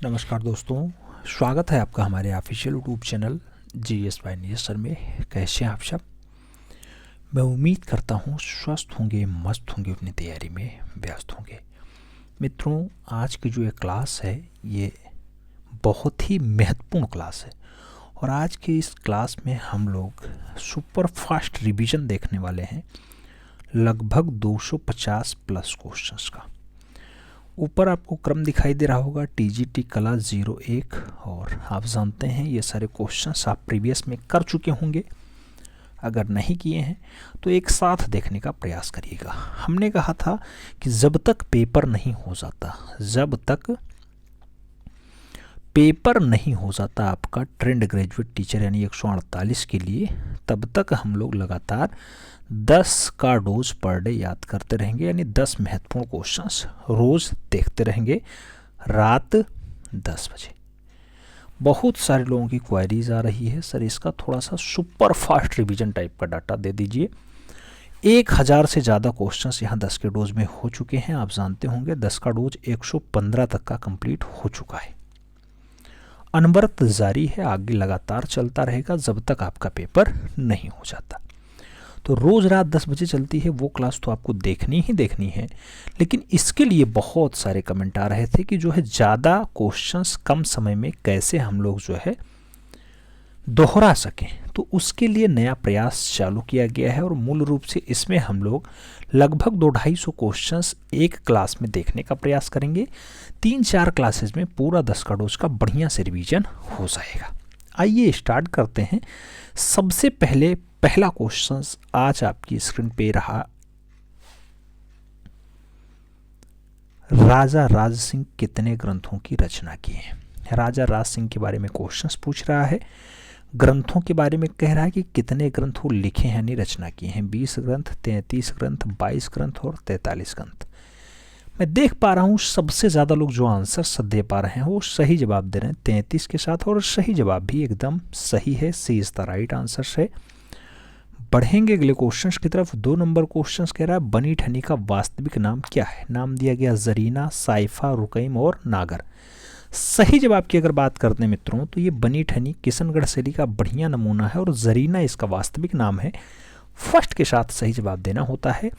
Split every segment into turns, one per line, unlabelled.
नमस्कार दोस्तों, स्वागत है आपका हमारे official YouTube channel GS bye Neeraj sir में। कैसे हैं आप सब? मैं उम्मीद करता हूँ स्वस्थ होंगे, मस्त होंगे, अपनी तैयारी में व्यस्त होंगे। मित्रों, आज की जो ये क्लास है ये बहुत ही महत्वपूर्ण क्लास है और आज की इस क्लास में हम लोग सुपर फास्ट रिवीजन देखने वाले हैं, लगभग 250 प्लस क्वेश्चंस का। ऊपर आपको क्रम दिखाई दे रहा होगा, टीजीटी कला 01, और आप जानते हैं ये सारे क्वेश्चंस आप प्रीवियस में कर चुके होंगे। अगर नहीं किए हैं तो एक साथ देखने का प्रयास करिएगा। हमने कहा था कि जब तक पेपर नहीं हो जाता आपका ट्रेंड ग्रेजुएट टीचर यानी 148 के लिए, तब तक हम लोग लगातार 10 का डोज पर डे याद करते रहेंगे, यानी 10 महत्वपूर्ण क्वेश्चंस रोज देखते रहेंगे रात 10 बजे। बहुत सारे लोगों की क्वेरीज आ रही है, सर इसका थोड़ा सा सुपर फास्ट रिवीजन टाइप का डाटा दे दीजिए। 1000 से ज़्यादा क्वेश्चंस यहाँ 10 के डोज में हो चुके हैं। आप जानते होंगे 10 का डोज 115 तक का कंप्लीट हो चुका है। अनवरत जारी है, आगे लगातार चलता रहेगा जब तक आपका पेपर नहीं हो जाता। तो रोज़ रात 10 बजे चलती है वो क्लास, तो आपको देखनी ही देखनी है। लेकिन इसके लिए बहुत सारे कमेंट आ रहे थे कि जो है ज़्यादा क्वेश्चंस कम समय में कैसे हम लोग जो है दोहरा सकें। तो उसके लिए नया प्रयास चालू किया गया है और मूल रूप से इसमें हम लोग लगभग 200-250 क्वेश्चंस एक क्लास में देखने का प्रयास करेंगे। 3-4 क्लासेस में पूरा 10 का डोज का बढ़िया से रिवीजन हो जाएगा। आइए स्टार्ट करते हैं। सबसे पहला क्वेश्चन आज आपकी स्क्रीन पे रहा। राजा राज सिंह कितने ग्रंथों की रचना की है? राजा राज सिंह के बारे में क्वेश्चंस पूछ रहा है। ग्रंथों के बारे में कह रहा है कि कितने ग्रंथ वो लिखे हैं यानी रचना किए हैं। 20 ग्रंथ, 33 ग्रंथ, 22 ग्रंथ और 43 ग्रंथ। मैं देख पा रहा हूँ सबसे ज़्यादा लोग जो आंसर दे पा रहे हैं वो सही जवाब दे रहे हैं 33 के साथ, और सही जवाब भी एकदम सही है। सी इज द राइट आंसर है। बढ़ेंगे अगले क्वेश्चंस की तरफ। 2 नंबर क्वेश्चंस कह रहा है बनी ठनी का वास्तविक नाम क्या है? नाम दिया गया जरीना, साइफा, रुकैम और नागर। सही जवाब की अगर बात करते हैं मित्रों तो ये बनी ठनी किशनगढ़ शैली का बढ़िया नमूना है और जरीना इसका वास्तविक नाम है। फर्स्ट के साथ सही जवाब देना होता है।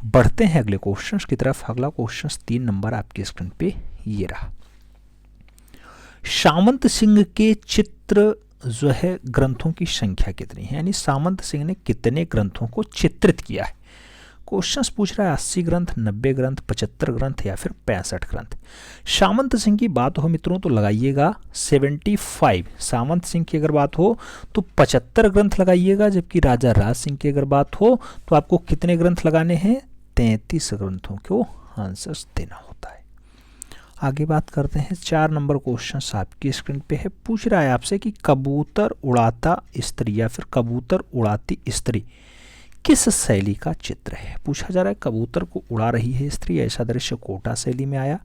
बढ़ते हैं अगले क्वेश्चंस की तरफ। अगला क्वेश्चन 3 नंबर आपकी स्क्रीन पे ये रहा। सामंत सिंह के चित्र जो है ग्रंथों की संख्या कितनी है? यानी सामंत सिंह ने कितने ग्रंथों को चित्रित किया है? क्वेश्चंस पूछ रहा है 80 ग्रंथ, 90 ग्रंथ, 75 ग्रंथ या फिर 65 ग्रंथ। सामंत सिंह की बात हो मित्रों तो लगाइएगा 75। सामंत सिंह की अगर बात हो तो 75 ग्रंथ लगाइएगा, जबकि राजा राज सिंह की अगर बात हो तो आपको कितने ग्रंथ लगाने हैं? 33 ग्रंथों को आंसर देना होता है। आगे बात करते हैं। 4 नंबर क्वेश्चन आपकी स्क्रीन पे है। पूछ रहा है आपसे कि कबूतर उड़ाता स्त्री या फिर कबूतर उड़ाती स्त्री किस शैली का चित्र है? पूछा जा रहा है कबूतर को उड़ा रही है स्त्री। ऐसा दृश्य कोटा शैली में आया,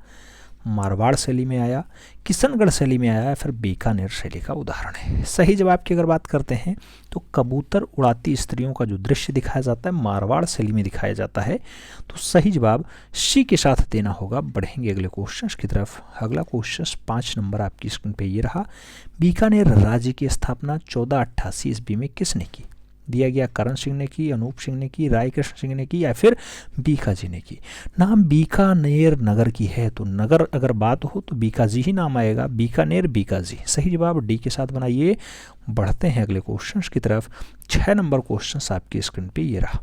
मारवाड़ शैली में आया, किशनगढ़ शैली में आया या फिर बीकानेर शैली का उदाहरण है? सही जवाब की अगर बात करते हैं तो कबूतर उड़ाती स्त्रियों का जो दृश्य दिखाया जाता है मारवाड़ शैली में दिखाया जाता है। तो सही जवाब सी के साथ देना होगा। बढ़ेंगे अगले क्वेश्चन की तरफ। अगला क्वेश्चन 5 नंबर आपकी स्क्रीन पे ये रहा। बीकानेर राज्य की स्थापना 1488 ईस्वी में किसने की? दिया गया करण सिंह ने की, अनूप सिंह ने की, राय कृष्ण सिंह ने की या फिर बीका जी ने की। नाम बीकानेर नगर की है तो नगर अगर बात हो तो बीका जी ही नाम आएगा। बीकानेर बीका जी। सही जवाब डी के साथ बनाइए। बढ़ते हैं अगले क्वेश्चंस की तरफ। 6 नंबर क्वेश्चन आपकी स्क्रीन पे ये रहा।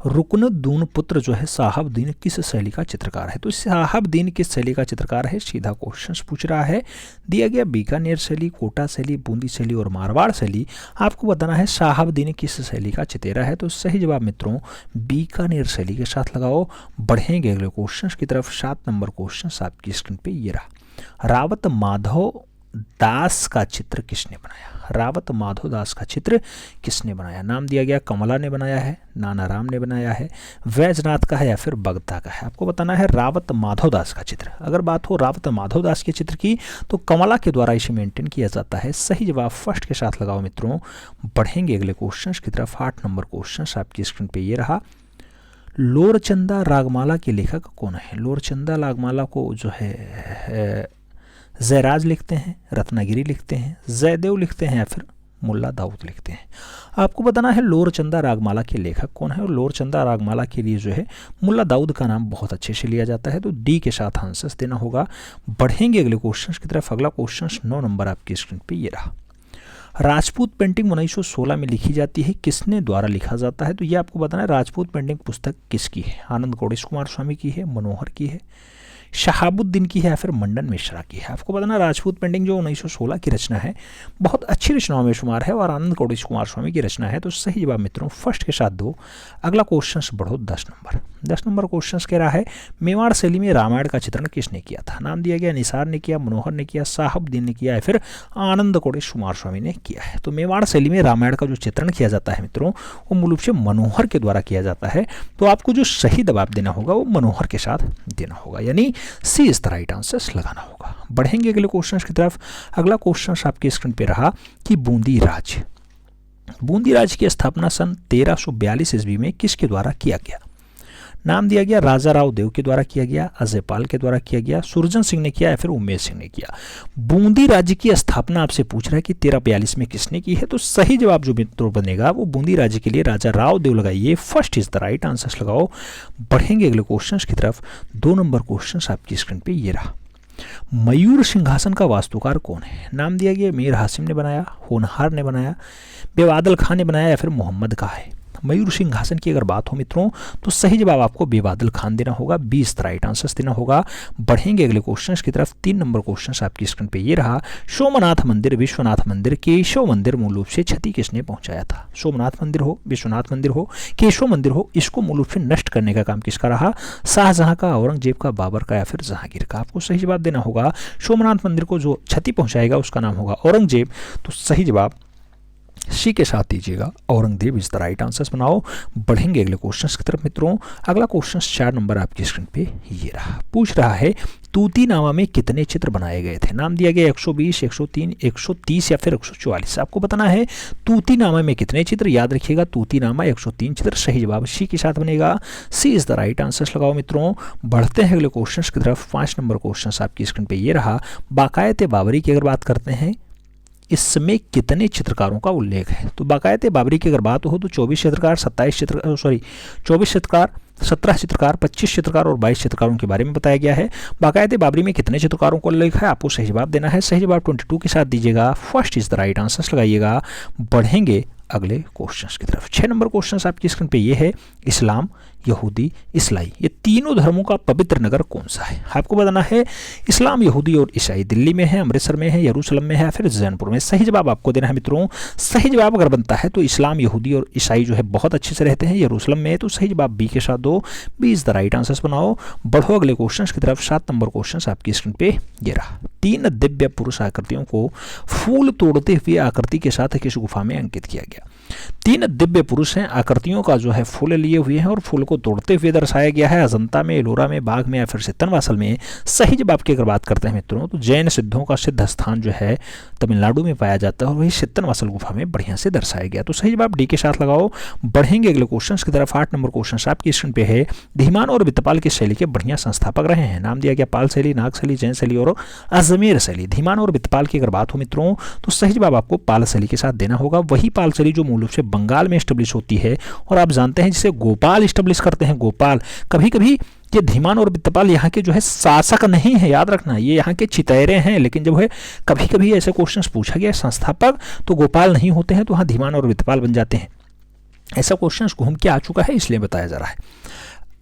रुकनुद्दीन पुत्र जो है साहबदीन किस शैली का चित्रकार है? तो साहबदीन किस शैली का चित्रकार है? सीधा क्वेश्चन पूछ रहा है। दिया गया बीकानेर शैली, कोटा शैली, बूंदी शैली और मारवाड़ शैली। आपको बताना है साहबदीन किस शैली का चितेरा है। तो सही जवाब मित्रों बीकानेर शैली के साथ लगाओ। बढ़ेंगे अगले क्वेश्चन की तरफ। 7 नंबर क्वेश्चन आपकी स्क्रीन पे ये रहा। रावत माधव दास का चित्र किसने बनाया? रावत माधव दास का चित्र किसने बनाया? नाम दिया गया कमला ने बनाया है, नानाराम ने बनाया है, वैजनाथ का है या फिर बगता का है? आपको बताना है रावत माधव दास का चित्र। अगर बात हो रावत माधव दास के चित्र की तो कमला के द्वारा इसे मेंटेन किया जाता है। सही जवाब फर्स्ट के साथ लगाओ मित्रों। बढ़ेंगे अगले क्वेश्चन की तरफ। 8 नंबर क्वेश्चन आपकी स्क्रीन पे ये रहा। लोरचंदा रागमाला के लेखक कौन है? लोरचंदा रागमाला को जो है जयराज लिखते हैं, रत्नागिरी लिखते हैं, जयदेव लिखते हैं या फिर मुल्ला दाऊद लिखते हैं। आपको बताना है लोरचंदा रागमाला के लेखक कौन है, और लोरचंदा रागमाला के लिए जो है मुल्ला दाऊद का नाम बहुत अच्छे से लिया जाता है, तो डी के साथ आंसर्स देना होगा। बढ़ेंगे अगले क्वेश्चन की तरफ। अगला क्वेश्चन 9 नंबर आपकी स्क्रीन पे ये रहा। राजपूत पेंटिंग 1916 में लिखी जाती है, किसने द्वारा लिखा जाता है? तो ये आपको बताना है राजपूत पेंटिंग पुस्तक किसकी है? आनंद गौड़ेश कुमार स्वामी की है, मनोहर की है, शहाबुद्दीन की है या फिर मंडन मिश्रा की है? आपको बताना राजपूत पेंटिंग जो 1916 की रचना है बहुत अच्छी रचनाओं में शुमार है और आनंद गौड़ेश कुमार स्वामी की रचना है, तो सही जवाब मित्रों फर्स्ट के साथ दो। अगला क्वेश्चन बढ़ो 10 नंबर। 10 नंबर क्वेश्चन कह रहा है मेवाड़ शैली में रामायण का चित्रण किसने किया था? नाम दिया गया निसार ने किया, मनोहर ने किया, साहबुद्दीन ने किया या फिर आनंद गौड़ेश कुमार स्वामी ने किया है? तो मेवाड़ शैली में रामायण का जो चित्रण किया जाता है मित्रों वो मूल रूप से मनोहर के द्वारा किया जाता है, तो आपको जो सही जवाब देना होगा वो मनोहर के साथ देना होगा, यानी सी इज द राइट आंसर लगाना होगा। बढ़ेंगे अगले क्वेश्चन की तरफ। अगला क्वेश्चन आपके स्क्रीन पे रहा कि बूंदी राज्य, बूंदी राज्य की स्थापना सन 1342 ईस्वी में किसके द्वारा किया गया? नाम दिया गया राजा राव देव के द्वारा किया गया, अजय पाल के द्वारा किया गया, सुरजन सिंह ने किया या फिर उमेश सिंह ने किया? बूंदी राज्य की स्थापना आपसे पूछ रहा है कि 1342 में किसने की है, तो सही जवाब जो मित्रों बनेगा वो बूंदी राज्य के लिए राजा राव देव लगाइए, first is the right answer लगाओ। बढ़ेंगे अगले क्वेश्चन की तरफ। 2 नंबर क्वेश्चन आपकी स्क्रीन पे ये रहा। मयूर सिंहासन का वास्तुकार कौन है? नाम दिया गया मीर हासिम ने बनाया, होनहार ने बनाया, बेवादल खान ने बनाया या फिर मोहम्मद का है? मयूर सिंहासन की अगर बात हो मित्रों तो सही जवाब आपको बेवादल खान देना होगा, 20 राइट आंसर्स देना होगा। बढ़ेंगे अगले क्वेश्चन की तरफ। 3 नंबर क्वेश्चन आपकी स्क्रीन पे ये रहा। सोमनाथ मंदिर, विश्वनाथ मंदिर, केशव मंदिर मूल रूप से क्षति किसने पहुंचाया था? सोमनाथ मंदिर हो, विश्वनाथ मंदिर हो, केशव मंदिर हो, इसको मूल रूप से नष्ट करने का काम किसका रहा? शाहजहां का, औरंगजेब का, बाबर का या फिर जहांगीर का? आपको सही जवाब देना होगा। सोमनाथ मंदिर को जो क्षति पहुंचाएगा उसका नाम होगा औरंगजेब, तो सही जवाब सी के साथ दीजिएगा, Aurangzeb is the right answers बनाओ। बढ़ेंगे अगले क्वेश्चन की तरफ मित्रों। अगला क्वेश्चन 4 नंबर आपकी स्क्रीन पे ये रहा। पूछ रहा है तूतीनामा में कितने चित्र बनाए गए थे? नाम दिया गया 120, 103, 130 या फिर 144? आपको बताना है तूतीनामा में कितने चित्र। याद रखिएगा तूतीनामा 103 चित्र, सही जवाब सी के साथ बनेगा, C is the right answers लगाओ मित्रों। बढ़ते हैं अगले क्वेश्चन की तरफ। 5 नंबर क्वेश्चन आपकी स्क्रीन पे ये रहा। बाकायत बाबरी की अगर बात करते हैं इसमें कितने चित्रकारों का उल्लेख है? तो बाकायत बाबरी की अगर बात हो तो 24 चित्रकार, 24 चित्रकार, 17 चित्रकार, 25 चित्रकार और 22 चित्रकारों के बारे में बताया गया है। बाकायत बाबरी में कितने चित्रकारों का उल्लेख है? आपको सही जवाब देना है, सही जवाब 22 के साथ दीजिएगा, first is the right answer लगाइएगा। बढ़ेंगे अगले क्वेश्चन की तरफ। 6 नंबर क्वेश्चन आपकी स्क्रीन पे ये है। इस्लाम, यहूदी, ईसाई, ये तीनों धर्मों का पवित्र नगर कौन सा है? आपको बताना है इस्लाम, यहूदी और ईसाई दिल्ली में है, अमृतसर में है, यरूशलेम में है या फिर जैनपुर में? सही जवाब आपको देना है मित्रों। सही जवाब अगर बनता है तो इस्लाम, यहूदी और ईसाई जो है बहुत अच्छे से रहते हैं यरूशलेम में, तो सही जवाब बी के साथ दो, B is the right answers बनाओ। बढ़ो अगले क्वेश्चन की तरफ। 7 नंबर क्वेश्चन आपकी स्क्रीन पे ये रहा। 3 दिव्य पुरुष आकृतियों को फूल तोड़ते हुए आकृति के साथ किस गुफा में अंकित किया गया? 3 दिव्य पुरुष हैं, आकृतियों का जो है फूल लिए हुए हैं और फूल को तोड़ते हुए दर्शाया गया है। अजंता में, एलोरा में, बाघ में या फिर सित्तनवासल में? सही जवाब की अगर बात करते हैं मित्रों तो जैन सिद्धों का सिद्ध स्थान जो है तमिलनाडु में पाया जाता है और वही सित्तनवासल गुफा में बढ़िया से दर्शाया गया, तो सही जवाब डी के साथ लगाओ। बढ़ेंगे अगले क्वेश्चन की तरफ। 8 नंबर क्वेश्चन आपकी स्क्रीन पे है। धीमान और वित्तपाल की शैली के बढ़िया संस्थापक रहे हैं। नाम दिया गया पाल शैली, नाग शैली, जैन शैली और अजमेर शैली। धीमान और वित्तपाल की अगर बात हो मित्रों तो सही जवाब आपको पाल शैली के साथ देना होगा। वही पाल शैली जो मूल रूप से बंगाल में स्टेब्लिश होती है और आप जानते हैं जिसे गोपाल स्टेब्लिश करते हैं। गोपाल कभी कभी ये धीमान और वित्तपाल यहाँ के जो है शासक नहीं है, याद रखना, ये यहाँ के चितैरे हैं, लेकिन जब है कभी कभी ऐसे क्वेश्चंस पूछा गया संस्थापक तो गोपाल नहीं होते हैं, तो हाँ धीमान और वित्तपाल बन जाते हैं। ऐसा क्वेश्चंस घूम के आ चुका है इसलिए बताया जा रहा है।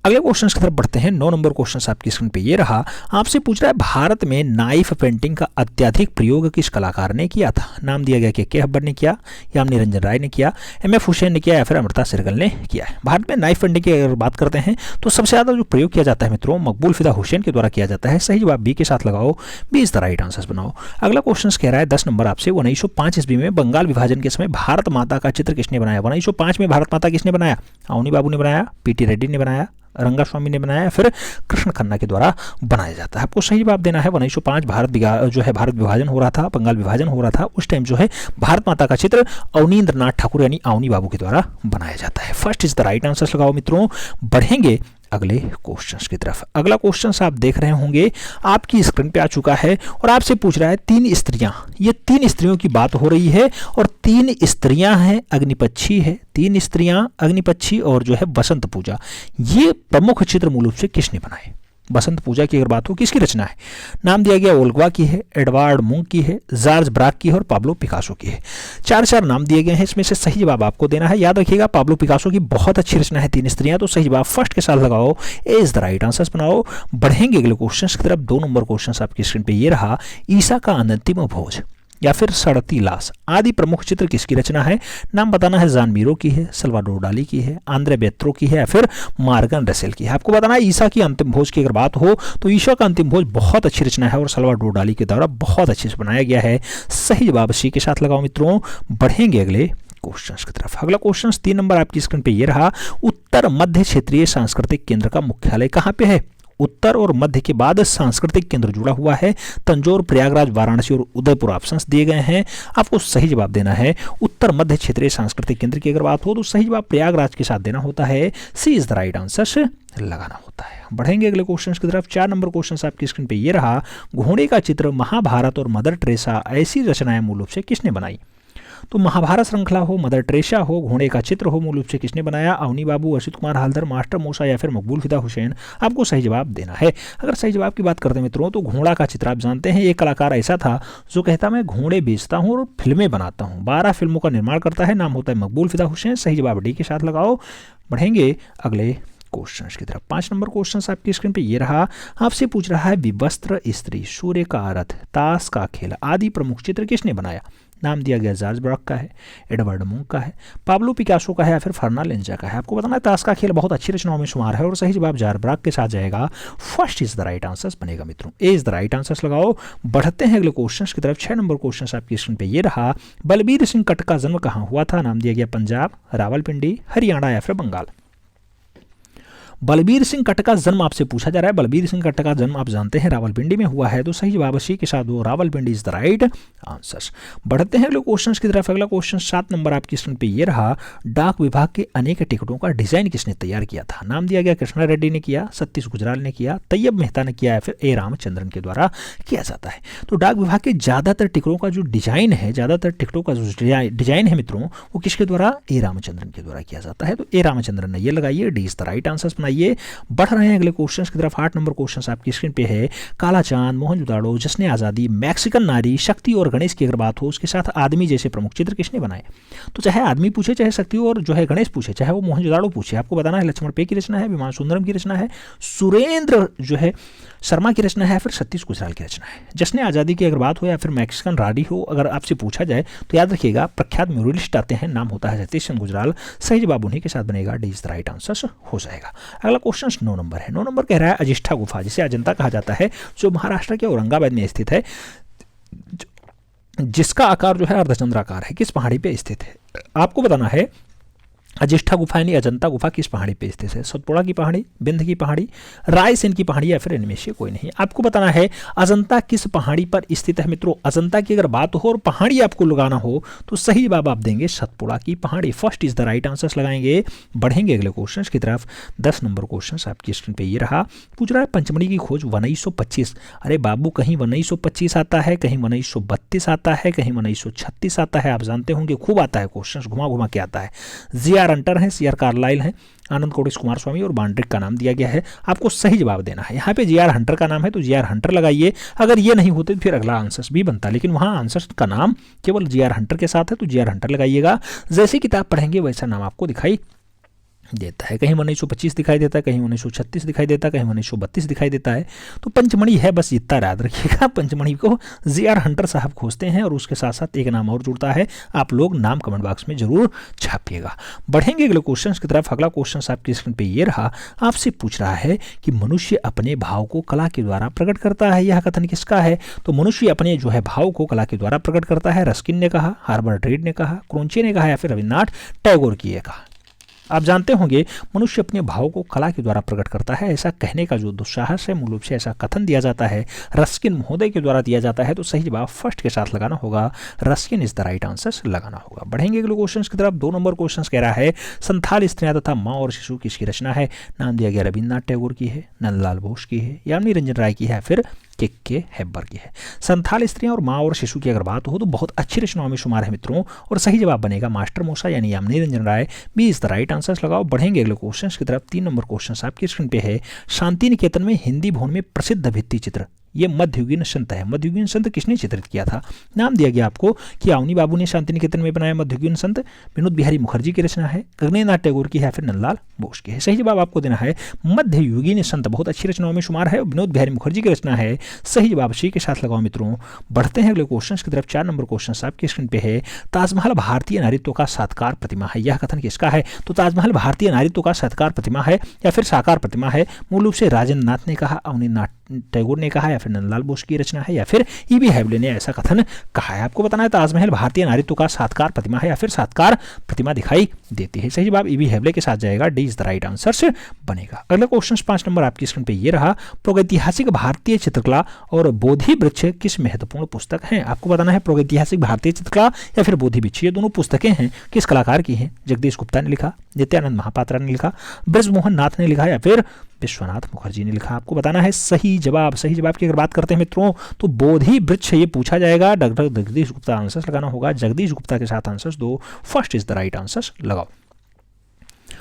अगले क्वेश्चन की तरफ बढ़ते हैं। 9 नंबर क्वेश्चन आपकी स्क्रीन पे ये रहा। आपसे पूछ रहा है भारत में नाइफ पेंटिंग का अत्यधिक प्रयोग किस कलाकार ने किया था? नाम दिया गया के अकबर ने किया, याम निरंजन राय ने किया, MF हुसैन ने किया या फिर अमृता शेरगिल ने किया है? भारत में नाइफ पेंटिंग की अगर बात करते हैं तो सबसे ज्यादा जो प्रयोग किया जाता है मित्रों मकबूल फिदा हुसैन के द्वारा किया जाता है। सही जवाब बी के साथ लगाओ, B is the right answer बनाओ। अगला क्वेश्चन कह रहा है 10 नंबर आपसे। 1905 ईस्वी में बंगाल विभाजन के समय भारत माता का चित्र किसने बनाया? 1905 में भारत माता किसने बनाया? अवनी बाबू ने बनाया, PT रेड्डी ने बनाया, रंगास्वामी ने बनाया, फिर कृष्ण खन्ना के द्वारा बनाया जाता है। आपको सही जवाब देना है 1905 भारत विभाजन हो रहा था, बंगाल विभाजन हो रहा था, उस टाइम जो है भारत माता का चित्र अवनींद्र नाथ ठाकुर यानी अवनी बाबू के द्वारा बनाया जाता है। First is the right answer लगाओ मित्रों। बढ़ेंगे अगले क्वेश्चंस की तरफ। अगला क्वेश्चन आप देख रहे होंगे आपकी स्क्रीन पे आ चुका है और आपसे पूछ रहा है 3 स्त्रियां, ये 3 स्त्रियों की बात हो रही है और 3 स्त्रियां हैं, अग्निपक्षी है, 3 स्त्रियां अग्निपक्षी और जो है बसंत पूजा। ये प्रमुख चित्र मूल रूप से किसने बनाए? बसंत पूजा की अगर बात हो किसकी रचना है? नाम दिया गया ओल्गा की है, एडवर्ड मुंक की है, जॉर्ज ब्राक की है और पाब्लो पिकासो की है। 4 नाम दिए गए हैं, इसमें से सही जवाब आपको देना है। याद रखिएगा पाब्लो पिकासो की बहुत अच्छी रचना है 3 स्त्रियां, तो सही जवाब फर्स्ट के साथ लगाओ, ए इज द राइट आंसर बनाओ। बढ़ेंगे अगले क्वेश्चन की तरफ। 2 नंबर क्वेश्चन आपकी स्क्रीन पे ये रहा, ईसा का अंतिम भोज या फिर सड़ती लाश आदि प्रमुख चित्र किसकी रचना है? नाम बताना है, जॉन मीरो की है, सल्वाडोर डाली की है, आंद्रे बेत्रो की है या फिर मार्गन रसेल की है। आपको बताना है ईसा की अंतिम भोज की अगर बात हो तो ईसा का अंतिम भोज बहुत अच्छी रचना है और सल्वाडोर डाली के द्वारा बहुत अच्छे से बनाया गया है। सही जवाब सी के साथ लगाओ मित्रों। बढ़ेंगे अगले क्वेश्चन की तरफ। अगला क्वेश्चन 3 नंबर आपकी स्क्रीन पे ये रहा, उत्तर मध्य क्षेत्रीय सांस्कृतिक केंद्र का मुख्यालय कहाँ पे है? उत्तर और मध्य के बाद सांस्कृतिक केंद्र जुड़ा हुआ है, तंजौर, प्रयागराज, वाराणसी और उदयपुर ऑप्शंस दिए गए हैं। आपको सही जवाब देना है उत्तर मध्य क्षेत्रीय सांस्कृतिक केंद्र की अगर बात हो तो सही जवाब प्रयागराज के साथ देना होता है, सी इज द राइट आंसर लगाना होता है। बढ़ेंगे अगले क्वेश्चन की तरफ। 4 नंबर क्वेश्चन आपकी स्क्रीन पे ये रहा, घोड़े का चित्र महाभारत और मदर टेरेसा ऐसी रचनाएं मूल रूप से किसने बनाई? तो महाभारत श्रृंखला हो, मदर टेरेसा हो, घोड़े का चित्र हो, मूल रूप से किसने बनाया? अवनी बाबू, असित कुमार हालधर, मास्टर मूसा या फिर मकबूल फिदा हुसैन। आपको सही जवाब देना है। अगर सही जवाब की बात करते हैं मित्रों तो घोड़ा का चित्र आप जानते हैं एक कलाकार ऐसा था जो कहता मैं घोड़े बेचता हूँ और फिल्में बनाता हूँ, 12 फिल्मों का निर्माण करता है, नाम होता है मकबूल फिदा हुसैन। सही जवाब डी के साथ लगाओ। बढ़ेंगे अगले क्वेश्चन की तरफ। 5 नंबर क्वेश्चन आपकी स्क्रीन पे ये रहा, आपसे पूछ रहा है विवस्त्र स्त्री, सूर्य का रथ, ताश का खेल आदि प्रमुख चित्र किसने बनाया? नाम दिया गया जॉर्ज ब्राक का है, एडवर्ड मुंक का है, पाब्लो पिकासो का है या फिर फर्नांडो लेंजा का है। आपको बताना है ताश का खेल बहुत अच्छी रचनाओं में शुमार है और सही जवाब जॉर्ज ब्राक के साथ जाएगा। First is the right answer बनेगा मित्रों, ए इज द राइट आंसर लगाओ। बढ़ते हैं अगले क्वेश्चन की तरफ। 6 नंबर क्वेश्चन आपकी स्क्रीन पे ये रहा, बलबीर सिंह कट का जन्म कहाँ हुआ था? नाम दिया गया पंजाब, रावलपिंडी, हरियाणा या फिर बंगाल। बलबीर सिंह कट का जन्म आपसे पूछा जा रहा है। बलबीर सिंह कट का जन्म आप जानते हैं रावलपिंडी में हुआ है, तो सही जवाब सी के साथ वो Rawalpindi is the right answer. बढ़ते हैं अगले क्वेश्चन की तरफ। अगला क्वेश्चन 7 नंबर आपकी स्क्रीन पे ये रहा, डाक विभाग के अनेक टिकटों का डिजाइन किसने तैयार किया था? नाम दिया गया कृष्णा रेड्डी ने किया, सतीश गुजराल ने किया, तैयब मेहता ने किया या फिर ए रामचंद्रन के द्वारा किया जाता है। तो डाक विभाग के ज्यादातर टिकटों का जो डिजाइन है, ज्यादातर टिकटों का जो डिजाइन है मित्रों वो किसके द्वारा? ए रामचंद्रन के द्वारा किया जाता है। तो ए रामचंद्रन ने ये लगाइए, D is the right answer बनाइए। रहे हैं अगले क्वेश्चन की तरफ। 8 नंबर क्वेश्चन आपकी स्क्रीन पे है, काला चांद, मोहनजोदाड़ो, जश्न आज़ादी, मैक्सिकन नारी, शक्ति और गणेश की अगर बात हो उसके साथ आदमी जैसे प्रमुख चित्र किसने बनाए? तो चाहे आदमी पूछे, चाहे शक्ति और जो है गणेश पूछे, चाहे वो मोहनजोदाड़ो पूछे, आपको बताना है लक्ष्मण पे की रचना है, विमान सुंदरम की रचना है, सुरेंद्र जो है शर्मा की रचना है, फिर सतीश गुजराल की रचना है। जश्न आज़ादी की अगर बात हो या फिर मैक्सिकन नारी हो, अगर आपसे पूछा जाए तो याद रखिएगा प्रख्यात म्यूरलिस्ट आते हैं, नाम होता है सतीश चंद्र गुजराल। सही जवाब उन्हीं के साथ बनेगा, D is the right answer हो जाएगा। अगला क्वेश्चन 9 नंबर है। 9 नंबर कह रहा है अजिष्ठा गुफा, जिसे अजंता कहा जाता है, जो महाराष्ट्र के औरंगाबाद में स्थित है, जिसका आकार जो है अर्धचंद्राकार है, किस पहाड़ी पे स्थित है? आपको बताना है अजिष्ठा गुफा यानी अजंता गुफा किस पहाड़ी पे स्थित है? सतपुड़ा की पहाड़ी, बिंद की पहाड़ी, रायसेन की पहाड़ी या फिर इनमें से कोई नहीं। आपको बताना है अजंता किस पहाड़ी पर स्थित है मित्रों। अजंता की अगर बात हो और पहाड़ी आपको लगाना हो तो सही जवाब आप देंगे सतपुड़ा की पहाड़ी। First is the right answer लगाएंगे। बढ़ेंगे अगले क्वेश्चन की तरफ। 10 नंबर क्वेश्चन आपकी स्क्रीन पे ये रहा, पूछ रहा है पंचमढ़ी की खोज 1925। अरे बाबू, कहीं 1925 आता है, कहीं 1932 आता है, कहीं 1936 आता है। आप जानते होंगे खूब आता है क्वेश्चन, घुमा घुमा के आता है। जीआर अंटर है, सीआर कार्लाइल है, आनंद कोटेश कुमार स्वामी और बांड्रिक का नाम दिया गया है। आपको सही जवाब देना है। यहाँ पे जीआर हंटर का नाम है तो जीआर हंटर लगाइए। अगर ये नहीं होते तो फिर अगला आंसर भी बनता, लेकिन वहाँ आंसर का नाम केवल जीआर हंटर के साथ है तो जीआर हंटर लगाइएगा। जैसी किताब पढ़ेंगे वैसा नाम आपको दिखाई देता है। कहीं 1925 दिखाई देता है, कहीं 1936 दिखाई देता है, कहीं 1932 दिखाई देता है। तो पंचमढ़ी है, बस इतना याद रखिएगा। पंचमढ़ी को जीआर हंटर साहब खोजते हैं और उसके साथ साथ एक नाम और जुड़ता है। आप लोग नाम कमेंट बॉक्स में जरूर छापिएगा। बढ़ेंगे अगले क्वेश्चन की तरफ। अगला क्वेश्चन आपकी स्क्रीन पे ये रहा, आपसे पूछ रहा है कि मनुष्य अपने भाव को कला के द्वारा प्रकट करता है। यह कथन किसका है? तो मनुष्य अपने जो है भाव को कला के द्वारा प्रकट करता है। रस्किन ने कहा, हार्बर्ट रीड ने कहा, क्रोंचे ने कहा या फिर रविन्द्रनाथ टैगोर की कहा। आप जानते होंगे मनुष्य अपने भाव को कला के द्वारा प्रकट करता है, ऐसा कहने का जो दुस्साहस है मूल रूप से ऐसा कथन दिया जाता है रस्किन महोदय के द्वारा दिया जाता है। तो सही जवाब फर्स्ट के साथ लगाना होगा, Ruskin is the right answer लगाना होगा। बढ़ेंगे अगले क्वेश्चन की तरफ। 2 नंबर क्वेश्चन कह रहा है संथाल स्त्रियां तथा माँ और शिशु किसकी रचना है? नाम दिया गया रविन्द्रनाथ टैगोर की है, नंदलाल बोस की है, यामिनी रंजन राय की है, फिर के हैबर की है। संथाल स्त्रियां और माँ और शिशु की अगर बात हो तो बहुत अच्छी रचनाओं में शुमार है मित्रों, और सही जवाब बनेगा मास्टर मूसा यानी Yamini Ranjan Rai, B is the right answer लगाओ। बढ़ेंगे अगले क्वेश्चन की तरफ। 3 नंबर क्वेश्चन आपकी स्क्रीन पे है शांति निकेतन में हिंदी भवन में प्रसिद्ध भित्ति चित्र, ये मध्ययुगीन संत है। मध्ययुगीन संत किसने चित्रित किया था? नाम दिया गया आपको कि अवनी बाबू ने शांति निकेतन में बनाया मध्ययुगीन संत, विनोद बिहारी मुखर्जी की रचना है, गगनेन्द्रनाथ टैगोर की है, फिर नंदलाल बोस की है। सही जवाब आपको देना है मध्ययुगीन संत, बहुत अच्छी रचनाओं में शुमार है, विनोद बिहारी मुखर्जी की रचना है। सही जवाब सी के साथ लगाओ मित्रों। बढ़ते हैं अगले क्वेश्चन की तरफ। 4 नंबर क्वेश्चन आपकी स्क्रीन पे है ताजमहल भारतीय नारीत्व का साकार प्रतिमा है, यह कथन किसका है? तो ताजमहल भारतीय नारीत्व का साकार प्रतिमा है या फिर साकार प्रतिमा है? मूल रूप से राजेंद्र नाथ ने कहा, अवनीनाथ टैगोर ने कहा, या फिर नंदलाल बोस की रचना है, या फिर ईबी हैवले ने ऐसा कथन कहा है। आपको बताना है ताजमहल भारतीय नारीत्व का साकार प्रतिमा है या फिर साकार प्रतिमा दिखाई देती है। सही जवाब ईबी हैवले के साथ जाएगा, D is the right answer से बनेगा। अगला क्वेश्चन 5 नंबर आपकी स्क्रीन पे ये रहा प्रागैतिहासिक भारतीय चित्रकला और बोधि वृक्ष किस महत्वपूर्ण पुस्तक है? आपको बताना है प्रागैतिहासिक भारतीय चित्रकला या फिर बोधि वृक्ष, ये दोनों पुस्तकें हैं, किस कलाकार की हैं? जगदीश गुप्ता ने लिखा, नित्यानंद महापात्रा ने लिखा, ब्रजमोहन नाथ ने लिखा, या फिर विश्वनाथ मुखर्जी ने लिखा। आपको बताना है सही जवाब। सही जवाब की अगर बात करते हैं मित्रों तो बोधि वृक्ष ये पूछा जाएगा, डॉक्टर जगदीश गुप्ता आंसर लगाना होगा, जगदीश गुप्ता के साथ आंसर्स दो, first is the right answer लगाओ।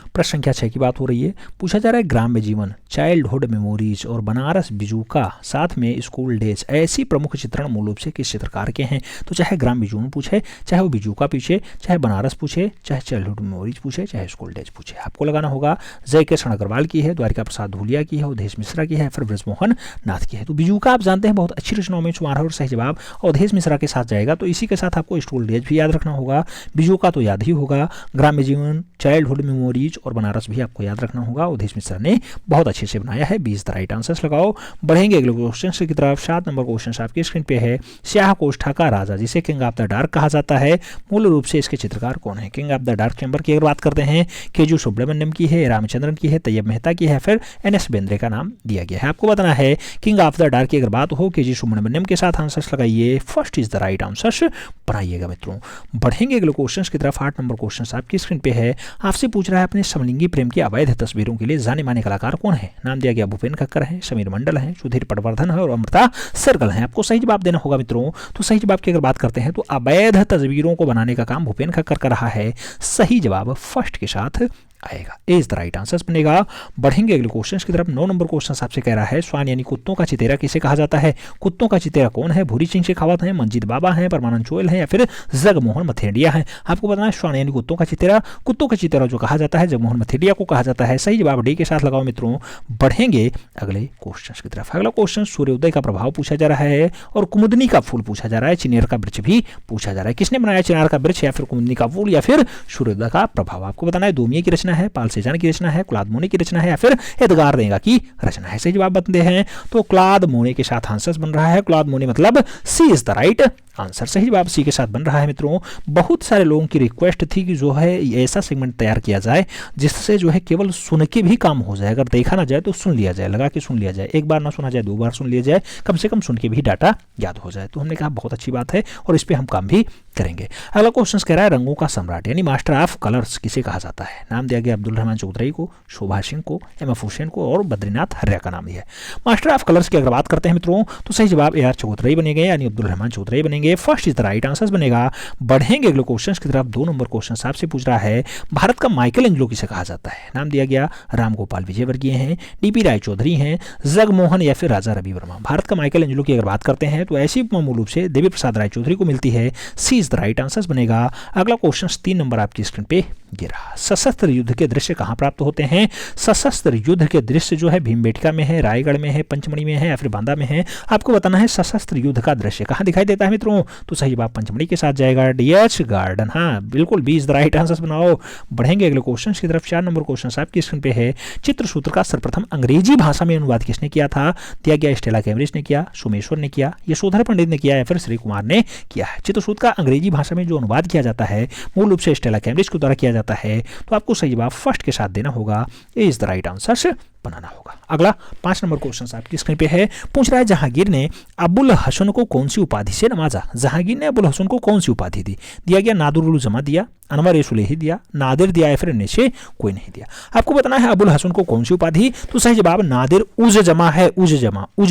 प्रश्न संख्या 6 की बात हो रही है, पूछा जा रहा है ग्राम्य जीवन, चाइल्डहुड मेमोरीज और बनारस बिजूका साथ में स्कूल डेज ऐसी प्रमुख चित्रण मूल रूप से किस चित्रकार के हैं? तो चाहे ग्राम्य जीवन पूछे, चाहे वो बिजूका पूछे, चाहे बनारस पूछे, चाहे चाइल्डहुड मेमोरीज पूछे, चाहे स्कूल डेज पूछे, आपको लगाना होगा जय किशन अग्रवाल की है, द्वारिका प्रसाद धूलिया की है, अवधेश मिश्रा की है, फिर ब्रजमोहन नाथ की है। तो बिजूका आप जानते हैं बहुत अच्छी रचनाओं में शुमार है और सही जवाब अवधेश मिश्रा के साथ जाएगा। तो इसी के साथ आपको स्कूल डेज भी याद रखना होगा, बिजूका तो याद ही होगा, ग्राम्य जीवन, चाइल्डहुड मेमोरीज और बनारस भी आपको याद रखना होगा, अवधेश मिश्रा ने बहुत अच्छे से बनाया है, 20 द राइट आंसर्स लगाओ। बढ़ेंगे अगले क्वेश्चन की तरफ। 7 नंबर क्वेश्चन आपकी स्क्रीन पे है, स्याह कोष्ठा का राजा जिसे किंग ऑफ द डार्क कहा जाता है, मूल रूप से इसके चित्रकार कौन है? King of the dark chamber की अगर बात करते हैं, केजू सुब्रमण्यम की है, रामचंद्रन की है, तैयब मेहता की है, फिर एनएस बेंद्रे का नाम दिया गया है। आपको बताना है किंग ऑफ द डार्क की अगर बात हो, केजी सुब्रमण्यम के साथ आंसर्स लगाइए, first is the right answers बनाइएगा मित्रों। बढ़ेंगे अगले क्वेश्चन की तरफ। 8 नंबर क्वेश्चन आपकी स्क्रीन पे है, आपसे पूछ रहा है अपने समलिंगी प्रेम की अवैध तस्वीरों के लिए जाने माने कलाकार कौन है? नाम दिया गया भूपेन खक्कर है, समीर मंडल है, सुधीर पटवर्धन है और अमृता सरगल है। आपको सही जवाब देना होगा मित्रों। तो सही जवाब की अगर बात करते हैं तो अवैध तस्वीरों को बनाने का काम भूपेन खक्कर कर रहा है, सही जवाब फर्स्ट के साथ आएगा, ए इज द राइट आंसर बनेगा। बढ़ेंगे अगले क्वेश्चन की तरफ। 9 नंबर क्वेश्चन आपसे कह रहा है, स्वान यानी कुत्तों का चितेरा किसे कहा जाता है? कुत्तों का चितेरा कौन है? भूरी सिंह शेखावत है, मंजीत बाबा है, परमानंद चोयल है, या फिर जगमोहन मथेरिया है? आपको बताना है स्वान यानी कुत्तों का चितेरा जो कहा जाता है जगमोहन मथेरिया को कहा जाता है। सही जवाब डी के साथ लगाओ मित्रों। बढ़ेंगे अगले क्वेश्चन की तरफ। अगला क्वेश्चन सूर्योदय का प्रभाव पूछा जा रहा है और कुमुदनी का फूल पूछा जा रहा है, चिनेर का वृक्ष भी पूछा जा रहा है। किसने बनाया चिनार का वृक्ष, या फिर कुमुदनी का फूल, या फिर सूर्योदय का प्रभाव? आपको बताना है दोमिये की रचना है, पाल सेजान की रचना है, क्लाद मोने की रचना है, या फिर एडगार देगा की रचना है। सही जवाब बताते हैं तो क्लाद मोने के साथ आंसर बन रहा है, क्लाद मोने मतलब सी इज द राइट आंसर। सही जवाब सी के साथ बन रहा है मित्रों। बहुत सारे लोगों की रिक्वेस्ट थी कि जो है ऐसा सेगमेंट तैयार किया जाए जिससे जो है केवल सुन के भी काम हो जाए, अगर देखा ना जाए तो सुन लिया जाए, लगा के सुन लिया जाए, एक बार ना सुना जाए 2 बार सुन लिया जाए, कम से कम सुन के भी डाटा याद हो जाए। तो हमने कहा बहुत अच्छी बात है और इस पर हम काम भी करेंगे। अगला क्वेश्चन कह रहा है रंगों का सम्राट यानी मास्टर ऑफ कलर्स किसे कहा जाता है? नाम दिया गया अब्दुल रहमान चौधरी को, शोभा सिंह को, एमएफ हुसैन को और बद्रीनाथ हर्या का नाम दिया है। मास्टर ऑफ कलर्स की अगर बात करते हैं मित्रों तो सही जवाब ए आर चौधरी बनेंगे यानी अब्दुल रहमान चौधरी बनेंगे, first is the right answer बनेगा। बढ़ेंगे अगले क्वेश्चन की तरफ। 2 नंबर क्वेश्चन आपसे पूछ रहा है भारत का माइकल एंजेलो किसे कहा जाता है? नाम दिया गया राम गोपाल विजयवर्गीय हैं, डीपी राय चौधरी हैं, जगमोहन या फिर राजा रवि वर्मा। भारत का माइकल एंजेलो की अगर बात करते हैं तो ऐसी मूल रूप से देवी प्रसाद राय चौधरी को मिलती है, सी इज द राइट आंसर बनेगा। अगला क्वेश्चन 3 नंबर आपकी स्क्रीन पे गिरा, सशस्त्र युद्ध के दृश्य कहां प्राप्त होते हैं? सशस्त्र युद्ध के दृश्य जो है भीमबेटका में है, रायगढ़ में है, पंचमढ़ी में है या फिर बांदा में है? आपको बताना है सशस्त्र युद्ध का दृश्य कहां दिखाई देता है मित्रों? हो तो सही जवाब पंचमढ़ी के साथ जाएगा, डीएच गार्डन। हाँ बिल्कुल, B is the right answer बनाओ। बढ़ेंगे अगले क्वेश्चन की तरफ। 4 नंबर क्वेश्चन आपकी स्क्रीन पे है। चित्रसूत्र का सर्वप्रथम अंग्रेजी भाषा में अनुवाद किसने किया था? दिया गया स्टेला कैम्ब्रिज ने किया, सोमेश्वर ने किया, यशोधर पंडित ने किया या फिर श्री कुमार ने किया है। चित्रसूत्र का अंग्रेजी भाषा में जो अनुवाद किया जाता है मूल रूप से स्टेला कैम्ब्रिज के द्वारा किया जाता है। तो आपको सही जवाब फर्स्ट के साथ देना होगा, ए इज द राइट आंसर बनाना होगा। अगला 5 नंबर क्वेश्चन आपकी स्क्रीन पे है। पूछ रहा है जहांगीर ने अबुल हसन को कौन सी उपाधि से नवाजा? जहांगीर ने अबुल हसन को कौन सी उपाधि दी? दिया गया नादुरुल जमा दिया, अनवर ए सुलेही दिया, नादिर दिया या फिर इनमें से कोई नहीं दिया। आपको बताना है अबुल हसन को कौन सी उपाधि, तो सही जवाब नादिर उज जमा है, उज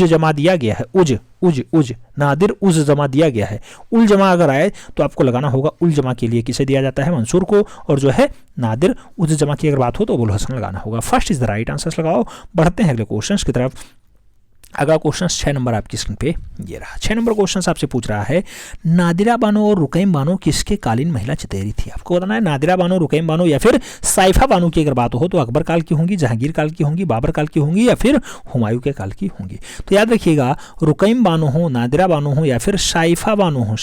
जमा दिया गया है, उज नादिर उज जमा दिया गया है। उल जमा अगर आए तो आपको लगाना होगा उल जमा के लिए किसे दिया जाता है? मंसूर को, और जो है नादिर उज जमा की अगर बात हो तो अबुल हसन लगाना होगा। First is the right answer लगाओ। बढ़ते हैं अगले क्वेश्चन की तरफ। अगला क्वेश्चन 6 नंबर आपकी स्क्रीन पे ये रहा। 6 नंबर क्वेश्चन आपसे पूछ रहा है नादिरा बानो और रुकैम बानो किसके कालीन महिला चितेरी थी? आपको बताना है नादिरा बानो, रुकैम बानो या फिर साइफा बानो की अगर बात हो तो अकबर काल की होंगी, जहांगीर काल की होंगी, बाबर काल की होंगी या फिर हुमायूं के काल की होंगी। तो याद रखिएगा रुकैम बानो हो, नादिरा बानो हो या फिर साइफा बानो हो,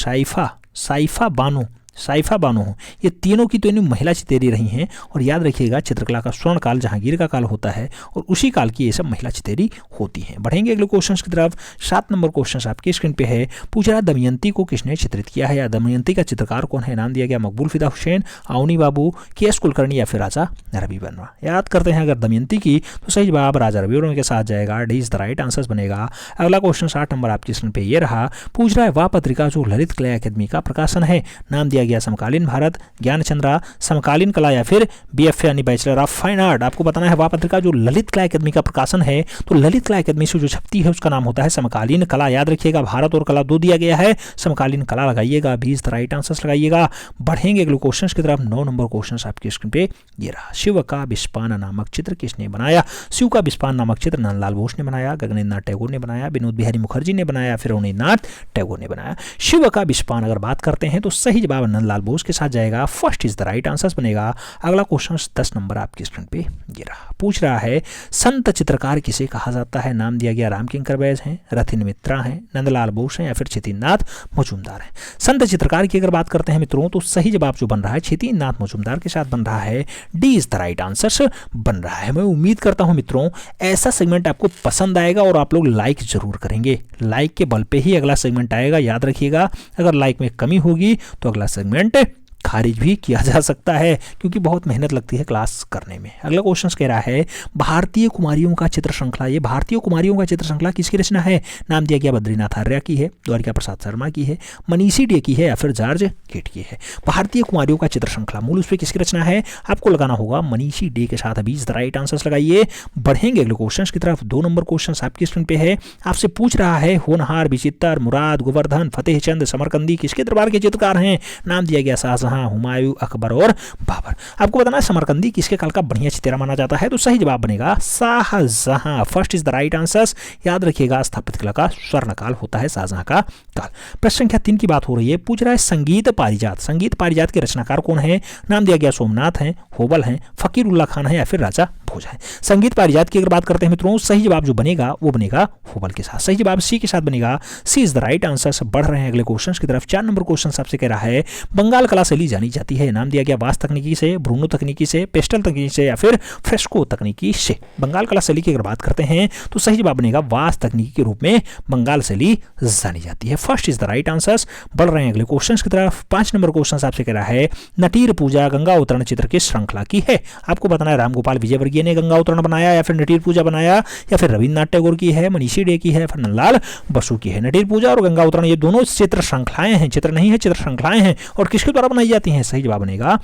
साइफा बानो हो, ये तीनों की तो इन्हें महिला चितेरी रही हैं। और याद रखिएगा चित्रकला का स्वर्ण काल जहांगीर का काल होता है और उसी काल की ये सब महिला चितेरी होती हैं। बढ़ेंगे अगले क्वेश्चन की तरफ। 7 नंबर क्वेश्चन आपकी स्क्रीन पे है। पूछ रहा है दमयंती को किसने चित्रित किया है या दमयंती का चित्रकार कौन है? नाम दिया गया मकबूल फिदा हुसैन, आउनी बाबू, के.एस. कुलकर्णी या फिर राजा रवि वर्मा। याद करते हैं अगर दमयंती की तो सही जवाब राजा रवि वर्मा के साथ जाएगा, D is the right answer बनेगा। अगला क्वेश्चन 8 नंबर आपकी स्क्रीन पे ये रहा। पूछ रहा है वह पत्रिका जो ललित कला अकादमी का प्रकाशन है? नाम दिया गया समकालीन भारत, ज्ञान चंद्रा, समकालीन कला या फिर बीएफए यानी बैचलर ऑफ फाइन आर्ट। आपको बताना है वह पत्रिका जो ललित कला अकादमी का प्रकाशन है तो ललित कला अकादमी से जो छपती है उसका नाम होता है समकालीन कला। याद रखिएगा भारत और कला 2 दिया गया है, समकालीन कला लगाइएगा, 20 राइट आंसर लगाइएगा। बढ़ेंगे अगले क्वेश्चन की तरफ। 9 नंबर क्वेश्चन आपकी स्क्रीन पे ये रहा। शिव का विस्पान नामक चित्र किसने बनाया? शिव का विस्पान नामक चित्र नंदलाल बोस ने बनाया, गगनेन्द्र नाथ टैगोर ने बनाया, विनोद बिहारी मुखर्जी ने बनाया, फिर रवींद्रनाथ टैगोर ने बनाया। शिव का विस्पान अगर बात करते हैं तो सही जवाब नंदलाल बोस के साथ जाएगा, first is the right answer बनेगा। अगला क्वेश्चन 10 नंबर आपकी स्क्रीन पे ये रहा। पूछ रहा है संत चित्रकार किसे कहा जाता है? नाम दिया गया रामकिंकर बैस हैं, रथिन मित्रा हैं, नंदलाल बोस हैं या फिर छितिननाथ मजूमदार हैं। संत चित्रकार की अगर बात करते हैं मित्रों तो सही जवाब जो बन रहा है छितिननाथ मजूमदार के साथ बन रहा है, D is the right answer बन रहा है। मैं उम्मीद करता हूं मित्रों ऐसा सेगमेंट आपको पसंद आएगा और आप लोग लाइक जरूर करेंगे। लाइक के बल पे ही अगला सेगमेंट आएगा, याद रखिएगा। अगर लाइक में कमी होगी तो अगला सेगमेंट खारिज भी किया जा सकता है क्योंकि बहुत मेहनत लगती है क्लास करने में। अगला क्वेश्चन कह रहा है भारतीय कुमारियों का चित्र श्रृंखला, ये भारतीय कुमारियों का चित्र श्रृंखला किसकी रचना है? नाम दिया गया बद्रीनाथ आर्या की है, द्वारिका प्रसाद शर्मा की है, मनीषी डे की है या फिर जॉर्ज गेट की है। भारतीय कुमारियों का चित्र श्रृंखला मूल उस पर किसकी रचना है? आपको लगाना होगा मनीषी डे के साथ। अभी राइट आंसर लगाइए। बढ़ेंगे अगले क्वेश्चन की तरफ। 2 नंबर क्वेश्चन आपकी स्क्रीन पे है। आपसे पूछ रहा है होनहार, विचित्र, मुराद, गोवर्धन, फतेहचंद, समरकंदी किसके दरबार के चित्रकार हैं? नाम दिया गया शाहजहां, हुमायूं, अकबर और बाबर। आपको बताना है समरकंदी किसके काल का बढ़िया चितेरा माना जाता है? तो सही जवाब बनेगा Shahjahan, first is the right answer. याद रखिएगा स्थापत्य कला का स्वर्ण काल होता है शाहजहां का काल। प्रश्न संख्या 3 की बात हो रही है। पूछ रहा है संगीत पारिजात, संगीत पारिजात के रचनाकार कौन है? नाम दिया गया सोमनाथ हैं, होबल हैं, फकीर उल्लाह खान है या फिर राजा भोज है। संगीत पारिजात की अगर बात करते हैं मित्रों सही जवाब जो बनेगा वो बनेगा होबल के साथ। सही जवाब सी के साथ बनेगा, C is the right answer. बढ़ रहे हैं अगले क्वेश्चन की तरफ। 4 नंबर क्वेश्चन आपसे कह रहा है बंगाल कला शैली जानी जाती है। नाम दिया गया वास तकनीकी से, ब्रूनो तकनीकी से, पेस्टल तकनीकी से या फिर फ्रेस्को तकनीकी से। बंगाल कला शैली की अगर बात करते हैं तो सही जवाब बनेगा वास तकनीकी के रूप में बंगाल शैली जानी जाती है, first is the right answer. बढ़ रहे हैं अगले क्वेश्चन की तरफ। 5 नंबर क्वेश्चन आपसे कह रहा है नटीर पूजा गंगा उतरण चित्र की श्रृंखला की है। आपको बताना है रामगोपाल विजयवर्गीय ने गंगा उतरण बनाया या फिर नटीर पूजा बनाया या फिर रविन्द्रनाथ टैगोर की है, मनीषी डे की है, फिर नंदलाल बसु की है। नटीर पूजा और गंगा उतरण ये दोनों चित्र श्रृंखलाएं हैं, चित्र नहीं है, चित्र श्रृंखलाएं हैं और किसके द्वारा बनाई जाती हैं? सही जवाब बनेगा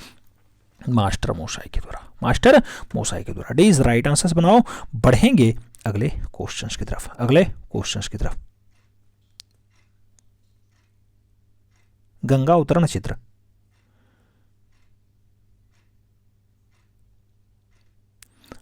मास्टर मोसाई के द्वारा, मास्टर मोसाई के द्वारा। डी इज राइट आंसर बनाओ। बढ़ेंगे अगले क्वेश्चंस की तरफ। अगले क्वेश्चंस की तरफ गंगा उतरण चित्र,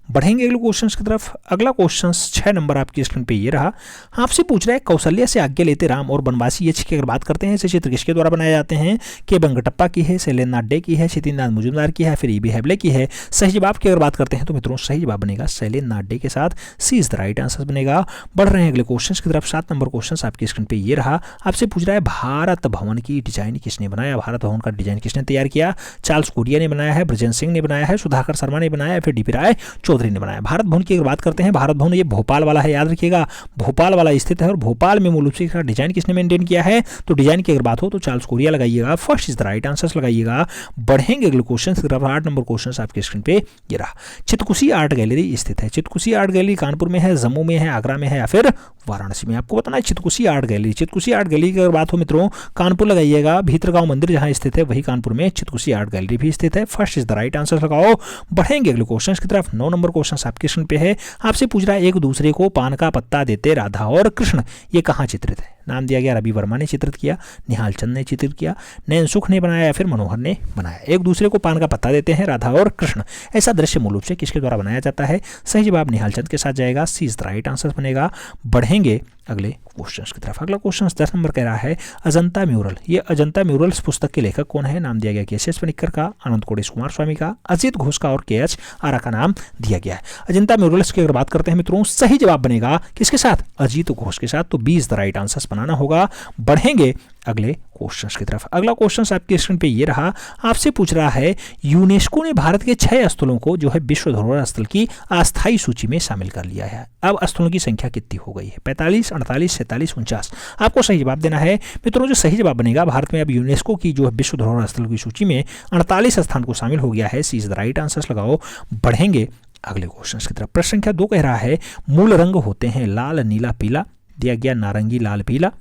बढ़ेंगे अगले क्वेश्चन की तरफ। अगला क्वेश्चन 6 नंबर आपकी स्क्रीन पे ये रहा। आपसे पूछ रहा है कौशल्या से आज्ञा लेते राम और बनवासी यक्ष की अगर बात करते हैं, ऐसे चित्र किसके द्वारा बनाए जाते हैं? के वेंकटप्पा की है, शैलेंद्रनाथ डे की है, क्षितिजनाथ मुजुमदार की है, फिर ईबी हेबले की है। सही जवाब की अगर बात करते हैं तो मित्रों सही जवाब बनेगा शैलेंद्रनाथ डे के साथ, सी इज द राइट आंसर बनेगा। बढ़ रहे हैं अगले क्वेश्चन की तरफ। 7 नंबर क्वेश्चन आपकी स्क्रीन पे ये रहा। आपसे पूछ रहा है भारत भवन की डिजाइन किसने बनाया? भारत भवन का डिजाइन किसने तैयार किया? चार्ल्स कोरिया ने बनाया है, ब्रजेंद्र सिंह ने बनाया है, सुधाकर शर्मा ने बनाया है, फिर डीपी राय चौधरी ने बनाया। भारत भवन की अगर बात करते हैं, भारत भवन ये भोपाल वाला है, याद रखिएगा भोपाल वाला स्थित है और भोपाल में मूल रूप से इसका डिजाइन किसने मेंटेन किया है? तो डिजाइन की अगर बात हो तो चार्ल्स कोरिया लगाइएगा, first is the right answer लगाइएगा। बढ़ेंगे अगले क्वेश्चन की तरफ। 8 नंबर क्वेश्चन आपके स्क्रीन पे ये रहा। चित्रकुशी आर्ट गैलरी स्थित है। चित्रकुशी आर्ट गैलरी कानपुर में है, जम्मू में है, आगरा में है या फिर वाराणसी में? आपको बताना है चित्रकुशी आर्ट गैलरी। चित्रकुशी आर्ट गैलरी की अगर बात हो मित्रों कानपुर लगाइएगा, भीतरगांव मंदिर जहां स्थित है वही कानपुर में चित्रकुशी आर्ट गैलरी भी स्थित है, first is the right answer लगाओ। बढ़ेंगे अगले क्वेश्चन की तरफ। 9 नंबर क्वेश्चन आपके स्क्रीन पे है। आपसे पूछ रहा है एक दूसरे को पान का पत्ता देते राधा और कृष्ण, ये कहाँ चित्रित है? नाम दिया गया रवि वर्मा ने चित्रित किया, निहाल चंद ने चित्रित किया, नयन सुख ने बनाया या फिर मनोहर ने बनाया। एक दूसरे को पान का पत्ता देते हैं राधा और कृष्ण, ऐसा दृश्य मूल रूप से किसके द्वारा बनाया जाता है? सही जवाब निहाल चंद के साथ जाएगा, सी इज द राइट आंसर बनेगा। बढ़ेंगे अगले क्वेश्चन की तरफ। अगला क्वेश्चन 10 नंबर कह रहा है अजंता म्यूरल। ये अजंता म्यूरल्स पुस्तक के लेखक कौन है? नाम दिया गया केशव पनिक्कर का, अनंत कोडेश कुमार स्वामी का, अजित घोष का और KH आरा का नाम दिया गया है। अजंता म्यूरल्स की अगर बात करते हैं मित्रों सही जवाब बनेगा किसके साथ? अजीत घोष के साथ, तो 20 द राइट आंसर बनाना होगा। बढ़ेंगे अगले क्वेश्चन की तरफ। अगला क्वेश्चन आपके स्क्रीन पे ये रहा। आपसे पूछ रहा है यूनेस्को ने भारत के 6 स्थलों को जो है विश्व धरोहर स्थल की अस्थायी सूची में शामिल कर लिया है। अब स्थलों की संख्या कितनी हो गई है? 45, 48, 47, 49। आपको सही जवाब देना है मित्रों। जो सही जवाब बनेगा भारत में अब यूनेस्को की जो है विश्व धरोहर स्थल की सूची में 48 स्थान को शामिल हो गया है, सी इज द राइट आंसर लगाओ। बढ़ेंगे अगले क्वेश्चन की तरफ। प्रश्न संख्या 2 कह रहा है मूल रंग होते हैं लाल नीला पीला, दिया गया नारंगी लाल पीला,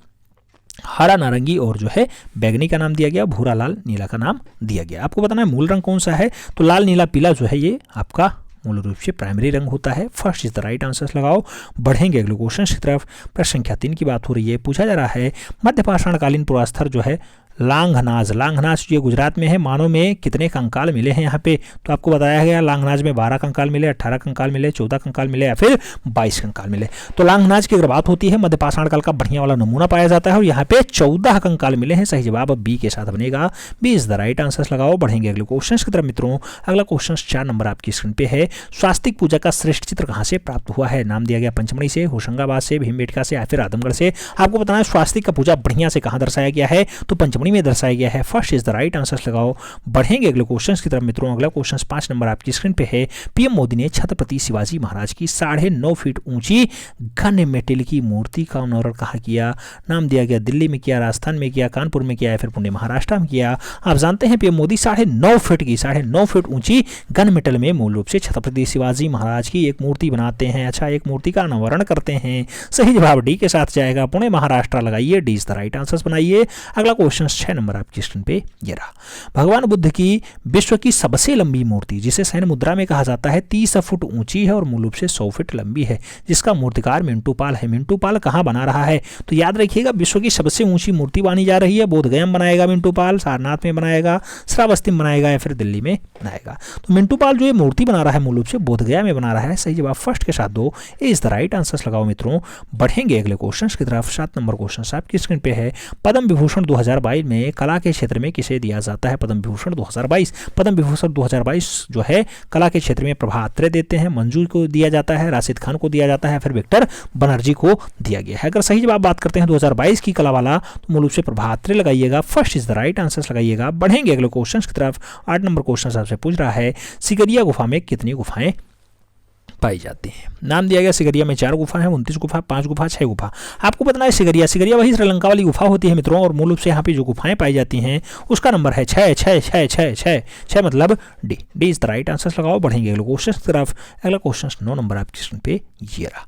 हरा नारंगी और जो है बैगनी का नाम दिया गया, भूरा लाल नीला का नाम दिया गया। आपको बताना है मूल रंग कौन सा है? तो लाल नीला पीला जो है ये आपका मूल रूप से प्राइमरी रंग होता है, first is the right answer लगाओ। बढ़ेंगे अगले क्वेश्चन की तरफ। प्रश्न संख्या 3 की बात हो रही है। पूछा जा रहा है मध्य पाषाणकालीन पुरास्तर जो है लांघनाज, लांघनाज ये गुजरात में है, मानव में कितने कंकाल मिले हैं यहाँ पे? तो आपको बताया गया लांघनाज में 12 कंकाल मिले, 18 कंकाल मिले, 14 कंकाल मिले या फिर 22 कंकाल मिले। तो लांघनाज की अगर बात होती है मध्य पाषाण काल का बढ़िया वाला नमूना पाया जाता है और यहाँ पे 14 कंकाल मिले हैं। सही जवाब बी के साथ बनेगा, B is the right answer लगाओ। बढ़ेंगे अगले क्वेश्चन की तरफ मित्रों। अगला क्वेश्चन 4 नंबर आपकी स्क्रीन पे है। स्वास्तिक पूजा का श्रेष्ठ चित्र कहाँ से प्राप्त हुआ है? नाम दिया गया पंचमढ़ी से, होशंगाबाद से, भीमबेटका से या फिर आदमगढ़ से। आपको बताना है स्वास्तिक का पूजा बढ़िया से कहाँ दर्शाया गया है? तो पंचमढ़ी में दर्शाया गया है, first is the right answer लगाओ। बढ़ेंगे अगले क्वेश्चन की तरफ मित्रों। अगला क्वेश्चन 5 नंबर आपकी स्क्रीन पे है। पीएम मोदी ने छत्रपति शिवाजी महाराज की 9.5 फीट ऊंची घन मेटल की मूर्ति का अनावरण कहाँ किया? नाम दिया गया दिल्ली में किया, राजस्थान में किया, कानपुर में किया या फिर पुणे महाराष्ट्र में किया। आप जानते हैं पीएम मोदी 9.5 फीट की 9.5 फीट ऊंची घन मेटल में मूल रूप से छत्रपति शिवाजी महाराज की एक मूर्ति बनाते हैं। अच्छा, एक मूर्ति का अनावरण करते हैं। सही जवाब डी के साथ जाएगा, पुणे महाराष्ट्र लगाइए, D is the right answer बनाइए। अगला क्वेश्चन 6 नंबर आपकी पे ये रहा। भगवान बुद्ध की विश्व की सबसे लंबी मूर्ति जिसे सैन मुद्रा में कहा जाता है 30 फुट ऊंची है और मूल रूप से 100 फीट लंबी है, जिसका मूर्तिकार मिंटू पाल है। मिंटू पाल कहां बना रहा है? तो याद रखिएगा विश्व की सबसे ऊंची मूर्ति बनी जा रही है, बोधगया में बनाएगा मिंटू पाल, सारनाथ में बनाएगा, श्रावस्ती में बनाएगा या फिर दिल्ली में बनाएगा। तो मिंटू पाल जो ये मूर्ति बना रहा है मूल रूप से बोधगया में बना रहा है। सही जवाब फर्स्ट के साथ 2 इज द राइट आंसर लगाओ मित्रों। बढ़ेंगे अगले क्वेश्चन की तरफ। 7 नंबर क्वेश्चन आपकी स्क्रीन पे है। पद्म विभूषण 2022 में कला के क्षेत्र में किसे दिया जाता है? पद्म विभूषण 2022। पद्म विभूषण 2022 जो है कला के क्षेत्र में प्रभा अत्रे देते हैं, मंजू को दिया जाता है, राशिद खान को दिया जाता है, फिर विक्टर बनर्जी को दिया गया है। अगर सही जवाब बात करते हैं 2022 की कला वाला तो मूल रूप से प्रभा अत्रे लगाइएगा, first is the right answer लगाइएगा। बढ़ेंगे अगले क्वेश्चन की तरफ। 8 नंबर क्वेश्चन आपसे पूछ रहा है सिकरिया गुफा में कितनी गुफाएं पाई जाती हैं? नाम दिया गया सिगरिया में 4 गुफा है, 29 गुफा, 5 गुफा, 6 गुफा। आपको बताना है सिगरिया वही श्रीलंका वाली गुफा होती है मित्रों और मूल रूप से यहाँ पे जो गुफाएं पाई जाती हैं उसका नंबर है 6 मतलब D is the right answer लगाओ। बढ़ेंगे अगले क्वेश्चन की तरफ। अगला क्वेश्चन 9 नंबर आपकी स्क्रीन पे ये रहा।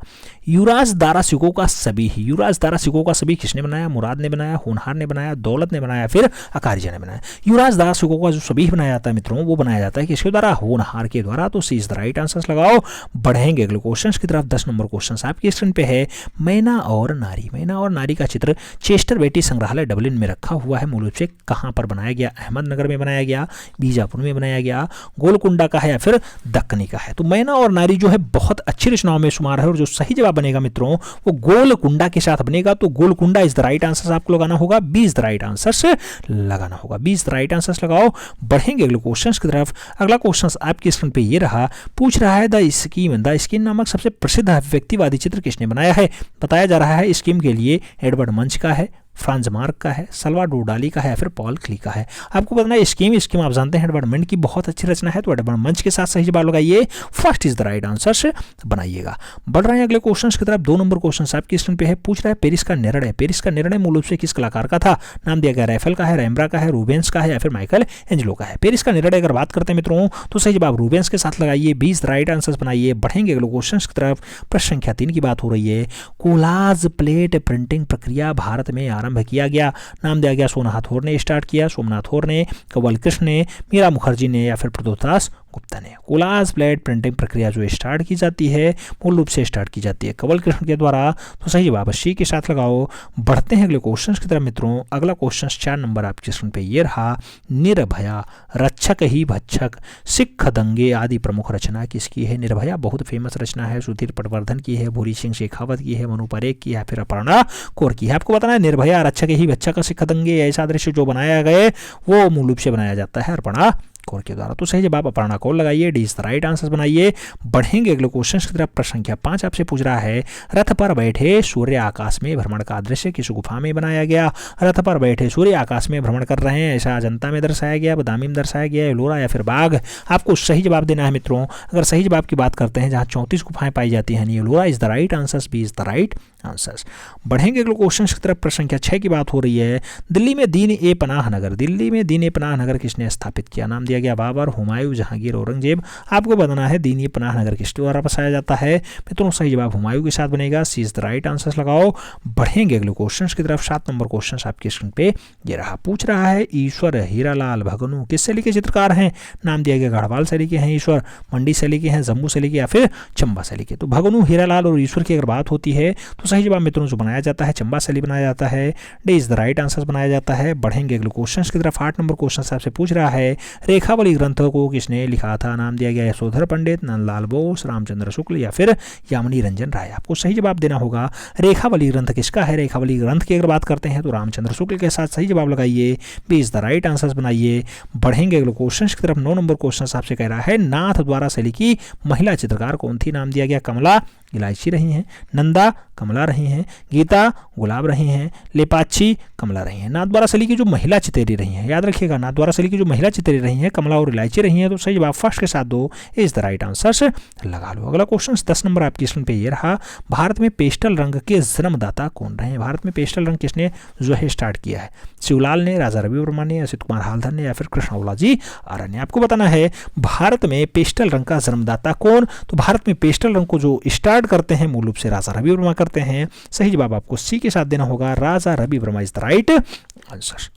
युवराज दारा सिकों का सभी, युवराज दारा सिकों का सभी किसने बनाया? मुराद ने बनाया, होनहार ने बनाया, दौलत ने बनाया, फिर अकारिजा ने बनाया। युवराज दारा सिकों का जो सभी बनाया जाता है मित्रों, वो बनाया जाता है किसके द्वारा? होनहार के द्वारा। तो सी इज द राइट आंसर लगाओ। बढ़ेंगे अगले क्वेश्चन की तरफ। 10 नंबर क्वेश्चन आपकी स्क्रीन पे है। मैना और नारी, मैना और नारी का चित्र चेस्टर बेटी संग्रहालय डबलिन में रखा हुआ है। मूल रूप से कहाँ पर बनाया गया? अहमदनगर में बनाया गया, बीजापुर में बनाया गया, गोलकुंडा का है या फिर दक्कनी का है? तो मैना और नारी जो है बहुत अच्छी रचनाओं में शुमार है और जो सही जवाब बनेगा मित्रों वो गोलकुंडा के साथ बनेगा। तो Golconda is the right answer आपको लगाना होगा। 20 द राइट आंसर से लगाना होगा। 20 द राइट आंसर लगाओ। बढ़ेंगे अगले क्वेश्चन की तरफ। अगला क्वेश्चन आपकी स्क्रीन पे ये रहा। पूछ रहा है द स्कीम नामक सबसे प्रसिद्ध व्यक्तिवादी चित्र किसने बनाया है? बताया जा रहा है स्कीम के लिए एडवर्ड मंच का है, फ्रांज मार्क का है, सल्वाडोर डाली का है या फिर पॉल क्ली का है? आपको बताना है स्कीम आप जानते हैं एडवर्ड मंच की बहुत अच्छी रचना है। तो एडवर्ड मंच के साथ सही जवाब लगाइए। First is the right answer से बनाइएगा। बढ़ रहे हैं अगले क्वेश्चन की तरफ। 2 नंबर क्वेश्चन आपकी स्क्रीन पे है। पूछ रहा है पेरिस का निर्णय, पेरिस का निर्णय मूल रूप से किस कलाकार का था? नाम दिया गया राइफल का है, रैम्ब्रा का है, रूबेंस का है या फिर माइकल एंजेलो का है? पेरिस का निर्णय अगर बात करते हैं मित्रों तो सही जवाब रूबेंस के साथ लगाइए। 20 राइट आंसर बनाइए। बढ़ेंगे अगले क्वेश्चन की तरफ। प्रश्न संख्या 3 की बात हो रही है। कोलाज प्लेट प्रिंटिंग प्रक्रिया भारत में आरंभ किया गया। नाम दिया गया सोनाहाथ होर ने स्टार्ट किया, सोमनाथ होर ने, कंवल कृष्ण ने, मीरा मुखर्जी ने या फिर प्रदोदास गुप्ता ने? कोलाज प्लेट प्रिंटिंग प्रक्रिया जो स्टार्ट की जाती है मूल रूप से स्टार्ट की जाती है कंवल कृष्ण के द्वारा। तो सही जवाब सी के साथ लगाओ। बढ़ते हैं अगले क्वेश्चन की तरफ मित्रों। अगला क्वेश्चन 4 नंबर आपकी स्क्रीन पे ये रहा। निर्भया, रक्षक ही भक्षक, सिख दंगे आदि प्रमुख रचना किसकी है? निर्भया बहुत फेमस रचना है। सुधीर पटवर्धन की है, भूरी सिंह शेखावत की है, मनु परेख की है, फिर अपर्णा कौर की है? आपको बताना है निर्भया, रक्षक ही भक्षक, सिख दंगे ऐसा दृश्य जो बनाया गए वो मूल रूप से बनाया जाता है अपर्णा कौर के द्वारा। तो सही जवाब अपर्णा कौर लगाइए। D is the right answer बनाइए। बढ़ेंगे अगले क्वेश्चन की तरफ। प्रश्न संख्या 5 आपसे पूछ रहा है। रथ पर बैठे सूर्य आकाश में भ्रमण का दृश्य किस गुफा में बनाया गया? रथ पर बैठे सूर्य आकाश में भ्रमण कर रहे हैं, ऐसा अजंता में दर्शाया गया, बदामी में दर्शाया गया, एलोरा या फिर बाघ? आपको सही जवाब देना है मित्रों। अगर सही जवाब की बात करते हैं जहां 34 गुफाएं पाई जाती हैं, Ellora is the right answer. B is the right answers. बढ़ेंगे अगले क्वेश्चन की तरफ। प्रश्न संख्या 6 की बात हो रही है। दिल्ली में दीन ए पनाह नगर, दिल्ली में दीन ए पनाह नगर किसने स्थापित किया? नाम दिया गया बाबर, हुमायूं, जहांगीर, औरंगजेब? आपको बताना है दीन ए पनाह नगर किसके द्वारा बसाया जाता है? मित्रों सही जवाब हुमायूं के साथ बनेगा। C is the right answer लगाओ। बढ़ेंगे अगले क्वेश्चन की तरफ। 7 नंबर क्वेश्चन आपकी स्क्रीन पे ये रहा। पूछ रहा है ईश्वर हीरालाल भगनू किस शैली के चित्रकार हैं? नाम दिया गया गढ़वाल शैली के हैं ईश्वर, मंडी शैली के हैं, जम्मू शैली के या फिर चंबा शैली के? तो भगनू, हीरालाल और ईश्वर की अगर बात होती है तो सही जवाब मित्रों जो बनाया जाता है चंबा शैली बनाया जाता है। D is the right answer बनाया जाता है। बढ़ेंगे अगले क्वेश्चन की तरफ। 8 नंबर क्वेश्चन आपसे पूछ रहा है। रेखावली ग्रंथ को किसने लिखा था? नाम दिया गया यशोधर पंडित, नंदलाल बोस, रामचंद्र शुक्ल या फिर यामिनी रंजन राय? आपको सही जवाब देना होगा। रेखावली ग्रंथ किसका है? रेखावली ग्रंथ की अगर बात करते हैं तो रामचंद्र शुक्ल के साथ सही जवाब लगाइए। B is the right answer बनाइए। बढ़ेंगे अगले क्वेश्चन की तरफ। 9 नंबर क्वेश्चन आपसे कह रहा है। नाथ द्वारा शैली की महिला चित्रकार कौन थी? नाम दिया गया कमला इलायची रही हैं, नंदा कमला रही हैं, गीता गुलाब रही हैं, लेपाची कमला रही हैं? नाथद्वारा शैली की जो महिला चितेरी रही हैं, याद रखिएगा नाथद्वारा शैली की जो महिला चितेरी रही हैं कमला और इलायची रही हैं। तो सही जवाब फर्स्ट के साथ दो इज द राइट आंसर से लगा लो। अगला क्वेश्चन 10 नंबर आपकी स्क्रीन पे ये रहा। भारत में पेस्टल रंग के जन्मदाता कौन रहे हैं? भारत में पेस्टल रंग किसने जो है स्टार्ट किया है? शिवलाल ने, राजा रवि वर्मा ने, असित कुमार हालधर ने या फिर कृष्णौलाजी आर्य ने? आपको बताना है भारत में पेस्टल रंग का जन्मदाता कौन? तो भारत में पेस्टल रंग को जो स्टार्ट करते हैं मूल रूप से राजा रवि वर्मा करते हैं। सही जवाब आपको सी के साथ देना होगा। Raja Ravi Varma is the right answer.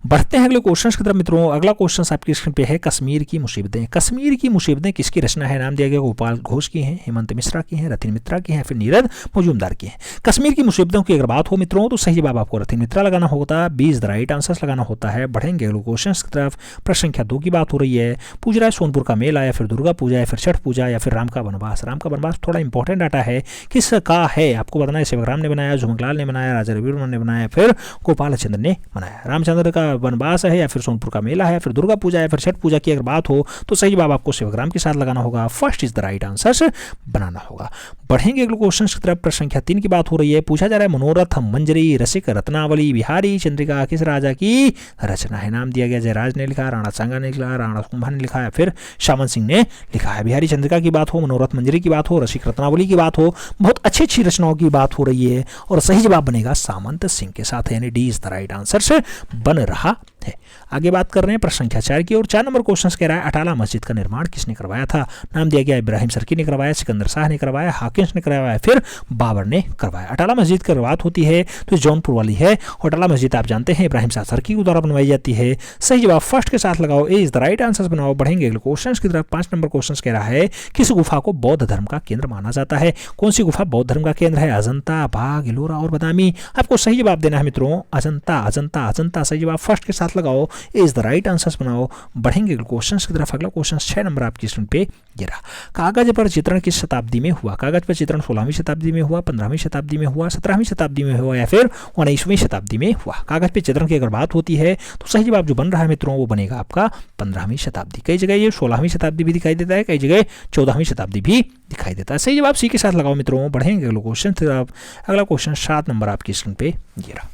बढ़ते हैं अगले क्वेश्चन की तरफ मित्रों। अगला क्वेश्चन आपकी स्क्रीन पे है। कश्मीर की मुसीबतें, कश्मीर की मुसीबतें किसकी रचना है? नाम दिया गया गोपाल घोष की हैं, हेमंत मिश्रा की हैं, रतिन मित्रा की हैं, फिर नीरज मजूमदार की हैं? कश्मीर की मुसीबतों की अगर बात हो मित्रों तो सही जवाब आपको रतिन मित्रा लगाना होता है। 20 द राइट आंसर लगाना होता है। बढ़ेंगे अगले क्वेश्चन की तरफ। प्रश्न संख्या 2 की बात हो रही है। पूछ रहा है सोनपुर का मेला या फिर दुर्गा पूजा या फिर छठ पूजा या फिर राम का वनवास? राम का वनवास थोड़ा इंपॉर्टेंट डाटा है, किसका है आपको बताना है। सेवकराम ने बनाया, झुमकलाल ने बनाया, राजा रवि वर्मा ने बनाया, फिर गोपाल चंद्र ने बनाया? रामचंद्र का वनवास है या फिर सोनपुर का मेला है, फिर दुर्गा पूजा या फिर छठ पूजा की अगर बात हो तो सही जवाब आपको सेवकराम के साथ लगाना होगा। First is the right answer बनाना होगा। बढ़ेंगे अगले क्वेश्चन की तरफ। प्रश्न संख्या 3 की बात हो रही है। पूछा जा रहा है मनोरथ, मंजरी, रसिक, रत्नावली, बिहारी चंद्रिका किस राजा की रचना है? नाम दिया गया जयराज ने लिखा, राणा सांगा ने लिखा, राणा कुंभा ने लिखा या फिर शामन सिंह ने लिखा है? बिहारी चंद्रिका की बात हो, मनोरथ मंजरी की बात हो, रसिक रत्नावली की बात हो, बहुत अच्छी अच्छी रचनाओं की बात हो रही है और सही जवाब बनेगा सामंत सिंह के साथ, यानी D is the right answer से बन रहा है। आगे बात कर रहे हैं प्रश्न संख्या 4 की और 4 नंबर क्वेश्चन कह रहा है अटाला मस्जिद का निर्माण किसने करवाया था। नाम दिया गया इब्राहिम सर्की ने करवाया, सिकंदर शाह ने करवाया, हाकिम्स ने करवाया, फिर बाबर ने करवाया। अटाला मस्जिद की शुरुआत होती है तो जौनपुर वाली है और अटाला मस्जिद आप जानते हैं इब्राहिम शाह सर्की के द्वारा बनवाई जाती है। सही जवाब फर्स्ट के साथ लगाओ, ए इज द राइट आंसर बनाओ। बढ़ेंगे अगले क्वेश्चन की तरफ। 5 नंबर क्वेश्चन कह रहा है किस गुफा को बौद्ध धर्म का केंद्र माना जाता है। कौन सी गुफा बौद्ध धर्म का केंद्र है। अजंता, बाघ, एलोरा और बदामी। आपको सही जवाब देना है मित्रों, अजंता अजंता अजंता। सही जवाब फर्स्ट के साथ लगाओ, ए इज द राइट आंसर बनाओ। बढ़ेंगे क्वेश्चन की तरफ। अगला क्वेश्चन 6 नंबर आपकी स्क्रीन पे ये रहा। कागज पर चित्रण किस शताब्दी में हुआ। कागज पर चित्रण 16वीं शताब्दी में हुआ, 15वीं शताब्दी में हुआ, 17वीं शताब्दी में हुआ या फिर 19वीं शताब्दी में हुआ। कागज पे चित्रण की अगर बात होती है तो सही जवाब जो बन रहा है मित्रों वो बनेगा आपका 15वीं शताब्दी। कई जगह ये 16वीं शताब्दी भी दिखाई देता है, कई जगह 14वीं शताब्दी भी दिखाई देता है। सही जवाब सी के साथ लगाओ मित्रों। बढ़ेंगे अगले क्वेश्चन की तरफ। अगला क्वेश्चन 7 नंबर आपकी स्क्रीन पे ये रहा।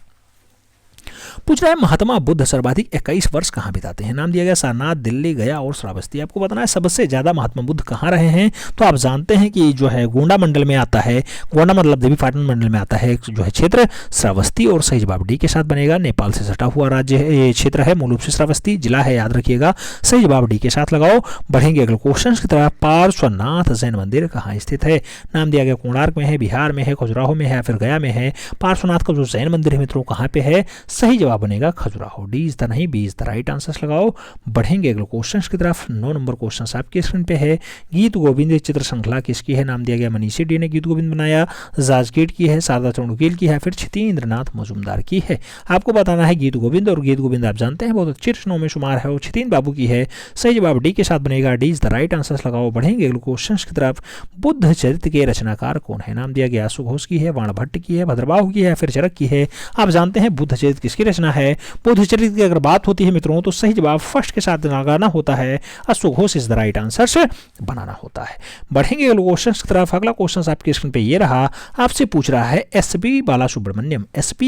पूछ रहा है महात्मा बुद्ध सर्वाधिक 21 वर्ष कहाँ बिताते हैं। नाम दिया गया सारनाथ, दिल्ली, गया और श्रावस्ती। आपको बताना है सबसे ज्यादा महात्मा बुद्ध कहाँ रहे हैं। तो आप जानते हैं कि जो है गोंडा मंडल में आता है, गोंडा मतलब देवी पाटन मंडल में आता है जो है क्षेत्र श्रावस्ती। और सही जवाब डी के साथ बनेगा। नेपाल से सटा हुआ राज्य है, क्षेत्र है, मूल रूप से श्रावस्ती जिला है, याद रखिएगा। सही जवाब डी के साथ लगाओ। बढ़ेंगे अगले क्वेश्चन की तरफ। पार्श्वनाथ जैन मंदिर कहाँ स्थित है। नाम दिया गया कोणार्क में है, बिहार में है, खजुराहो में है, फिर गया में है। पार्श्वनाथ का जो जैन मंदिर है मित्रों कहाँ पे है। सही जवाब बनेगा खजुराहो। डी इज द नहीं, B is the right answer लगाओ। बढ़ेंगे अगले क्वेश्चन की तरफ। 9 नंबर क्वेश्चन आपके स्क्रीन पे है। गीत गोविंद चित्र श्रृंखला किसकी है। नाम दिया गया मनीषी डी ने गीत गोविंद बनाया, जाजगीर की है, शारदा चौड़कील की है, फिर छितेंद्रनाथ मजूमदार की है। आपको बताना है गीत गोविंद, और गीत गोविंद आप जानते हैं बहुत अच्छे रचनाओं में शुमार है और छितेंद्र बाबू की है। सही जवाब डी के साथ बनेगा। D is the right answer लगाओ। बढ़ेंगे अगले क्वेश्चन की तरफ। बुद्ध चरित्र के रचनाकार कौन है। नाम दिया गया सुघोष की है, वाणभट्ट की है, भद्रबाहु की है, फिर चरक की है। आप जानते हैं बुद्ध चरित्र किसकी रचना है। बुद्ध चरित्र की अगर बात होती है मित्रों तो सही जवाब फर्स्ट के साथ लगाना होता है, सुघोष इज द राइट आंसर बनाना होता है। बढ़ेंगे अगले क्वेश्चन की तरफ। अगला क्वेश्चन आपके स्क्रीन पे ये रहा। आपसे पूछ रहा है एसपी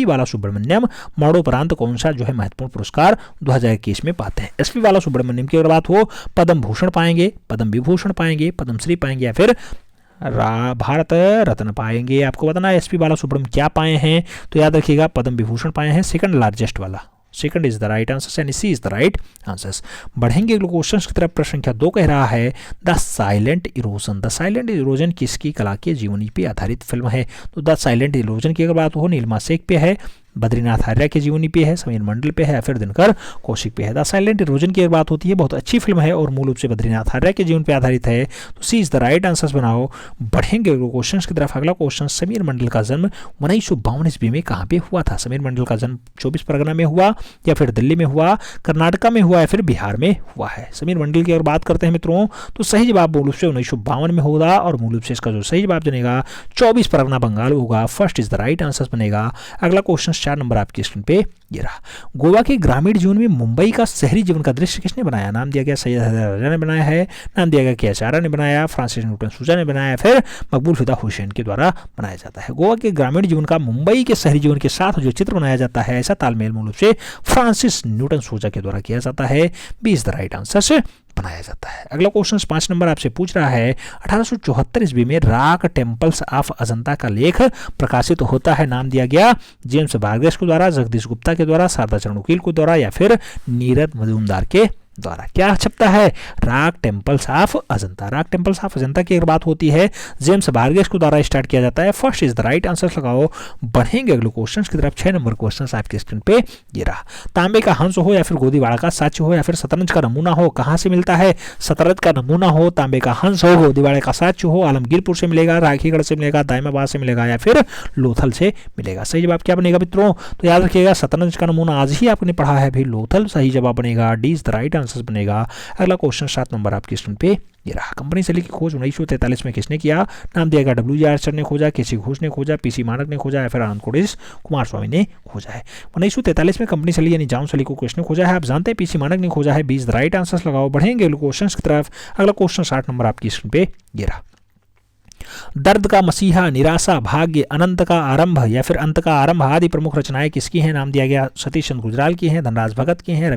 बालासुब्रमण्यम मरणोपरांत कौन सा जो है महत्वपूर्ण पुरस्कार 2021 में पाते हैं। एसपी बालासुब्रमण्यम की अगर बात हो पद्म भूषण पाएंगे, पद्म विभूषण पाएंगे, पद्मश्री पाएंगे या फिर भारत रत्न पाएंगे। आपको बताना है एसपी बालासुब्रमण्यम क्या पाए हैं। तो याद रखिएगा पद्म विभूषण पाए हैं, सेकंड लार्जेस्ट वाला। Second is the right answer and C is the right answer. बढ़ेंगे क्वेश्चन की तरफ। प्रश्न संख्या 2 कह रहा है the silent erosion. The silent erosion किसकी कला के जीवनी पे आधारित फिल्म है। तो द साइलेंट इरोजन की अगर बात हो नीलिमा शेख पे है, बद्रीनाथ आर्या के जीवनी पे है, समीर मंडल पे है या फिर दिनकर कौशिक पे है। द साइलेंट इरोजन की बात होती है, बहुत अच्छी फिल्म है और मूल रूप से बद्रीनाथ आर्या के जीवन पे आधारित है। तो सी इज द राइट आंसर बनाओ। बढ़ेंगे क्वेश्चन की तरफ। अगला क्वेश्चन समीर मंडल का जन्म 1952 ईस्वी में कहाँ पे हुआ था। समीर मंडल का जन्म 24 परगना में हुआ या फिर दिल्ली में हुआ, कर्नाटका में हुआ या फिर बिहार में हुआ है। समीर मंडल की अगर बात करते हैं मित्रों तो सही जवाब मूल रूप से 1952 में होगा और मूल रूप से इसका जो सही जवाब बनेगा 24 परगना बंगाल होगा। First is the right answer बनेगा। अगला क्वेश्चन 4 नंबर आपकी स्क्रीन पे ये रहा। गोवा के ग्रामीण जीवन में मुंबई का शहरी जीवन का दृश्य किसने बनाया। नाम दिया गया सैयद हैदर राजा ने बनाया है, नाम दिया गया के आचार्य ने बनाया, फ्रांसिस न्यूटन सूजा ने बनाया, फिर मकबूल फिदा हुसैन के द्वारा बनाया जाता है। गोवा के ग्रामीण जीवन का मुंबई के शहरी जीवन के साथ जो चित्र बनाया जाता है ऐसा तालमेल मूल रूप से फ्रांसिस न्यूटन सूजा के द्वारा किया जाता है। B is the right answer बनाया जाता है। अगला क्वेश्चन 5 नंबर आपसे पूछ रहा है 1874 ईस्वी में रॉक टेम्पल्स ऑफ अजंता का लेख प्रकाशित होता है। नाम दिया गया जेम्स बार्गेस के द्वारा, जगदीश गुप्ता के द्वारा, शारदा चरणुकील के द्वारा या फिर नीरद मजूमदार के द्वारा। क्या छपता है। Rock temples of Ajanta. Rock temples of Ajanta की अगर बात होती है जेम्स बार्गेस के द्वारा स्टार्ट किया जाता है। First is the right answer लगाओ। बढ़ेंगे अगले क्वेश्चन की तरफ। 6 नंबर क्वेश्चन आपके स्क्रीन पे ये रहा। तांबे का हंस हो या फिर गोदीवाड़ा का साच हो या फिर शतरंज का नमूना हो, कहाँ से मिलता है। शतरंज का नमूना हो, तांबे का हंस हो, गोदीवाड़ा का साच हो, आलमगीरपुर से मिलेगा, राखीगढ़ से मिलेगा, दाइमाबाद से मिलेगा या फिर लोथल से मिलेगा। सही जवाब क्या बनेगा मित्रों। तो याद रखिएगा शतरंज का नमूना आज ही आपने पढ़ा है भी, लोथल सही जवाब बनेगा। D is the right answer बनेगा। अगला क्वेश्चन 7 नंबर आपकी स्क्रीन पे ये रहा। कंपनी सेली की खोज 1943 में किसने किया। नाम दिया गया डब्ल्यू आर्चर ने खोजा, केसी घोष ने खोजा, पीसी मानक ने खोजा या फिर आनंद कोडेश कुमार स्वामी ने खोजा है। 1943 में कंपनी सेली यानी जॉन सेली को किसने खोजा है। आप जानते हैं पीसी मानक ने खोजा है। 20 द राइट आंसर लगाओ। बढ़ेंगे क्वेश्चन की तरफ। अगला क्वेश्चन 8 नंबर आपकी स्क्रीन पे ये रहा। दर्द का मसीहा, निराशा, भाग्य, अनंत का आरंभ या फिर अंत का आरंभ आदि प्रमुख रचनाएं किसकी हैं? नाम दिया गया सतीश चंद्र गुजराल की हैं, धनराज भगत की हैं,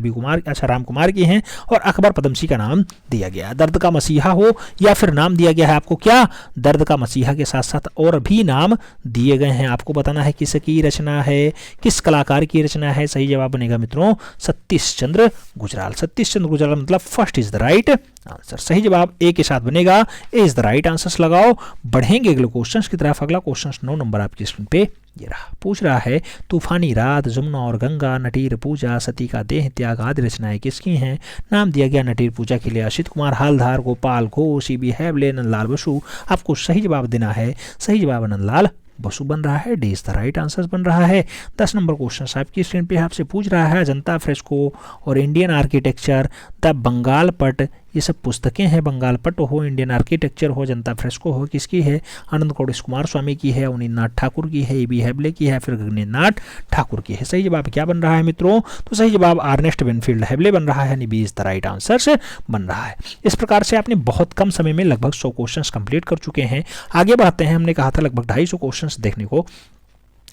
राम कुमार की हैं और अकबर पदमसी का नाम दिया गया है। दर्द का मसीहा हो या फिर नाम दिया गया है आपको क्या? दर्द का मसीहा के साथ साथ और भी नाम दिए गए हैं। आपको बताना है किसकी रचना है, किस कलाकार की रचना है। सही जवाब बनेगा मित्रों सतीश चंद्र गुजराल। सतीश चंद्र गुजराल मतलब first is the right answer. सही जवाब ए के साथ बनेगा, ए इज द राइट आंसर लगाओ। बढ़ेंगे अगले क्वेश्चन की तरफ। अगला क्वेश्चन 9 नंबर आपकी स्क्रीन पे ये रहा। पूछ रहा है तूफानी रात, जमुना और गंगा, नटीर पूजा, सती का देह त्याग आदि रचनाएं किसकी हैं? नाम दिया गया नटीर पूजा के लिए असित कुमार हालधार, गोपाल घोष, सी.बी. हैबले, नंदलाल बसु। आपको सही जवाब देना है। सही जवाब नंदलाल बसु बन रहा है। D is the right answer बन रहा है। 10 नंबर क्वेश्चन आपकी स्क्रीन पे आपसे पूछ रहा है अजंता फ्रेस्को और इंडियन आर्किटेक्चर, द बंगाल पट, ये सब पुस्तकें हैं। बंगाल पट हो, इंडियन आर्किटेक्चर हो, अजंता फ्रेस्को हो, किसकी है? आनंद कौड़िस कुमार स्वामी की है, अवनीनाथ ठाकुर की है, ए.बी. हैबले की है, फिर गगनेन्द्रनाथ ठाकुर की है। सही जवाब क्या बन रहा है मित्रों? तो सही जवाब अर्नेस्ट बेनफील्ड हैबले बन रहा है, यानी B is the right answer से बन रहा है। इस प्रकार से आपने बहुत कम समय में लगभग 100 क्वेश्चंस कंप्लीट कर चुके हैं। आगे बढ़ते हैं। हमने कहा था लगभग 250 क्वेश्चंस देखने को।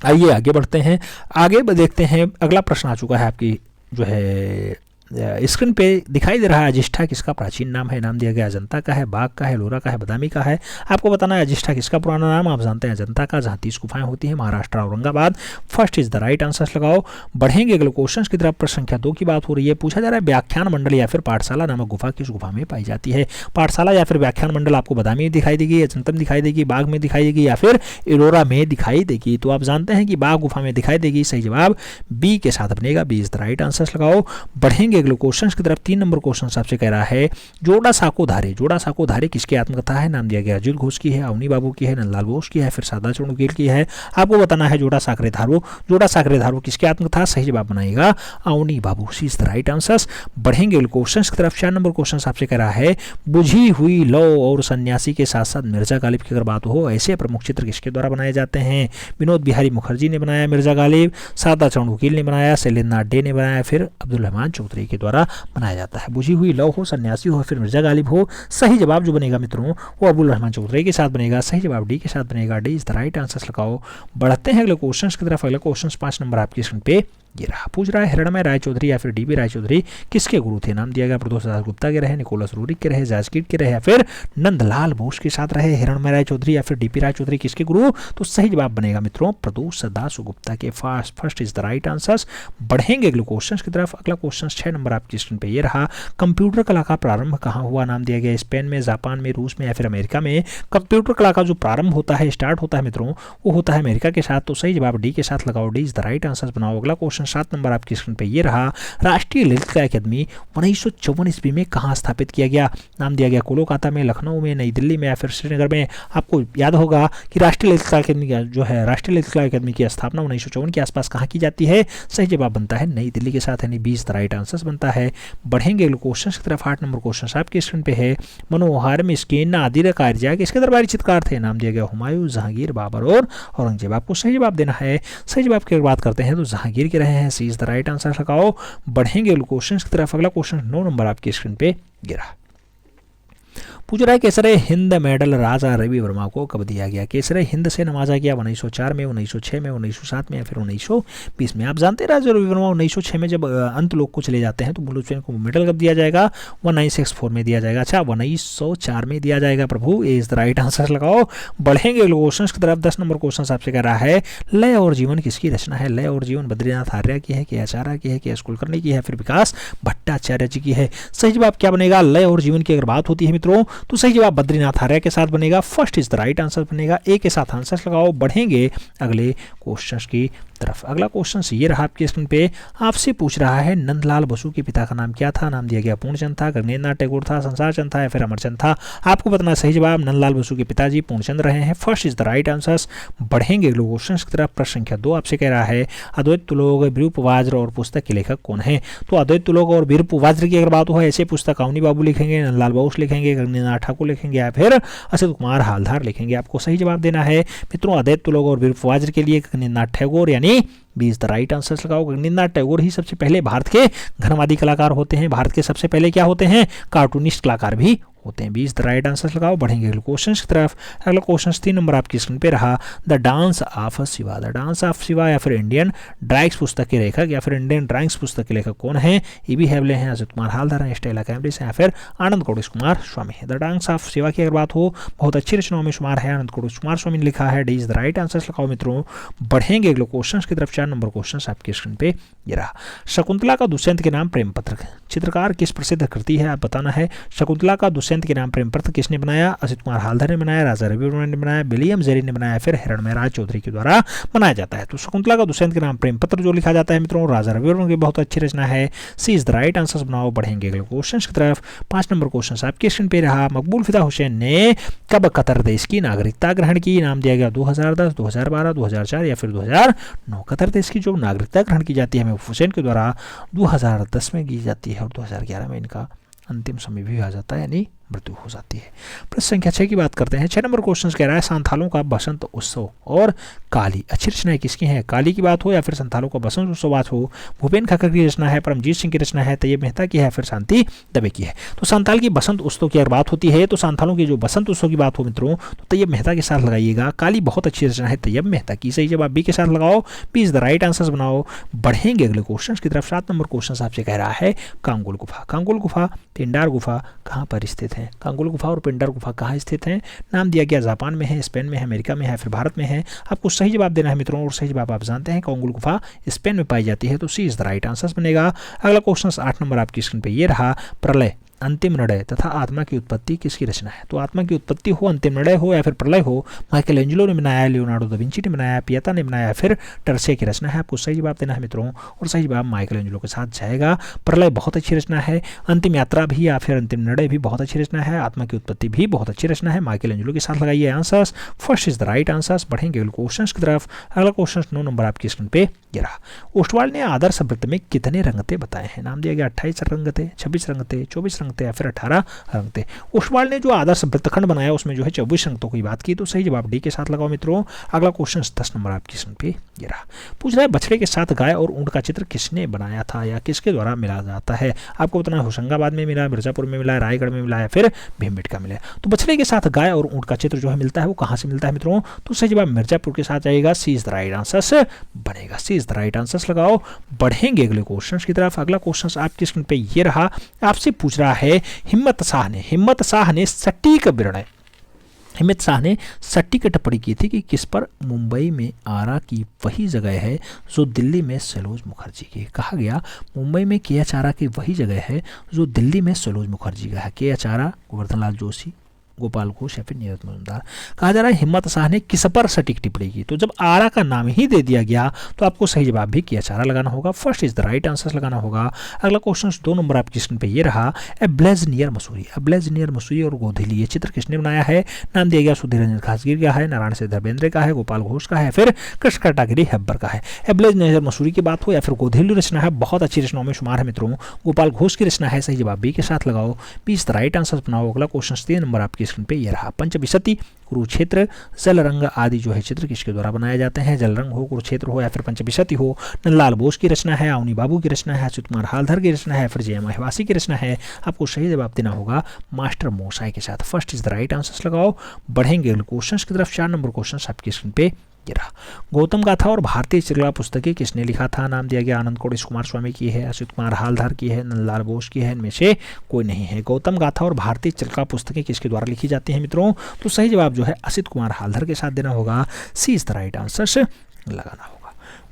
आइए आगे बढ़ते हैं। आगे देखते हैं। अगला प्रश्न आ चुका है आपकी जो है स्क्रीन पे दिखाई दे रहा है। अजिष्ठा किसका प्राचीन नाम है? नाम दिया गया अजंता का है, बाघ का है, लोरा का है, बदामी का है। आपको बताना है अजिष्ठा किसका पुराना नाम? आप जानते हैं अजंता का, जहाँ 30 गुफाएं होती हैं, Maharashtra Aurangabad. First is the right answer लगाओ। बढ़ेंगे अगले क्वेश्चन की तरफ। प्रश्न संख्या 2 की बात हो रही है। पूछा जा रहा है व्याख्यान मंडल या फिर पाठशाला नामक गुफा किस गुफा में पाई जाती है? पाठशाला या फिर व्याख्यान मंडल आपको बदामी में दिखाई देगी, अजंता में दिखाई देगी, बाघ में दिखाई देगी या फिर एलोरा में दिखाई देगी। तो आप जानते हैं कि बाघ गुफा में दिखाई देगी। सही जवाब बी के साथ बनेगा। B is the right answer लगाओ। बढ़ेंगे अगले क्वेश्चन की तरफ। 3 नंबर क्वेश्चन आपसे कह रहा है जोड़ा साको धारे। जोड़ा साको धारे किसकी आत्मकथा है? नाम दिया गया अजित घोष की है, अवनी बाबू की है, नंदलाल बोस की है, फिर सादा चुड़गेल की है। आपको बताना है जोड़ा साकरे धारो। जोड़ा साकरे धारो किसकी आत्मकथा? सही जवाब बनाएगा अवनी बाबू। सी इज द राइट आंसर। बढ़ेंगे क्वेश्चन की तरफ। 4 नंबर क्वेश्चन आपसे कह रहा है बुझी हुई लौ और सन्यासी के साथ साथ मिर्जा गालिब की अगर बात हो, ऐसे प्रमुख चित्र किसके द्वारा बनाए जाते हैं? विनोद बिहारी मुखर्जी ने बनाया मिर्जा गालिब, सादा चुड़गेल ने बनाया, शैलेंद्रनाथ डे ने बनाया, फिर अब्दुल रहमान चौधरी के द्वारा बनाया जाता है। बुझी हुई लौ हो, सन्यासी हो, फिर मिर्जा गालिब हो। सही जवाब जो बनेगा मित्रों वो अब्दुल रहमान चौधरी के साथ बनेगा। सही जवाब डी के साथ बनेगा। D is the right answer लगाओ। बढ़ते हैं अगले क्वेश्चन की तरफ। अगले क्वेश्चन 5 नंबर आपकी स्क्रीन पे ये रहा। पूछ रहा है हिरणमय राय चौधरी या फिर डी.बी. राय चौधरी किसके गुरु थे? नाम दिया गया प्रदोष दास गुप्ता के रहे, निकोलस रूरिक के रहे, जाजकीट के रहे या फिर नंदलाल बोस के साथ रहे। हिरणमय राय चौधरी या फिर डी.पी. राय चौधरी किसके गुरु? तो सही जवाब बनेगा मित्रों प्रदोष दास गुप्ता के। First is the right answer. बढ़ेंगे अगले क्वेश्चन की तरफ। अगला क्वेश्चन 6 नंबर आपकी स्क्रीन पे ये रहा। कंप्यूटर कला का प्रारंभ कहाँ हुआ? नाम दिया गया स्पेन में, जापान में, रूस में या फिर अमेरिका में। कंप्यूटर कला का जो प्रारंभ होता है, स्टार्ट होता है मित्रों, वो होता है अमेरिका के साथ। तो सही जवाब डी के साथ लगाओ। D is the right answer बनाओ। अगला क्वेश्चन 7 नंबर आपकी स्क्रीन पे ये रहा। राष्ट्रीय ललित अकादमी 1954 ईस्वी में कहाँ स्थापित किया गया? नाम दिया गया कोलकाता में, लखनऊ में, नई दिल्ली में या फिर श्रीनगर में। आपको याद होगा कि राष्ट्रीय ललित अकादमी जो है राष्ट्रीय ललित अकादमी की स्थापना 1954 के आसपास कहाँ की जाती है? सही जवाब बनता है नई दिल्ली के साथ, यानी 20 द राइट आंसर बनता है। बढ़ेंगे क्वेश्चन की तरफ। 8 नंबर क्वेश्चन आपकी स्क्रीन पे है। मनोहर मिस्किन आदिर कारजा किसके दरबारी चित्रकार थे? नाम दिया गया हुमायूं, जहांगीर, बाबर और औरंगजेब। आपको सही जवाब देना है। सही जवाब की बात करते हैं तो जहांगीर के रहे हैं। सी इज द राइट आंसर लगाओ। बढ़ेंगे क्वेश्चन की तरफ। अगला क्वेश्चन 9 नंबर आपकी स्क्रीन पे गिरा। पूछ रहा है केसरे हिंद मेडल राजा रवि वर्मा को कब दिया गया? केसरे हिंद से नवाजा गया 1904 में, 1906 में, 1907 में या फिर 1920 में। आप जानते हैं राजा रवि वर्मा 1906 में जब अंत लोक को चले जाते हैं तो बुलुचैन को मेडल कब दिया जाएगा? 1964 में दिया जाएगा। अच्छा 1904 में दिया जाएगा प्रभु। ए इज द राइट आंसर लगाओ। बढ़ेंगे क्वेश्चन की तरफ। 10 नंबर क्वेश्चन आपसे कह रहा है लय और जीवन किसकी रचना है? लय और जीवन बद्रीनाथ आर्य की है, के आचार्य की है, के एस कुलकर्णी की है, फिर विकास भट्टाचार्य जी की है। सही जवाब क्या बनेगा? लय और जीवन की अगर बात होती है मित्रों तो सही जवाब बद्रीनाथ आर्य के साथ बनेगा। First is the right answer बनेगा। ए के साथ आंसर लगाओ। बढ़ेंगे अगले क्वेश्चन की तरफ। अगला क्वेश्चन ये रहा आपके स्क्रीन पे। आपसे पूछ रहा है नंदलाल बसु के पिता का नाम क्या था? नाम दिया गया पूर्णचंद था, गगनेन्द्रनाथ टैगोर था, संसार चंद था या फिर अमरचंद था। आपको बताना सही जवाब नंदलाल बसु के पिताजी पूर्णचंद रहे हैं। First is the right answer. बढ़ेंगे क्वेश्चन की तरफ। प्रश्न संख्या 2 आपसे कह रहा है अद्वैत तुलोक, विरूपवाज्र और पुस्तक के लेखक कौन है? तो अद्वैत तुलोक और विरूपवाज्र की अगर बात हो ऐसे पुस्तक अवनी बाबू लिखेंगे, नंदलाल बोस लिखेंगे, गगनेन्द्रनाथ ठाकुर लिखेंगे या फिर असित कुमार हालधार लिखेंगे। आपको सही जवाब देना है मित्रों अद्वैत तुलोक और विरूपवाज्र के लिए गगनेन्द्रनाथ टैगोर यानी B is the right answer लगाओ। गगनेन्द्रनाथ टैगोर ही सबसे पहले भारत के घनवादी कलाकार होते हैं। भारत के सबसे पहले क्या होते हैं? कार्टूनिस्ट कलाकार भी होते हैं। 20 द राइट आंसर लगाओ, बढ़ेंगे अगले क्वेश्चन की तरफ। अगला क्वेश्चन 3 नंबर आपकी स्क्रीन पे रहा, the dance of Shiva. The dance of Shiva या फिर इंडियन ड्राइंग्स पुस्तक के लेखक या फिर इंडियन ड्राइंग्स पुस्तक के लेखक कौन है? ई.बी. हेवले हैं, अजित कुमार हालदार हैं, स्टेला कैम्ब्रिज हैं या फिर आनंद कौटिक कुमार स्वामी है। द डांस ऑफ शिवा की अगर बात हो, बहुत अच्छी रचनाओं में शुमार है, आनंद कौटिक कुमार स्वामी ने लिखा है। D is the right answer लगाओ मित्रों, बढ़ेंगे अगले क्वेश्चन की तरफ। 4 नंबर क्वेश्चन आपकी स्क्रीन पे ये रहा, शकुंतला का दुष्यंत के नाम प्रेम पत्र चित्रकार किस प्रसिद्ध कृति है? आप बताना है। शकुंतला का दुष्यंत के नाम प्रेम पत्र किसने बनाया? असित कुमार हालदार ने बनाया, राजा रवि वर्मा ने बनाया, विलियम जेरी ने बनाया, फिर हिरणमयराज चौधरी के द्वारा बनाया जाता है। तो शकुंतला का दुष्यंत के नाम प्रेम पत्र जो लिखा जाता है मित्रों, राजा रवि वर्मा की बहुत अच्छी रचना है। सी इज द राइट आंसर बनाओ, बढ़ेंगे अगले क्वेश्चन की तरफ। 5 नंबर क्वेश्चन आपके स्क्रीन पे रहा, मकबूल फिदा हुसैन ने कब कतर देश की नागरिकता ग्रहण की? नाम दिया गया 2010, 2012, 2004 या फिर 2009। कतर देश की जो नागरिकता ग्रहण की जाती है महबूब हुसैन के द्वारा 2010 में की जाती है और 2011 में इनका अंतिम समय भी आ जाता है, यानी मृत्यु हो जाती है। प्रश्न संख्या 6 की बात करते हैं। 6 नंबर क्वेश्चन कह रहा है, संथालों का बसंत उत्सव और काली अच्छी रचनाएं किसकी हैं? काली की बात हो या फिर संथालों का बसंत उत्सव बात हो, भूपेन खक्कर की रचना है, परमजीत सिंह की रचना है, तैयब मेहता की है, फिर शांति दबे की है। तो संथाल की बसंत उत्सव की अगर बात होती है तो संथालों की जो बसंत उत्सव की बात हो मित्रों, तो तैयब मेहता के साथ लगाइएगा। काली बहुत अच्छी रचना है तैयब मेहता की, सही जवाब बी के साथ लगाओ। B is the right answer बनाओ, बढ़ेंगे अगले क्वेश्चन की तरफ। 7 नंबर क्वेश्चन आपसे कह रहा है, कांगुल गुफा। कांगुल गुफा, पिंडार गुफा कहाँ पर स्थित है? कांगुल गुफा और पिंडार गुफा कहाँ स्थित हैं? नाम दिया गया जापान में है, स्पेन में है, अमेरिका में है, फिर भारत में है। आपको सही जवाब देना है मित्रों, और सही जवाब आप जानते हैं कांगुल गुफा स्पेन में पाई जाती है, तो सी इज द राइट आंसर बनेगा। अगला क्वेश्चन 8 नंबर आपकी स्क्रीन पे ये रहा, प्रलय, अंतिम निर्णय तथा आत्मा की उत्पत्ति किसकी रचना है? तो आत्मा की उत्पत्ति हो, अंतिम निर्णय हो या फिर प्रलय हो, माइकल एंजेलो ने बनाया, लियोनार्डो दा विंची ने बनाया, पियाता ने बनाया, फिर टर्से की रचना है। आपको सही जवाब देना है मित्रों, और सही जवाब माइकल एंजेलो के साथ जाएगा। प्रलय बहुत अच्छी रचना है, अंतिम यात्रा भी या फिर अंतिम निर्णय भी बहुत अच्छी रचना है, आत्मा की उत्पत्ति भी बहुत अच्छी रचना है, माइकल एंजेलो के साथ लगाइए answers. First is the right answers, बढ़ेंगे क्वेश्चन की तरफ। अगला क्वेश्चन 9 नंबर आपकी स्क्रीन पे ये रहा, ओस्टवाल ने आदर्श वृत्त में कितने रंगते बताए हैं? नाम दिया गया 28 रंगते, 26 रंगते, 24 रंगते या फिर 18 रंगते। ओस्टवाल ने जो आदर्श वृत्तखंड बनाया उसमें जो है 24 रंगतों की बात की, तो सही जवाब डी के साथ लगाओ मित्रों। अगला क्वेश्चन 10 नंबर आपकी स्क्रीन पे ये रहा, पूछ रहा है बछड़े के साथ गाय और ऊंट का चित्र किसने बनाया था या किसके द्वारा मिला जाता है? आपको बताना है होशंगाबाद में मिला, मिर्जापुर में मिला, रायगढ़ में मिला है, फिर भीमबेटका मिला। तो बछड़े के साथ गाय और ऊंट का चित्र जो है मिलता है वो कहाँ से मिलता है मित्रों? तो सही जवाब मिर्जापुर के साथ आएगा, सी इज द राइट आंसर बनेगा। C is the right answer लगाओ, बढ़ेंगे अगले क्वेश्चन की तरफ। अगला क्वेश्चन आपकी स्क्रीन पे ये रहा, आपसे पूछ रहा है, हिम्मत शाह ने सटीक विवरण, हिम्मत शाह ने सटीक टिप्पणी की थी कि किस पर? मुंबई में आरा की वही जगह है जो दिल्ली में सैलोज मुखर्जी की। कहा गया मुंबई में के.एच. आरा की वही जगह है जो दिल्ली में सैलोज मुखर्जी का है। के.एच. आरा, गोवर्धन लाल जोशी, गोपाल घोष या फिर नीरज मजुमदार। कहा जा रहा है हिम्मत शाह ने किस पर सटीक टिप्पणी की, तो जब आरा का नाम ही दे दिया गया तो आपको सही जवाब भी के.एच. आरा लगाना होगा। First is the right answer लगाना होगा। अगला क्वेश्चन 2 नंबर आपकी स्क्रीन पे ये रहा, ए ब्लेज नियर मसूरी। ए ब्लेज नियर मसूरी और गोधीली, ये चित्र किसने बनाया है? नाम दिया गया सुधीर रंजन खासगीर का है, नारायण से धर्मेंद्र का है, गोपाल घोष का है, फिर कृष्ण कटागिरी हेब्बर का है। ए ब्लेज नियर मसूरी की बात हो या फिर गोधीली रचना है, बहुत अच्छी रचनाओं में शुमार है मित्रों, गोपाल घोष की रचना है, सही जवाब बी के साथ लगाओ। B is the right answer बनाओ। अगला क्वेश्चन 3 नंबर आपकी स्क्रीन पे ये रहा, पंचविंशति, कुरुक्षेत्र, जल रंग आदि जो है चित्र किसके द्वारा बनाए जाते हैं? जल रंग हो, कुरुक्षेत्र हो या फिर पंचविंशति हो, नंदलाल बोस की रचना है, अवनी बाबू की रचना है, अच्युत कुमार हालधर की रचना है, फिर जय महिवासी की रचना है। आपको सही जवाब देना होगा मास्टर मोसाई के साथ। First is the right answer लगाओ, बढ़ेंगे क्वेश्चन की तरफ। 4 नंबर क्वेश्चन आपकी स्क्रीन पे ये रहा, गौतम गाथा और भारतीय चित्रकला पुस्तकें किसने लिखा था? नाम दिया गया आनंद कौटिक कुमार स्वामी की है, अच्युत कुमार हालधार की है, नंदलाल बोस की है, इनमें से कोई नहीं है। गौतम गाथा और भारतीय चित्रकला पुस्तकें किसके द्वारा लिखी जाती हैं मित्रों? तो सही जवाब जो है अच्युत कुमार हालधर के साथ देना होगा। सी इज द राइट आंसर लगाना होगा।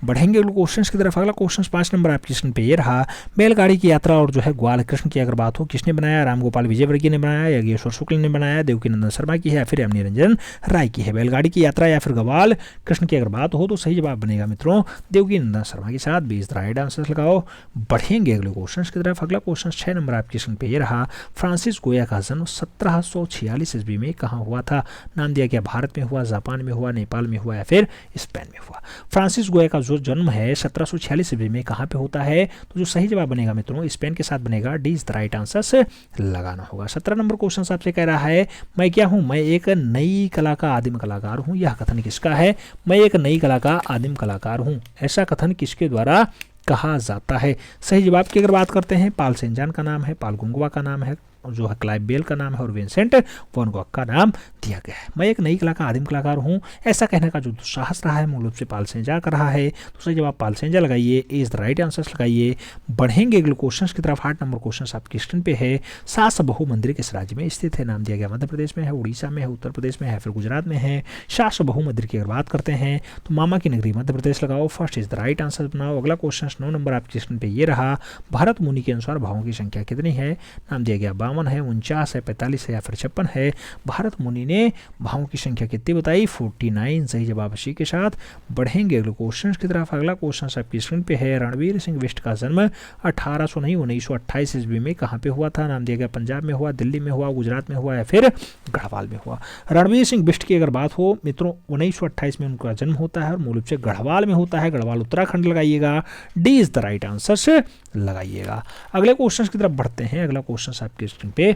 बढ़ेंगे क्वेश्चन की तरफ। अगला क्वेश्चन 5 नंबर आपकी स्क्रीन पे ये रहा, बैलगाड़ी की यात्रा और जो है ग्वाल कृष्ण की अगर बात हो किसने बनाया? राम गोपाल विजयवर्गीय ने बनाया, योगेश्वर शुक्ल ने बनाया, देवकी नंदन शर्मा की है, फिर एम निरंजन राय की है। बैलगाड़ी की यात्रा या फिर ग्वाल कृष्ण की अगर बात हो तो सही जवाब बनेगा मित्रों देवकी नंदन शर्मा के साथ। 20 राइट आंसर लगाओ, बढ़ेंगे अगले क्वेश्चन की तरफ। अगला क्वेश्चन 6 नंबर आपकी स्क्रीन पे ये रहा, फ्रांसिस गोया का जन्म 1746 ईस्वी में कहाँ हुआ था? नाम दिया गया भारत में हुआ, जापान में हुआ, नेपाल में हुआ या फिर स्पेन में हुआ। फ्रांसिस गोया का जो जन्म है 1746 ईस्वी में कहाँ पे होता है? तो जो सही जवाब बनेगा मित्रों स्पेन के साथ बनेगा। D is the right answer लगाना होगा। 17 नंबर क्वेश्चन आपसे कह रहा है, मैं क्या हूँ? मैं एक नई कला का आदिम कलाकार हूँ। यह कथन किसका है? मैं एक नई कला का आदिम कलाकार हूँ, ऐसा कथन किसके द्वारा कहा जाता है? सही जवाब की अगर बात करते हैं पाल सेंजान का नाम है, पाल गुंगवा का नाम है, जो है क्लाइव बेल का नाम है और विंसेंट वैन गॉग का नाम दिया गया है। मैं एक नई कला का आदिम कलाकार हूँ, ऐसा कहने का जो दुस्साहस रहा है मूल रूप से पाल सेंजा का रहा है। तो सही जवाब पाल सेंजा लगाइए, इज द राइट आंसर्स लगाइए। बढ़ेंगे अगले क्वेश्चन की तरफ। 8 नंबर क्वेश्चन आपकी स्क्रीन पे है। सास बहु मंदिर किस राज्य में स्थित है? नाम दिया गया मध्य प्रदेश में है, उड़ीसा में है, उत्तर प्रदेश में है, फिर गुजरात में है। सास बहु मंदिर की अगर बात करते हैं तो मामा की नगरी मध्य प्रदेश लगाओ, first is the right answer बनाओ। अगला क्वेश्चन 9 नंबर आपकी स्क्रीन पे ये रहा। भारत मुनि के अनुसार भावों की संख्या कितनी है? नाम दिया गया 52 है, 49 है, 45 है या फिर 56 है। भारत मुनि ने भावों की संख्या कितनी बताई? 49। सही जवाब इसी के साथ बढ़ेंगे अगले क्वेश्चन की तरफ। अगला क्वेश्चन आपकी स्क्रीन पे है। रणवीर सिंह बिष्ट का जन्म 1800 नहीं 1928 ईस्वी में कहाँ पे हुआ था? नाम दिया गया पंजाब में हुआ, दिल्ली में हुआ, गुजरात में हुआ या फिर गढ़वाल में हुआ। रणवीर सिंह बिष्ट की अगर बात हो मित्रों 1928 में उनका जन्म होता है और मूल रूप से गढ़वाल में होता है। गढ़वाल उत्तराखंड लगाइएगा, D is the right answer से लगाइएगा। अगले क्वेश्चन की तरफ बढ़ते हैं। अगला क्वेश्चन आपके स्क्रीन पे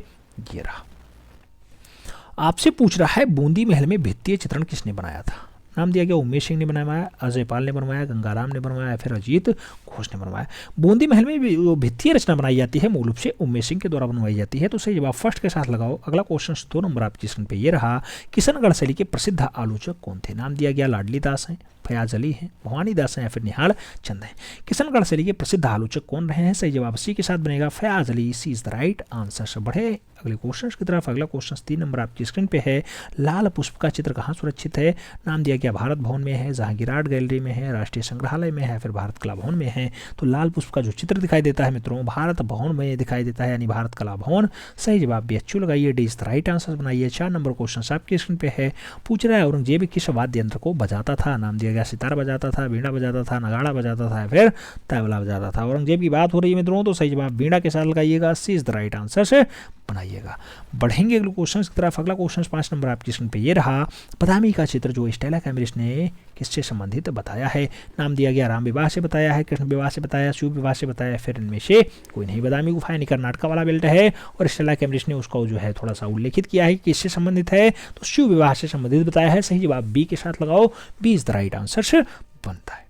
ये रहा। आपसे पूछ रहा है बूंदी महल में भित्तीय चित्रण किसने बनाया था? नाम दिया गया उमेश सिंह ने बनवाया, अजय पाल ने बनवाया, गंगाराम ने बनवाया या फिर अजीत घोष ने बनवाया। बूंदी महल में जो भित्तीय रचना बनाई जाती है मूल रूप से उमेश सिंह के द्वारा बनवाई जाती है। तो सही जवाब फर्स्ट के साथ लगाओ। अगला क्वेश्चन 2 नंबर आपकी स्क्रीन पे ये रहा। किशनगढ़ शैली के प्रसिद्ध आलोचक कौन थे? नाम दिया गया लाडली दास हैं, फयाज अली हैं, भवानी दास हैं या फिर निहाल चंद हैं। किशनगढ़ शैली के प्रसिद्ध आलोचक कौन रहे हैं? सही जवाब इसी के साथ बनेगा फयाज अली, सी इज द राइट आंसर से। बढ़े अगले क्वेश्चन की तरफ। अगला क्वेश्चन 3 नंबर आपकी स्क्रीन पे है। लाल पुष्प का चित्र कहाँ सुरक्षित है? नाम दिया गया भारत भवन में है, जहांगीर आर्ट गैलरी में है, राष्ट्रीय संग्रहालय में है, फिर भारत कला भवन में है। तो लाल पुष्प का जो चित्र दिखाई देता है मित्रों भारत भवन में दिखाई देता है, यानी भारत कला भवन। सही जवाब भी अच्छी लगाइए, D is the right answer बनाइए। 4 नंबर क्वेश्चन आपकी स्क्रीन पे है। पूछ रहा है औरंगजेब किस वाद्य यंत्र को बजाता था? नाम दिया गया सितार बजाता था, बीड़ा बजाता था, नगाड़ा बजाता था, फिर तबला बजाता था। औरंगजेब की बात हो रही है मित्रों, तो सही जवाब बीड़ा के साथ लगाइएगा, सी इज द राइट आंसर से बनाइएगा। बढ़ेंगे अगले क्वेश्चन की तरफ। अगला क्वेश्चन 5 नंबर आपकी स्क्रीन पे ये रहा। बदामी का चित्र जो स्टेला कैम्ब्रिज ने किससे संबंधित बताया है? नाम दिया गया राम विवाह से बताया है, कृष्ण विवाह से बताया, शिव विवाह से बताया, फिर इनमें से कोई नहीं। बदामी गुफा यानी कर्नाटक वाला बेल्ट है और स्टेला कैम्ब्रिज ने उसको जो है थोड़ा सा उल्लेखित किया है कि किससे संबंधित है, तो शिव विवाह से संबंधित बताया है। सही जवाब बी के साथ लगाओ, B is the right answer से बनता है।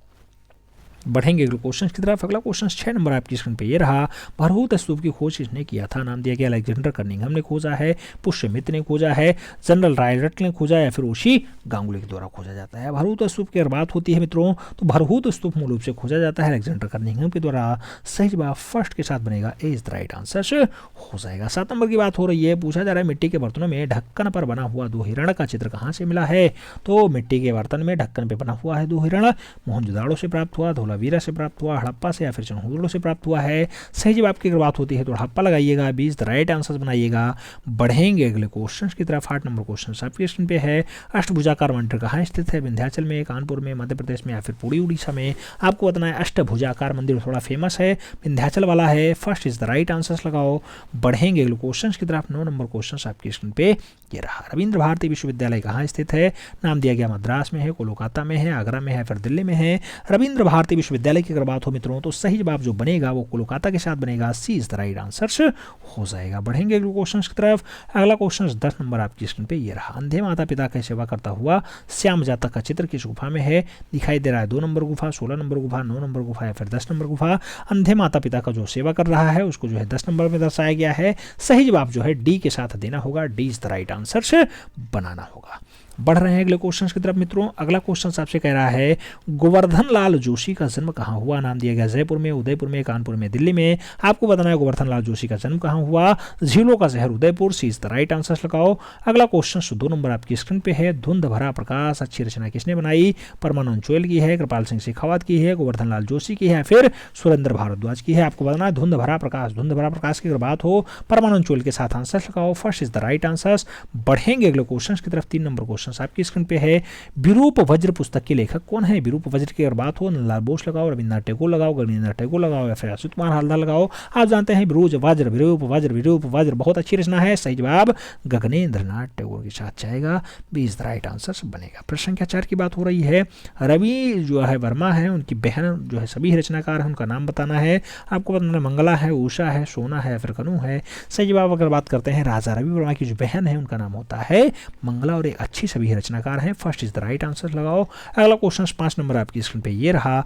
बढ़ेंगे अगले क्वेश्चन की तरफ। अगला क्वेश्चन 6 नंबर आपकी स्क्रीन पे ये रहा। भरहूत स्तूप की खोज किसने किया था? नाम दिया गया अलेक्जेंडर कर्निंघम ने खोजा है, पुष्यमित्र ने खोजा है, जनरल रायरट ने खोजा या फिर ऋषि गांगुली के द्वारा खोजा जाता है। भरहूत स्तूप की अगर बात होती है मित्रों तो भरहूत स्तूप मूल रूप से खोजा जाता है अलेक्जेंडर कर्निंघम के द्वारा। सही जवाब फर्स्ट के साथ बनेगा, ए इज द राइट आंसर से हो जाएगा। 7 नंबर की बात हो रही है। पूछा जा रहा है मिट्टी के बर्तनों में ढक्कन पर बना हुआ 2 हिरण का चित्र कहाँ से मिला है? तो मिट्टी के बर्तन में ढक्कन पे बना हुआ है 2 हिरण मोहनजोदाड़ो से प्राप्त हुआ, धोलावीरा से प्राप्त हुआ, हड़प्पा से या फिर चनहौदड़ो से प्राप्त हुआ है। सही जवाब की अगर बात होती है तो हड़प्पा लगाइएगा, 20 द राइट आंसर बनाइएगा। बढ़ेंगे अगले क्वेश्चन की तरफ। 8 नंबर क्वेश्चन आपके स्क्रीन पे है। अष्टभुजाकार मंदिर कहाँ स्थित है? विंध्याचल में, कानपुर में, मध्य प्रदेश में या फिर पूरी उड़ीसा में? आपको बताना है अष्टभुजाकार मंदिर थोड़ा फेमस है, विंध्याचल वाला है, first is the right answer लगाओ। बढ़ेंगे अगले क्वेश्चन की तरफ। 9 नंबर क्वेश्चन आपकी स्क्रीन पे ये रहा। रविंद्र भारती विश्वविद्यालय कहाँ स्थित है? नाम दिया गया मद्रास में है, कोलकाता में है, आगरा में है, फिर दिल्ली में है। रविंद्र भारती विश्वविद्यालय की अगर बात हो मित्रों तो सही जवाब जो बनेगा वो कोलकाता के साथ बनेगा, C is the right answer हो जाएगा। बढ़ेंगे अगले क्वेश्चन की तरफ। अगला क्वेश्चन 10 नंबर आपकी स्क्रीन पे ये रहा। अंधे माता पिता की सेवा करता हुआ श्याम जातक का चित्र किस गुफा में है? दिखाई दे रहा है 2 नंबर गुफा, 16 नंबर गुफा, 9 नंबर गुफा या फिर 10 नंबर गुफा। अंधे माता पिता का जो सेवा कर रहा है उसको जो है 10 नंबर में दर्शाया गया है। सही जवाब जो है डी के साथ देना होगा, D is the right answer से बनाना होगा। बढ़ रहे हैं अगले क्वेश्चन की तरफ मित्रों। अगला क्वेश्चन आपसे कह रहा है गोवर्धन लाल जोशी का जन्म कहाँ हुआ? नाम दिया गया जयपुर में, उदयपुर में, कानपुर में, दिल्ली में। आपको बताना है गोवर्धन लाल जोशी का जन्म कहाँ हुआ? झीलों का शहर उदयपुर, सी इज द राइट आंसर लगाओ। अगला क्वेश्चन 2 नंबर आपकी स्क्रीन पे है। धुंध भरा प्रकाश अच्छी रचना किसने बनाई? परमानंद चोयल की है, कृपाल सिंह शेखावत की है, गोवर्धन लाल जोशी की है, फिर सुरेंद्र भारद्वाज की है। आपको बताना है धुंध भरा प्रकाश। धुंध भरा प्रकाश की अगर बात हो परमानंद चोयल के साथ आंसर लगाओ, first is the right answer. बढ़ेंगे अगले क्वेश्चन की तरफ। 3 नंबर क्वेश्चन आपकी स्क्रीन पे है। विरूप वज्र पुस्तक के लेखक कौन है? विरूप वज्र की अगर बात हो नंदलाल बोस लगाओ, रविन्द्रनाथ टैगोर लगाओ, गगनेन्द्र टैगोर लगाओ या फिर अच्युत कुमार हालदार लगाओ। आप जानते हैं विरूप वज्र बहुत अच्छी रचना है। सही जवाब गगनेन्द्रनाथ टैगोर के साथ जाएगा, B is the right answer बनेगा। प्रश्न संख्या 4 की बात हो रही है। रवि जो है वर्मा है, उनकी बहन जो है सभी रचनाकार है, उनका नाम बताना है। आपको बताना मंगला है, उषा है, सोना है, फिर कनू है। सही जवाब अगर बात करते हैं राजा रवि वर्मा की जो बहन है उनका नाम होता है मंगला और एक अच्छी सभी रचनाकार हैं, first is the right answer लगाओ। अगला क्वेश्चन 5 नंबर आपकी स्क्रीन पे ये रहा।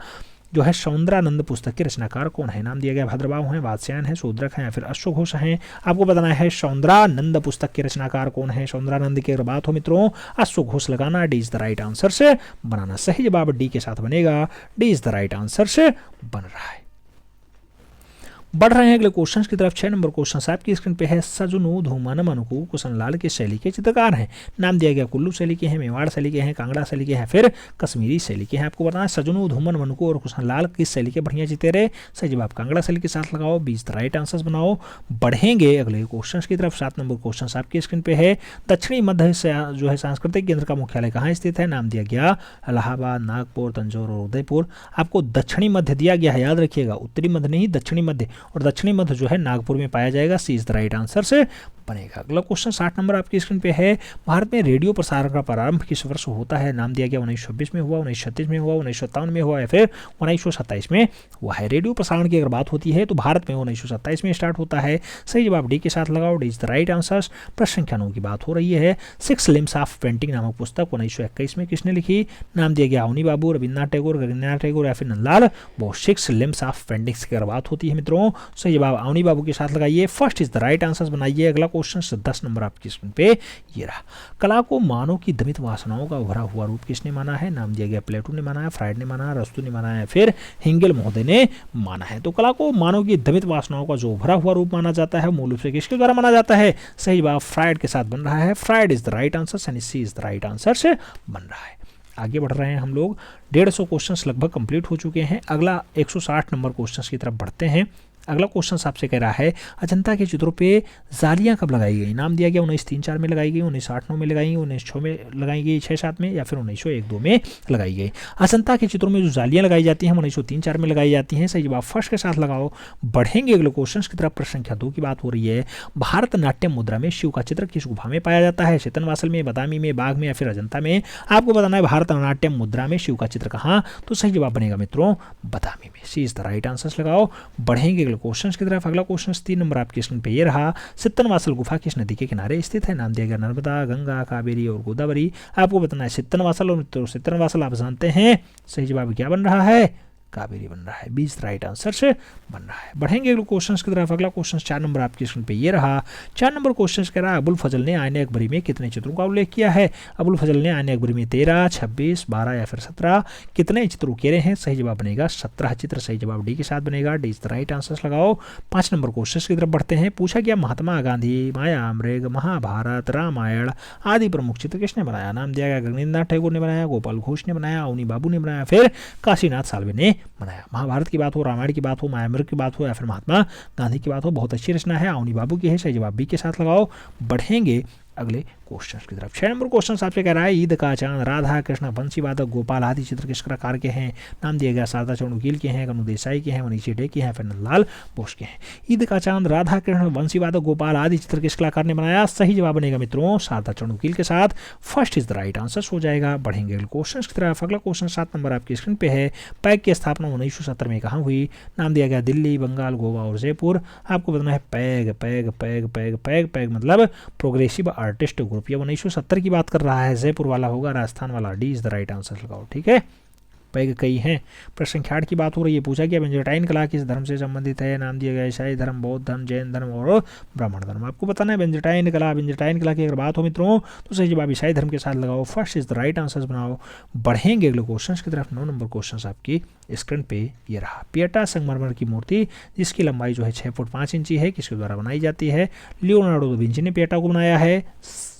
जो है सौंदरानंद पुस्तक के रचनाकार कौन है? नाम दिया गया भद्रबाहु हैं, वात्स्यायन है, शूद्रक हैं या फिर अश्वघोष हैं। आपको बताना है सौंदरानंद पुस्तक के रचनाकार कौन है। सौंदरानंद की अगर बात हो मित्रों, अश्वघोष लगाना, D is the right answer से बनाना। सही जवाब डी के साथ बनेगा, D is the right answer से बन रहा है। बढ़ रहे हैं अगले क्वेश्चन की तरफ। 6 नंबर क्वेश्चन आपकी स्क्रीन पे है। सजुनु धूमन मनुकु कुशनलाल के शैली के चित्रकार हैं। नाम दिया गया कुल्लू शैली के हैं, मेवाड़ शैली के हैं, कांगड़ा शैली के हैं, फिर कश्मीरी शैली के हैं। आपको बताना है सजुनु धूमन मनुकु और कुशनलाल किस शैली के बढ़िया चितेरे। सही जवाब कांगड़ा शैली के साथ लगाओ, 20 द राइट आंसर्स बनाओ। बढ़ेंगे अगले क्वेश्चन की तरफ। 7 नंबर क्वेश्चन आपकी स्क्रीन पे है। दक्षिणी मध्य जो है सांस्कृतिक केंद्र का मुख्यालय कहाँ स्थित है? नाम दिया गया इलाहाबाद, नागपुर, तंजौर और उदयपुर। आपको दक्षिणी मध्य दिया गया है, याद रखिएगा, उत्तरी मध्य नहीं, दक्षिणी मध्य, और दक्षिणी मध्य जो है नागपुर में पाया जाएगा। सी इज द राइट आंसर से बनेगा। अगला क्वेश्चन 60 नंबर आपकी स्क्रीन पे है। भारत में रेडियो प्रसारण का प्रारंभ किस वर्ष होता है? नाम दिया गया 1926 में हुआ, 1936 में हुआ, 1957 में हुआ या फिर 1927 में हुआ है। रेडियो प्रसारण की अगर बात होती है तो भारत में 1927 में स्टार्ट होता है। सही जवाब डी के साथ लगाओ, D is the right answer. प्रश्न संख्या 9 की बात हो रही है। 6 लिम्स ऑफ पेंटिंग नामक पुस्तक 1921 में किसने लिखी? नाम दिया गया अवनी बाबू, रविन्द्रनाथ टैगोर, गगननाथ टैगोर या फिर Nandlal Bose. 6 limbs of paintings की अगर बात होती है मित्रों, सही जवाब अवनी बाबू के साथ लगाइए, first is the right answer बनाइए। अगला क्वेश्चन 10 नंबर आपकी स्क्रीन पे ये रहा। कला को मानव की दमित वासनाओं का उभरा हुआ रूप किसने माना है? नाम दिया गया प्लेटो ने माना है, फ्राइड ने माना है, अरस्तू ने माना है, फिर हिंगेल महोदय ने माना है। तो कला को मानव की दमित वासनाओं का जो उभरा हुआ रूप माना जाता है मूल रूप से किसके द्वारा माना जाता है? सही जवाब फ्राइड के साथ बन रहा है, fried is the right answer, यानी सी इज द राइट आंसर से बन रहा है। आगे बढ़ रहे हैं हम लोग, 150 क्वेश्चंस लगभग कंप्लीट हो चुके हैं। अगला 160 नंबर क्वेश्चंस की तरफ बढ़ते हैं। अगला क्वेश्चन आपसे कह रहा है अजंता के चित्रों पे जालियां कब लगाई गई? नाम दिया गया 1903-4 में लगाई गई, 1908-9 में लगाई गई, 1906 में लगाई गई, 6-7 में या फिर 1901-2 में लगाई गई। अजंता के चित्रों में जो जालियां लगाई जाती हैं 1903-4 में लगाई जाती हैं। सही जवाब फर्स्ट के साथ लगाओ। बढ़ेंगे अगले क्वेश्चन की तरफ। प्रश्न संख्या 2 की बात हो रही है। भारतनाट्यम मुद्रा में शिव का चित्र किस गुफा में पाया जाता है? चेतनवासल में, बादामी में, बाग में या फिर अजंता में? आपको बताना है भारतनाट्यम मुद्रा में शिव का चित्र कहाँ? तो सही जवाब बनेगा मित्रों बादामी में। सी इज द राइट आंसर लगाओ। बढ़ेंगे क्वेश्चन की तरफ। अगला क्वेश्चन 3 नंबर आपके स्क्रीन पे ये रहा। सित्तनवासल गुफा किस नदी के किनारे स्थित है? नाम दिया गया नर्मदा, गंगा, कावेरी और गोदावरी। आपको बताना है सित्तनवासल, और मित्रों सित्तनवासल आप जानते हैं सही जवाब क्या बन रहा है? कावेरी बन रहा है, 20 राइट आंसर से बन रहा है। बढ़ेंगे क्वेश्चंस की तरफ। अगला क्वेश्चन 4 नंबर आपकी स्क्रीन पे ये रहा। 4 नंबर क्वेश्चन कह रहा है अबुल फजल ने आईने अकबरी में कितने चित्रों का उल्लेख किया है? अबुल फजल ने आईने अकबरी में 13, 26, 12 या फिर 17 कितने चित्र उकेरे हैं? सही जवाब बनेगा 17 चित्र। सही जवाब डी के साथ बनेगा, D is the right answer लगाओ। 5 नंबर क्वेश्चन की तरफ बढ़ते हैं। पूछा गया महात्मा गांधी, माया मृग, महाभारत, रामायण आदि प्रमुख चित्र किसने बनाया? नाम दिया गया गगनेन्द्रनाथ टैगोर ने बनाया, गोपाल घोष ने बनाया, अवनी बाबू ने बनाया, फिर काशीनाथ साल्वे ने बनाया। महाभारत की बात हो, रामायण की बात हो, मायामृग की बात हो या फिर महात्मा गांधी की बात हो, बहुत अच्छी रचना है, अवनी बाबू की है। सही जवाब बी के साथ लगाओ। बढ़ेंगे अगले क्वेश्चन की तरफ। 6 नंबर क्वेश्चन आपसे कह रहा है ईद का चांद, राधा कृष्ण, बंसी वादक, गोपाल आदि चित्र किस प्रकार के हैं? नाम दिया गया शारदा चरण वकील के हैं, कनु देसाई के हैं, मनीषी डे के हैं, फिर नंदलाल बोस के हैं। ईद का चांद, राधा कृष्ण, बंसी वादक, गोपाल आदि चित्र किस कलाकार ने बनाया? सही जवाब बनेगा मित्रों शारदा चरण वकील के साथ, first is the right answer हो जाएगा। बढ़ेंगे अगले क्वेश्चन की तरफ। अगला क्वेश्चन 7 नंबर आपकी स्क्रीन पे है। पैग की स्थापना 1970 में कहाँ हुई? नाम दिया गया दिल्ली, बंगाल, गोवा और जयपुर। आपको बताना है peg peg peg peg peg peg मतलब प्रोग्रेसिव आर्टिस्ट ग्रुप। ये 1970 की बात कर रहा है, जयपुर वाला होगा, राजस्थान वाला। D is the right answer लगाओ, ठीक है। पैग कई हैं। प्रश्न संख्या 8 की बात हो रही है। पूछा गया बेंजोटाइन कला किस धर्म से संबंधित है? नाम दिया गया ईसाई धर्म, बौद्ध धर्म, जैन धर्म और ब्राह्मण धर्म। आपको बताना है बेंजोटाइन कला की अगर बात हो मित्रों तो सही जवाब ईसाई धर्म के साथ लगाओ, first is the right answer बनाओ। बढ़ेंगे अगले क्वेश्चन की तरफ। 9 नंबर क्वेश्चन आपकी स्क्रीन पे ये रहा। पिएटा संगमरमर की मूर्ति जिसकी लंबाई जो है 6 फुट 5 इंची है किसके द्वारा बनाई जाती है? लियोनार्डो दा विंची ने पिएटा को बनाया है,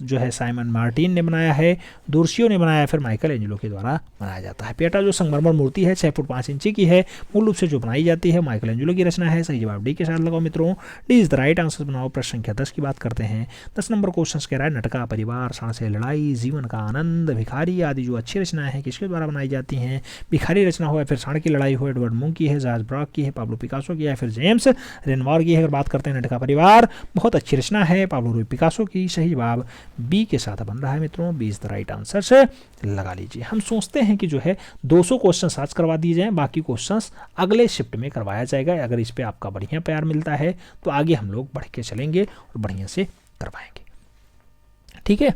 जो है साइमन मार्टिन ने बनाया है, दुर्सियो ने बनाया है, फिर माइकल एंजेलो के द्वारा बनाया जाता है। पिएटा जो संगमरमर मूर्ति है 6 फुट 5 इंची की है, मूल रूप से जो बनाई जाती है माइकल एंजेलो की रचना है। सही जवाब डी के साथ लगाओ मित्रों, D is the right answer बनाओ। प्रश्न संख्या 10 की बात करते हैं। 10 नंबर क्वेश्चन कह रहा है नटका परिवार, साण से लड़ाई, जीवन का आनंद, भिखारी आदि जो अच्छी रचनाएं हैं किसके द्वारा बनाई जाती हैं? भिखारी रचना हो या फिर साण की लड़ाई हो, एडवर्ड मुंक की है, जॉर्ज ब्रॉक की है, पाब्लो पिकासो की है, फिर जेम्स रेनवार की है। अगर बात करते हैं नटका परिवार, बहुत अच्छी रचना है पाब्लो रूई पिकासो की। सही जवाब बी के साथ बन रहा है मित्रों, B is the right answer से लगा लीजिए। हम सोचते हैं कि जो है 200 क्वेश्चन आज करवा दिए जाएं, बाकी क्वेश्चंस अगले शिफ्ट में करवाया जाएगा। अगर इस पे आपका बढ़िया प्यार मिलता है तो आगे हम लोग बढ़ के चलेंगे और बढ़िया से करवाएंगे, ठीक है।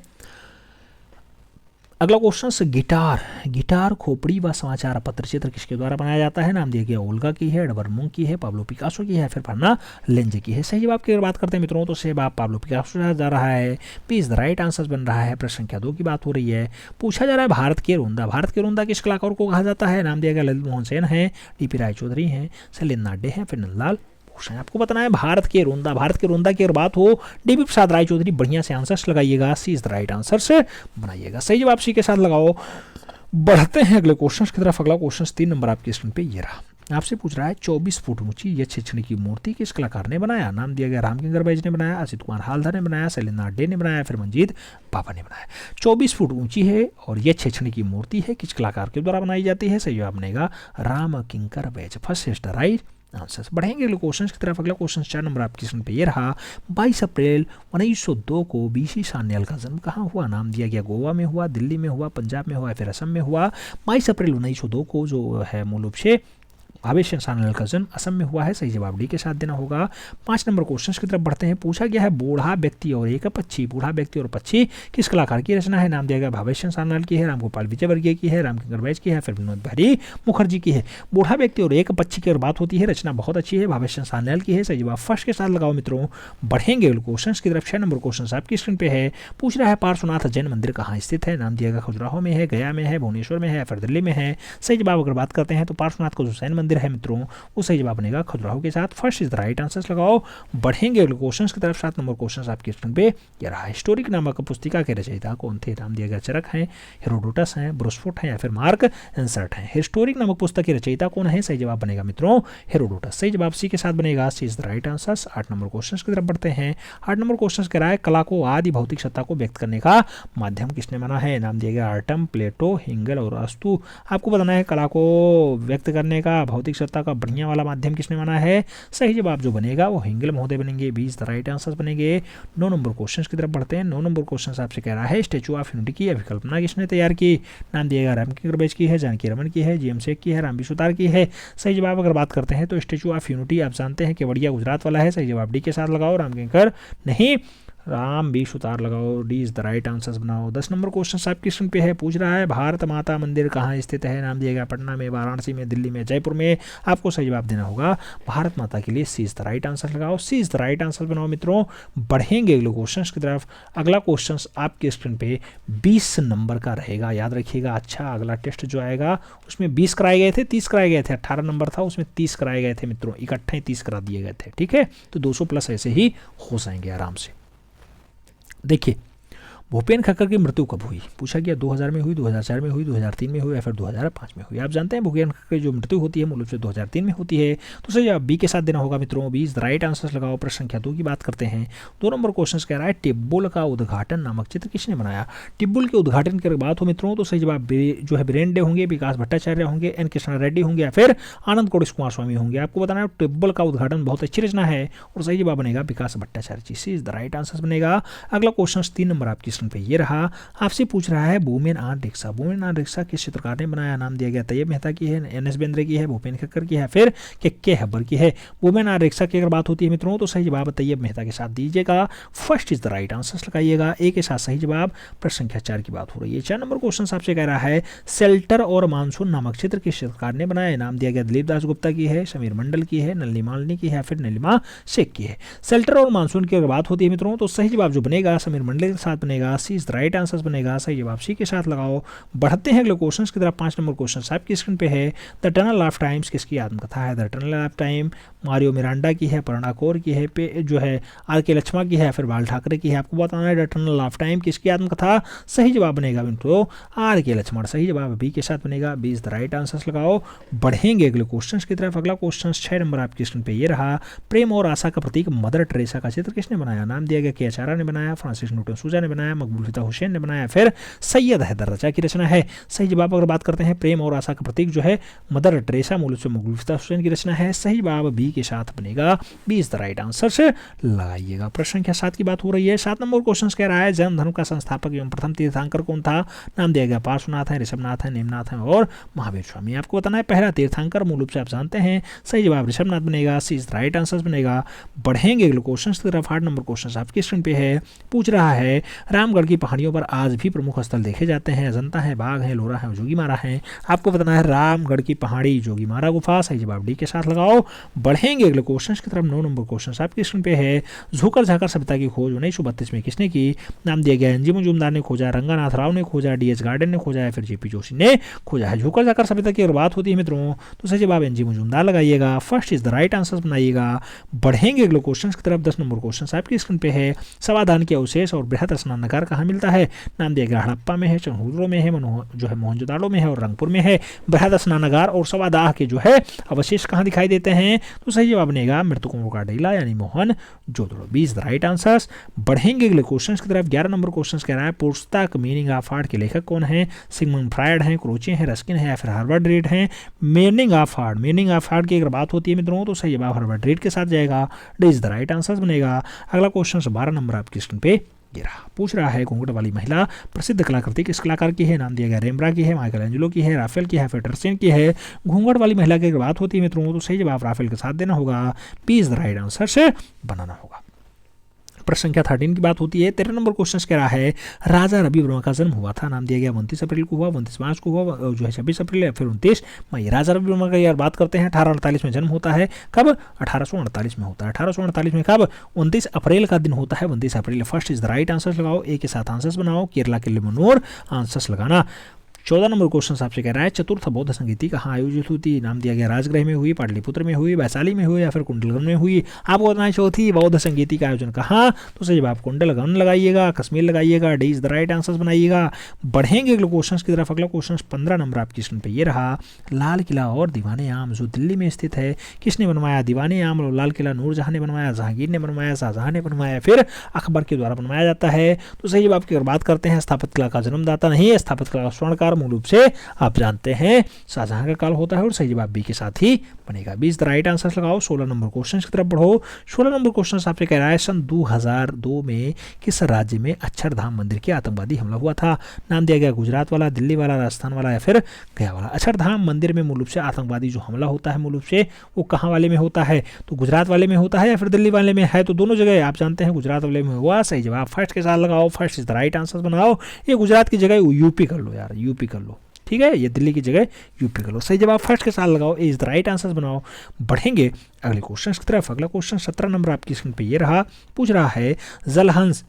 अगला क्वेश्चन गिटार, गिटार खोपड़ी व समाचार पत्र चित्र किसके द्वारा बनाया जाता है? नाम दिया गया ओल्गा की है, एडवर्ड मुंक की है, पाब्लो पिकासो की है, फिर फर्ना लेंजे की है। सही जवाब की अगर बात करते हैं मित्रों तो सही जवाब पाब्लो पिकासो जा रहा है। P is the right answer बन रहा है। प्रश्न संख्या 2 की बात हो रही है। पूछा जा रहा है भारत के रोंदा, भारत के रोंदा किस कलाकार को कहा जाता है? नाम दिया गया ललित मोहन सेन है, टीपी रायचौधरी हैं, शैलेंद्र नाडे हैं, फिर नंदलाल भूषण। आपको बताना है भारत के रोंदा, भारत के रोंदा की अगर बात हो डीबी प्रसाद रायचौधरी। बढ़िया से आंसर्स लगाइएगा, सी इज द राइट आंसर से बनाइएगा। सही जवाब सी के साथ लगाओ। बढ़ते हैं अगले क्वेश्चन की तरफ। अगला क्वेश्चन 3 नंबर आपकी स्क्रीन पे ये रहा। आपसे पूछ रहा है 24 फुट ऊंची यह छेछड़ी की मूर्ति किस कलाकार ने बनाया? नाम दिया गया रामकिंकर बैज ने बनाया, असित कुमार हालधर ने बनाया, शैलेंद्र नाडे ने बनाया, फिर मंजीत बाबा ने बनाया। 24 फुट ऊंची है और यह छेछड़ी की मूर्ति है, किस कलाकार के द्वारा बनाई जाती है? सही जवाब बनेगा Ramkinkar Baij. First is the right answer. बढ़ेंगे अगले क्वेश्चन की तरफ। अगला क्वेश्चन 4 नंबर आपकी स्क्रीन पे ये रहा। 22 अप्रैल 1902 को बीसी सान्याल का जन्म कहाँ हुआ? नाम दिया गया गोवा में हुआ, दिल्ली में हुआ, पंजाब में हुआ, फिर असम में हुआ। 22 अप्रैल 1902 को जो है मूल रूप से भावेश सान्याल का जन्म असम में हुआ है। सही जवाब डी के साथ देना होगा। 5 नंबर क्वेश्चन की तरफ बढ़ते हैं। पूछा गया है बूढ़ा व्यक्ति और एक पक्षी, बूढ़ा व्यक्ति और पक्षी किस कलाकार की रचना है? नाम दिया गया भावेश सान्याल की है, रामगोपाल विजयवर्गीय की है, रामकिंकर बैज की है, फिर विनोद बिहारी मुखर्जी की है। बूढ़ा व्यक्ति और एक पक्षी की बात होती है, रचना बहुत अच्छी है, भावेश सान्याल की है। सही जवाब फर्स्ट के साथ लगाओ मित्रों। बढ़ेंगे क्वेश्चन की तरफ। 6 नंबर क्वेश्चन आपकी स्क्रीन पे है। पूछ रहा है पार्श्वनाथ जैन मंदिर कहाँ स्थित है? नाम दिया गया खजुराहो में है, गया में है, भुवनेश्वर में है, फिर दिल्ली में है। सही जवाब अगर बात करते हैं तो पार्श्वनाथ का जो जैन मंदिर है मित्रों वो सही जवाब बनेगा खजुराहो के साथ। First is the right answer लगाओ। बढ़ेंगे क्वेश्चन की तरफ। 7 नंबर क्वेश्चन आपकी स्क्रीन पे यह रहा। हिस्टोरिक नामक पुस्तिका के रचयिता कौन थे? नाम दिया गया चरक हैं, हेरोडोटस हैं, ब्रोस्फोट हैं, या फिर मार्क एंसर्ट हैं। हिस्टोरिक नामक पुस्तक के रचयिता कौन है? सही जवाब बनेगा मित्रों हेरोडोटस। सही जवाब सी के साथ बनेगा, C is the right answer. 8 number question की तरफ बढ़ते हैं। 8 नंबर क्वेश्चन कह रहा है कला को आदि भौतिक सत्ता को व्यक्त करने का माध्यम किसने माना है? नाम दिया गया आर्टम, प्लेटो, हिंगल और अस्तु। आपको बताना है कला को व्यक्त करने का भौतिक सत्ता का बढ़िया वाला माध्यम किसने माना है? सही जवाब जो बनेगा वो हिंगल महोदय बनेंगे। 20 द राइट आंसर बनेंगे। 9 नंबर क्वेश्चन की तरफ बढ़ते हैं। 9 नंबर क्वेश्चन आपसे कह रहा है स्टैचू ऑफ यूनिटी की अभिकल्पना किसने तैयार की? नाम दिएगा रामकिंकर बैज की है, जानकी रमन की है, जीएम शेख की है, रामबी सुतार की है। सही जवाब अगर बात करते हैं तो स्टैचू ऑफ यूनिटी आप जानते हैं केवड़िया गुजरात वाला है। सही जवाब डी के साथ लगाओ, रामकिंकर नहीं, राम बी सुतार लगाओ। D is the right answers बनाओ। 10 नंबर क्वेश्चन आपकी स्क्रीन पे है। पूछ रहा है भारत माता मंदिर कहाँ स्थित है? नाम दिया गया पटना में, वाराणसी में, दिल्ली में, जयपुर में। आपको सही जवाब देना होगा भारत माता के लिए सी इज द राइट आंसर लगाओ। सी इज द राइट आंसर बनाओ मित्रों। बढ़ेंगे अगले क्वेश्चन की तरफ। अगला क्वेश्चन आपके स्क्रीन पे 20 नंबर का रहेगा, याद रखिएगा। अच्छा, अगला टेस्ट जो आएगा उसमें 20 कराए गए थे, 30 कराए गए थे। 18 नंबर था उसमें 30 कराए गए थे मित्रों, इकट्ठे 30 करा दिए गए थे। ठीक है, तो 200 प्लस ऐसे ही हो जाएंगे आराम से। देखिए भूपेन खक्कर की मृत्यु कब हुई? पूछा गया 2000 में हुई, 2004 में हुई, 2003 में हुई या फिर 2005 में हुई। आप जानते हैं भूपेन खक्कर की जो मृत्यु होती है मूल रूप से 2003 में होती है। तो सही जवाब बी के साथ देना होगा मित्रों। 20 राइट आंसर लगाओ। प्रश्न संख्या 2 की बात करते हैं। 2 नंबर क्वेश्चन कह रहा है टिब्बुल का उद्घाटन नामक चित्र किसने बनाया? टिब्बुल के उद्घाटन की बात हो मित्रों तो सही जवाब जो है बीरेन डे होंगे, विकास भट्टाचार्य होंगे, एन कृष्णा रेड्डी होंगे या फिर आनंद कोड़ेश कुमार स्वामी होंगे। आपको बताना है टिब्बुल का उद्घाटन बहुत अच्छी रचना है और सही जवाब बनेगा विकास भट्टाचार्य जी। सी इज द राइट आंसर बनेगा। अगला क्वेश्चन 3 नंबर आपकी स्क्रीन पे ये रहा। आपसे पूछ रहा है women on rickshaw, women on rickshaw किस चित्रकार ने बनाया? नाम दिया गया तैयब मेहता की है, एन एस बेंद्रे की है, भूपेन खक्कर की है, फिर के हब्बर की है। वुमेन ऑन रिक्शा की अगर बात होती है मित्रों तो सही जवाब तैयब मेहता के साथ दीजिएगा। First is the right answer लगाइएगा। ए के साथ सही जवाब। प्रश्न संख्या 4 की बात हो रही है। 4 नंबर क्वेश्चन आपसे कह रहा है शेल्टर और मानसून नामक चित्र किस चित्रकार ने बनाया? नाम दिया गया दिलीप दास गुप्ता की है, समीर मंडल की है, नलिनी मालिनी की है, फिर नीलिमा शेख की है। शेल्टर और मानसून की अगर बात होती है मित्रों तो सही जवाब जो बनेगा समीर मंडल के साथ बनेगा। C is the right answer बनेगा। सही जवाब सी के साथ लगाओ। बढ़ते हैं अगले क्वेश्चन की तरफ। 5 नंबर क्वेश्चन आपकी स्क्रीन पे है। द टनल ऑफ टाइम्स किसकी आत्मकथा है? The tunnel of time Mario Miranda की है, पर्णा कौर की है, जो है आर के लक्ष्मा की है, फिर बाल ठाकरे की है। आपको बताना है द टनल ऑफ टाइम किसकी आत्मकथा? सही जवाब बनेगा मित्रों आर के लक्ष्मण। सही जवाब बी के साथ बनेगा। 20 द राइट आंसर लगाओ। बढ़ेंगे अगले क्वेश्चन की तरफ। अगला क्वेश्चन 6 नंबर आपकी स्क्रीन पे ये रहा। प्रेम और आशा का प्रतीक मदर टेरेसा का चित्र किसने बनाया? नाम दिया गया के आचार्य ने बनाया, फ्रांसिस न्यूटन सूजा ने बनाया, मकबूल फिदा हुसैन ने बनाया, फिर सैयद हैदर रजा की रचना है। सही जवाब अगर बात करते हैं प्रेम और आशा का प्रतीक जो है मदर टेरेसा मूल से मकबूल फिदा हुसैन की रचना है। सही जवाब बी के साथ बनेगा। 20 द राइट आंसर से लगाइएगा। प्रश्न संख्या 7 की बात हो रही है। 7 नंबर क्वेश्चन कह रहा है जैन धर्म का संस्थापक एवं प्रथम तीर्थंकर कौन था? नाम दिया गया पार्श्वनाथ है, ऋषभनाथ है, नेमनाथ है और महावीर स्वामी। आपको बताना है पहला तीर्थंकर मूल रूप से आप जानते हैं। सही जवाब ऋषभनाथ बनेगा। C is the right answer बनेगा। बढ़ेंगे अगले क्वेश्चन की तरफ। 8 नंबर क्वेश्चन आपकी स्क्रीन पे है। पूछ रहा है राम रामगढ़ की पहाड़ियों पर आज भी प्रमुख स्थल देखे जाते हैं। अजंता है, बाघ है, लोरा है, जोगीमारा है। आपको बताना है रामगढ़ की पहाड़ी, जोगीमारा गुफा। सही जवाब डी के साथ लगाओ। बढ़ेंगे अगले क्वेश्चन की तरफ। 9 नंबर क्वेश्चन आपकी स्क्रीन पे है। झोकर झाकर सभ्यता की खोज 1932 में किसने की? नाम दिया गया एनजी मजूमदार ने खोजा, रंगानाथ राव ने खोजा, डीएच गार्डन ने खोजा या फिर जेपी जोशी ने खोजा है। झोकर झाकर सभ्यता की अगर बात होती है मित्रों तो सही जवाब एनजी मजूमदार लगाइएगा। First is the right answer बनाइएगा। बढ़ेंगे अगले क्वेश्चन की तरफ। 10 नंबर क्वेश्चन आपकी स्क्रीन पे है। समाधान के अवशेष और बृहद स्नानागार कहाँ मिलता है? नाम दिया गया हड़प्पा में है, चनहुद्रो में है, जो है मोहनजोदाड़ो में है और रंगपुर में है। बृहद स्नानागार और सवादाह के जो है अवशेष कहाँ दिखाई देते हैं? तो सही जवाब बनेगा मृतकों का टीला यानी मोहनजोदड़ो। 20 the right answers. बढ़ेंगे अगले क्वेश्चन की तरफ। 11 नंबर क्वेश्चन कह रहा है पुस्तक मीनिंग ऑफ हार्ट के लेखक कौन है? सिगमंड फ्रायड हैं, क्रोचे हैं, रस्किन है या फिर हार्वर्ड रीड हैं? मीनिंग ऑफ हार्ट की अगर बात होती है मित्रों तो सही जवाब हार्वर्ड रीड के साथ जाएगा। D is the right answer बनेगा। अगला क्वेश्चन 12 नंबर आपकी स्क्रीन पे ये रहा। पूछ रहा है घूंघट वाली महिला प्रसिद्ध कलाकृति किस कलाकार की है? नाम दिया गया रेम्ब्रा की है, माइकल एंजेलो की है, राफेल की है, फिर टर्सिन की है। घूंघट वाली महिला की अगर बात होती है मित्रों तो सही जवाब राफेल के साथ देना होगा। P is the right answer से बनाना होगा। प्रश्न संख्या 13 की बात होती है। 13 नंबर क्वेश्चन कह रहा है राजा रवि वर्मा का जन्म हुआ था। नाम दिया गया 29 अप्रैल को हुआ, 29 मार्च को हुआ, जो है 26 अप्रैल या फिर 29 मई। राजा रवि वर्मा का यार बात करते हैं 1848 में जन्म होता है। कब? 1848 में होता है। 1848 में कब? 29 अप्रैल का दिन होता है, 29 अप्रैल। First is the right answer लगाओ। ए के साथ आंसर्स बनाओ। केरला के लिमनोर आंसर्स लगाना। 14 नंबर क्वेश्चन आपसे कह रहा है चतुर्थ बौद्ध संगीति कहाँ आयोजित हुई थी? नाम दिया गया राजगृह में हुई, पाटलिपुत्र में हुई, वैशाली में हुई या फिर कुंडलगन में हुई। आपको बताना है चौथी बौद्ध संगीति का आयोजन कहाँ? तो सही जवाब कुंडलगन लगाइएगा, कश्मीर लगाइएगा। D is the right answer बनाइएगा। बढ़ेंगे अगले क्वेश्चन की तरफ। अगला क्वेश्चन 15 नंबर आपकी स्क्रीन पे ये रहा। लाल किला और दीवाने आम जो दिल्ली में स्थित है किसने बनवाया? दीवाने आम और लाल किला नूरजहां ने बनवाया, जहांगीर ने बनवाया, शाहजहां ने बनवाया, फिर अकबर के द्वारा बनवाया जाता है। तो सही जवाब की अगर बात करते हैं स्थापत्य कला का जन्मदाता नहीं है, स्थापत्य कला का स्वर्णकार मूल रूप से आप जानते हैं शाहजहां का काल होता है और सही जवाब बी के साथ ही बनेगा। 20 द राइट आंसर लगाओ। 16 नंबर क्वेश्चन की तरफ बढ़ो। 16 नंबर क्वेश्चन आपसे कह रहा है सन 2002 में किस राज्य में अक्षरधाम मंदिर के आतंकवादी हमला हुआ था? नाम दिया गया गुजरात वाला, दिल्ली वाला, राजस्थान वाला या फिर गया वाला। अक्षरधाम मंदिर में मूल रूप से आतंकवादी जो हमला होता है मूल रूप से वो कहाँ वाले में होता है? तो गुजरात वाले में होता है या फिर दिल्ली वाले में है? तो दोनों जगह आप जानते हैं गुजरात वाले में हुआ। सही जवाब फर्स्ट के साथ लगाओ। First is the right answer बनाओ। ये गुजरात की जगह यूपी कर लो यार, यूपी कर लो, ठीक है। ये दिल्ली की जगह यूपी कर लो। सही जवाब फर्स्ट के साथ लगाओ। ए इज द राइट आंसर बनाओ। बढ़ेंगे अगले क्वेश्चन की तरफ। अगला क्वेश्चन 17 नंबर आपकी स्क्रीन पे ये रहा। पूछ रहा है जलहंस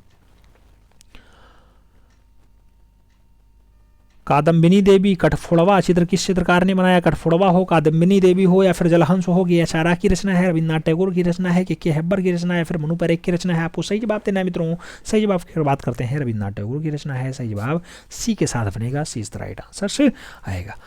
कादम्बिनी देवी कठफोड़वा चित्र किस चित्रकार ने बनाया? कठफोड़वा हो, कादम्बिनी देवी हो या फिर जलहंस हो, ये अचारा की रचना है, रविन्द्रनाथ टैगोर की रचना है, के हेब्बर की रचना है, फिर मनु परेख की रचना है। आपको सही जवाब देना है मित्रों। सही जवाब की बात करते हैं रविन्द्रनाथ टैगोर की रचना है। सही जवाब सी के साथ बनेगा। C is the right answer आएगा।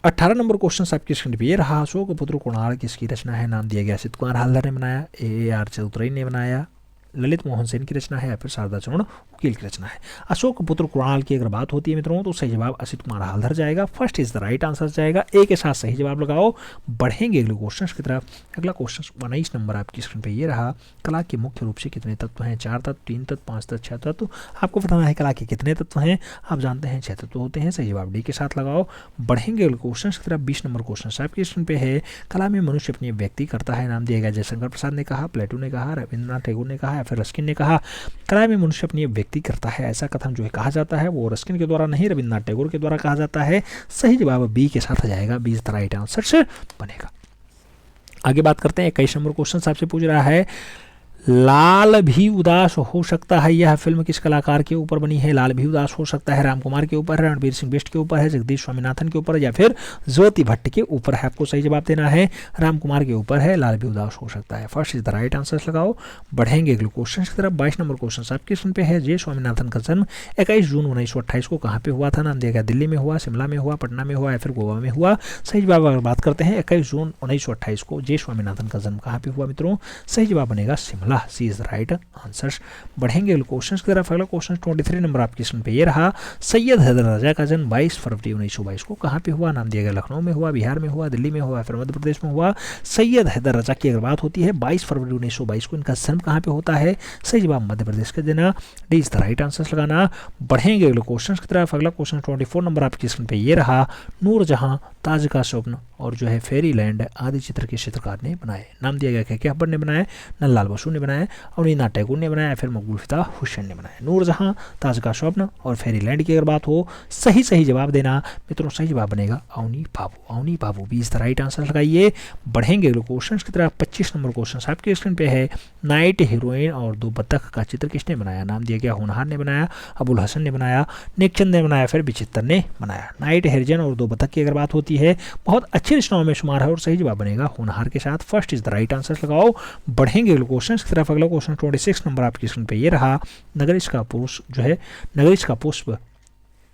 18 नंबर क्वेश्चन आपकी स्क्रीन पे ये रहा। अशोक पुत्र कुणाल किसकी रचना है? नाम दिया गया असित कुमार हालदार ने बनाया, AAR चौधरी ने बनाया, ललित मोहन सेन की रचना है या फिर शारदा चरण वकील की रचना है। अशोक पुत्र कुणाल की अगर बात होती है मित्रों तो सही जवाब असित कुमार हालदार जाएगा। First is the right answer जाएगा। ए के साथ सही जवाब लगाओ। बढ़ेंगे अगले क्वेश्चन की तरफ। अगला क्वेश्चन 19 नंबर आपकी स्क्रीन पे ये रहा। कला के मुख्य रूप से कितने तत्व हैं? 4 तत्व, 3 तत्व, 5 तत्व, 6 तत्व। आपको बताना है कला के कितने तत्व हैं। आप जानते हैं 6 तत्व होते हैं। सही जवाब डी के साथ लगाओ। बढ़ेंगे अगले क्वेश्चन की तरफ। 20 नंबर क्वेश्चन आपकी स्क्रीन पे है। कला में मनुष्य अपनी व्यक्ति करता है। नाम दिया गया जयशंकर प्रसाद ने कहा, प्लेटो ने कहा, रविन्द्रनाथ टैगोर ने कहा या फिर रस्किन ने कहा। कला में मनुष्य अपनी व्यक्ति करता है ऐसा कथन जो है कहा जाता है वो रस्किन के द्वारा नहीं, रविन्द्रनाथ टैगोर के द्वारा कहा जाता है। सही जवाब बी के साथ आ जाएगा। 20 द राइट आंसर से बनेगा। आगे बात करते हैं। 21 नंबर क्वेश्चन आपसे पूछ रहा है लाल भी उदास हो सकता है यह फिल्म किस कलाकार के ऊपर बनी है? लाल भी उदास हो सकता है रामकुमार के ऊपर है, रणवीर सिंह बिष्ट के ऊपर है, जगदीश स्वामीनाथन के ऊपर या फिर ज्योति भट्ट के ऊपर है। आपको सही जवाब देना है रामकुमार के ऊपर है। लाल भी उदास हो सकता है। First is the right answer लगाओ। बढ़ेंगे अगले क्वेश्चन की तरफ। 22 नंबर क्वेश्चन आपके स्क्रीन पे है। जे स्वामीनाथन का जन्म 21 जून 1928 को कहाँ पे हुआ था? नाम दिया गया दिल्ली में हुआ, शिमला में हुआ, पटना में हुआ या फिर गोवा में हुआ। सही जवाब अगर बात करते हैं 21 जून 1928 को जे स्वामीनाथन का जन्म कहाँ पे हुआ मित्रों? सही जवाब बनेगा शिमला। सी इज द राइट आंसर्स। बढ़ेंगे क्वेश्चन की तरफ। अगला क्वेश्चन 23 नंबर आपकी स्क्रीन पे ये रहा। सैयद हैदर राजा का जन्म 22 फरवरी 1922 को कहाँ पे हुआ? नाम दिया गया लखनऊ में हुआ, बिहार में हुआ, दिल्ली में हुआ फिर मध्य प्रदेश में हुआ। सैयद हैदर राजा की अगर बात होती है 22 फरवरी 1922 को इनका जन्म कहाँ पे होता है? सही जवाब मध्य प्रदेश का देना। D is the right answer लगाना। बढ़ेंगे अगले क्वेश्चन की तरफ। अगला क्वेश्चन 24 नंबर आपकी स्क्रीन पे ये रहा। नूरजहां, ताज का स्वप्न और जो है फेरी लैंड आदि चित्र के चित्रकार ने बनाए। नाम दिया गया कि अकबर ने बनाया, नंदलाल बसु ने बनाया, अवनींद्रनाथ टैगोर ने बनाया, फिर मकबूल फिदा हुसैन ने बनाया। नूरजहां, ताज का स्वप्न और फेरीलैंड की अगर बात हो, सही जवाब देना मित्रों, सही जवाब बनेगा अवनी बाबू। अवनी बाबू भी इस द राइट आंसर लगाइए। बढ़ेंगे अगले क्वेश्चन की तरफ। 25 नंबर क्वेश्चन आपके स्क्रीन पे है। नाइट हीरोइन और 2 बत्तख का चित्र किसने बनाया? नाम दिया गया होनहार ने बनाया, अबुल हसन ने बनाया, नेकचंद ने बनाया, फिर विचित्र ने बनाया। नाइट हीरोइन और 2 बत्तख की अगर बात होती है, बहुत अच्छी रचनाओं में शुमार है और सही जवाब बनेगा होनहार के साथ। First is the right answer लगाओ। बढ़ेंगे अगले क्वेश्चन की तरफ। अगला क्वेश्चन 26 नंबर आपकी स्क्रीन पे ये रहा।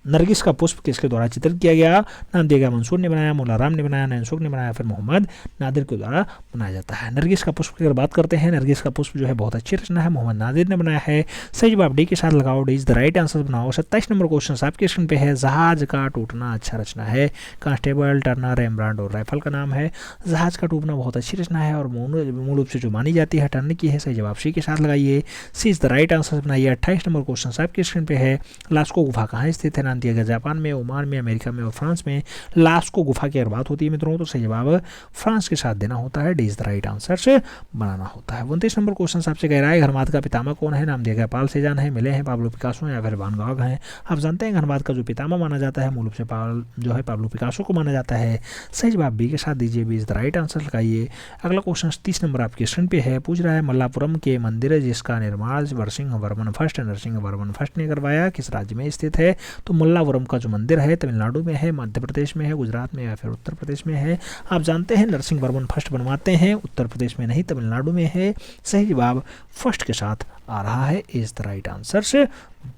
नरगिस का पुष्प किसके द्वारा चित्रित किया गया? नाम दिया गया मंसूर ने बनाया, मौला राम ने बनाया, नैनसुख ने बनाया, फिर मोहम्मद नादिर के द्वारा बनाया जाता है। नरगिस का पुष्प की अगर बात करते हैं, नरगिस का पुष्प जो है बहुत अच्छी रचना है, मोहम्मद नादिर ने बनाया है। सही जवाब डी के साथ लगाओ। D is the right answer बनाओ। 27 नंबर क्वेश्चन आपके स्क्रीन पे है। जहाज का टूटना अच्छा रचना है, कांस्टेबल, टर्नर, रेम्ब्रांड और राइफल का नाम है। जहाज का टूटना बहुत अच्छी रचना है और मूल रूप से जो मानी जाती है टर्नर की है। सही जवाब सी के साथ लगाइए। सी इज द राइट आंसर बनाइए। 28 नंबर क्वेश्चन आपके स्क्रीन पे है। लास्को गुफा कहाँ स्थित है? नाम दिया गया जापान में, ओमान में, अमेरिका में और फ्रांस में। लास्को गुफा की अगर बात होती है मित्रों, तो सही जवाब फ्रांस के साथ देना होता है। D is the right answer से बनाना होता है। 29 नंबर क्वेश्चन आपसे कह रहा है घनवाद का पितामह कौन है? नाम दिया गया पाल सेजान है, मिले हैं, पाब्लो पिकासो या फिर वान गॉग हैं। आप जानते हैं घनवाद का जो पितामह माना जाता है मूल रूप से पाब्लो पिकासो को माना जाता है। सही जवाब बी के साथ दीजिए। B is the right answer लगाइए। अगला क्वेश्चन 30 नंबर आपके स्क्रीन पे है। पूछ रहा है मल्लापुरम के मंदिर जिसका निर्माण नरसिंह वर्मन फर्स्ट ने करवाया, किस राज्य में स्थित है? तो मल्लापुरम का जो मंदिर है तमिलनाडु में है, मध्य प्रदेश में है, गुजरात में या फिर उत्तर प्रदेश में है। आप जानते हैं नरसिंह वर्मन फर्स्ट बनवाते हैं, उत्तर प्रदेश में नहीं तमिलनाडु में है। सही जवाब फर्स्ट के साथ आ रहा है। इज द राइट आंसर से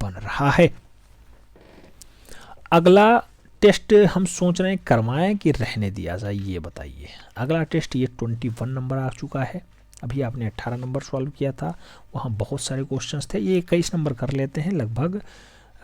बन रहा है। अगला टेस्ट हम सोच रहे हैं करवाएं कि रहने दिया जाए, ये बताइए। अगला टेस्ट ये 21 नंबर आ चुका है। अभी आपने 18 नंबर सॉल्व किया था, वहाँ बहुत सारे क्वेश्चंस थे। ये 21 नंबर कर लेते हैं, लगभग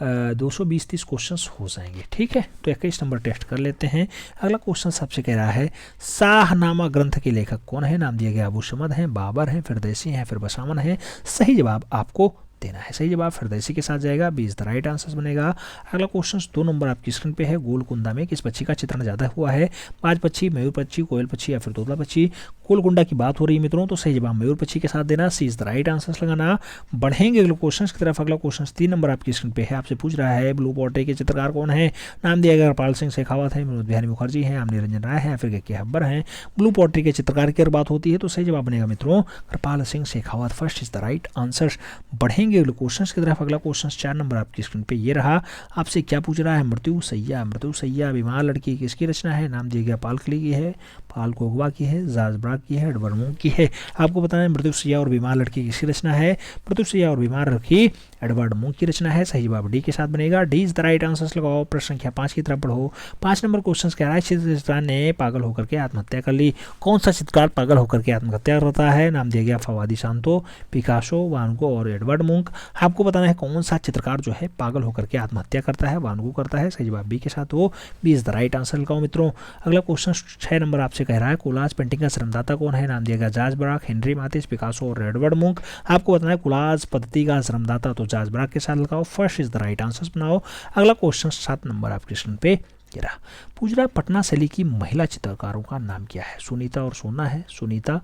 220-30 क्वेश्चंस हो जाएंगे। ठीक है, तो 21 नंबर टेस्ट कर लेते हैं। अगला क्वेश्चन सबसे कह रहा है शाहनामा ग्रंथ के लेखक कौन है? नाम दिया गया अबू समद हैं, बाबर हैं, फिरदौसी हैं, फिर बसामन हैं। सही जवाब आपको देना है। सही जवाब फिरदौसी के साथ जाएगा। B is the right answer बनेगा। अगला क्वेश्चन 2 नंबर आपकी स्क्रीन पे है। गोलकुंडा में किस पक्षी का चित्रण ज़्यादा हुआ है? बाज पक्षी, मयूर पक्षी, कोयल पक्षी या फिर तोता पक्षी। गोलकुंडा की बात हो रही है मित्रों, तो सही जवाब मयूर पक्षी के साथ देना। सी इज द राइट आंसर लगाना। बढ़ेंगे अगले क्वेश्चन की तरफ। अगला क्वेश्चन 3 नंबर आपकी स्क्रीन पे है। आपसे पूछ रहा है ब्लू पॉटरी के चित्रकार कौन है? नाम दिया गया कृपाल सिंह शेखावत है, विनोद बिहारी मुखर्जी हैं, आम निरंजन राय हैं, फिर के हब्बर हैं। ब्लू पॉटरी के चित्रकार की अगर बात होती है तो सही जवाब बनेगा मित्रों Kripal Singh Shekhawat. First is the right answer. बढ़ेंगे अगले क्वेश्चन की तरफ। अगला क्वेश्चन 4 नंबर आपकी स्क्रीन पे ये रहा। आपसे क्या पूछ रहा है? मृत्यु सैया बीमार लड़की किसकी रचना है? नाम दिया गया पालखली की है, पाल कोगवा की है, जाजब्राग की है, एडवर्ड की है। आपको बताना है मृत्यु सैया और बीमार लड़की किसकी रचना है? मृत्यु सैया और बीमार लड़की एडवर्ड मूंग की रचना है। सही जवाब डी के साथ बनेगा। D is the right answer लगाओ। प्रश्न संख्या 5 की तरफ बढ़ो। 5 नंबर क्वेश्चन कह रहा है चित्रकार ने पागल होकर के आत्महत्या कर ली। कौन सा चित्रकार पागल होकर के आत्महत्या करता है? नाम दिया गया फवादी शांतो, पिकासो, वान गो और एडवर्ड मूंग। आपको बताना है कौन सा चित्रकार जो है पागल होकर के आत्महत्या करता है? वान गो करता है। सही जवाब बी के साथ हो। B is the right answer लगाओ मित्रों। अगला क्वेश्चन 6 नंबर आपसे कह रहा है कोलाज पेंटिंग का श्रमदाता कौन है? नाम दिया गया जाजबराग, हेनरी माथिस, पिकासो और एडवर्ड मूंग। आपको बताना है कोलाज पद्धति का श्रमदाता तो जाजबराग के साथ लगाओ। First is the right answer बनाओ। अगला क्वेश्चन 7 नंबर आपके स्क्रीन पे ये रहा। पूछ रहा है पटना शैली की महिला चित्रकारों का नाम क्या है? सुनीता और सोना है, सोना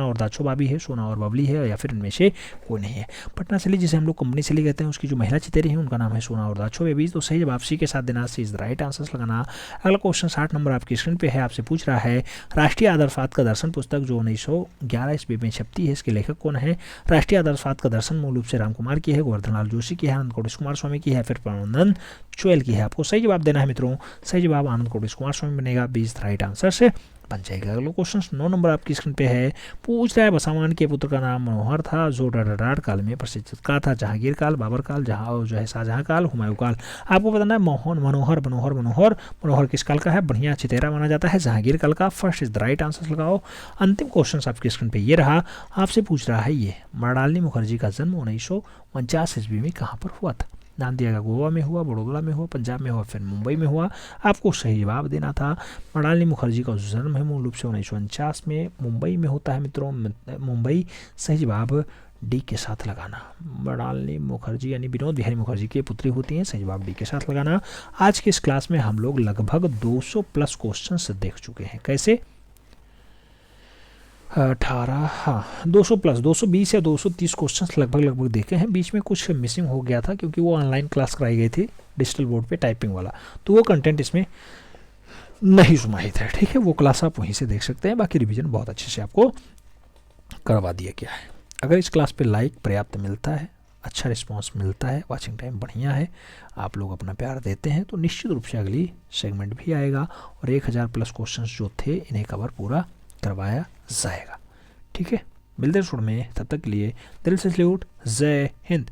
और दाछो बाबी है, सोना और बबली है या फिर इनमें से कोई नहीं है। पटना शैली जिसे हम लोग कंपनी शैली कहते हैं उसकी जो महिला चित्रे हैं उनका नाम है सोना और दाछो बेबी। तो सही जवाब सी के साथ देना। सी इज द राइट आंसर लगाना। अगला क्वेश्चन 60 नंबर आपकी स्क्रीन पे है। आपसे पूछ रहा है राष्ट्रीय आदर्शवाद का दर्शन पुस्तक जो 1911 ईस्वी में छपती है इसके लेखक कौन है? राष्ट्रीय आदर्शवाद का दर्शन मूल रूप से राम कुमार की है, गोवर्धन लाल जोशी की है, आनंद कोटेश कुमार स्वामी की है, फिर परमानंद चुएल की है। आपको सही जवाब देना है मित्रों। सही जवाब आनंद कोटेश कुमार स्वामी बनेगा। 20 राइट आंसर से बन जाएगा। अगला क्वेश्चन 9 नंबर आपकी स्क्रीन पे है। पूछ रहा है बसामान के पुत्र का नाम मनोहर था जो डरार काल में प्रसिद्ध चित्रकार था। जहांगीर काल, बाबर काल, जहां जो है शाहजहां काल, हुमायूं काल। आपको बताना है मनोहर किस काल का है? बढ़िया चितेरा माना जाता है जहांगीर काल का। First is the right answer लगाओ। अंतिम क्वेश्चन आपकी स्क्रीन पे ये रहा। आपसे पूछ रहा है ये मृणालिनी मुखर्जी का जन्म 1949 ईस्वी में कहाँ पर हुआ था? नाम दिया गया गोवा में हुआ, बड़ौदा में हुआ, पंजाब में हुआ, फिर मुंबई में हुआ। आपको सही जवाब देना था। मृणालिनी मुखर्जी का जो जन्म है मूल रूप से 1949 में मुंबई में होता है मित्रों। मुंबई सही जवाब डी के साथ लगाना। मृणालिनी मुखर्जी यानी विनोद बिहारी मुखर्जी की पुत्री होती हैं। सही जवाब डी के साथ लगाना। आज की इस क्लास में हम लोग लगभग 200 प्लस क्वेश्चन देख चुके हैं। कैसे? 18, हाँ 200 प्लस 220 या 230 क्वेश्चंस लगभग देखे हैं। बीच में कुछ मिसिंग हो गया था क्योंकि वो ऑनलाइन क्लास कराई गई थी डिजिटल बोर्ड पे टाइपिंग वाला, तो वो कंटेंट इसमें नहीं समाहित है। ठीक है, वो क्लास आप वहीं से देख सकते हैं। बाकी रिवीजन बहुत अच्छे से आपको करवा दिया गया है। अगर इस क्लास पे लाइक पर्याप्त मिलता है, अच्छा रिस्पांस मिलता है, वाचिंग टाइम बढ़िया है, आप लोग अपना प्यार देते हैं, तो निश्चित रूप से अगली सेगमेंट भी आएगा और 1000 प्लस क्वेश्चंस जो थे इन्हें कवर पूरा करवाया जाएगा। ठीक है, मिलते हैं शुरू में, तब तक के लिए दिल से सैल्यूट, जय हिंद।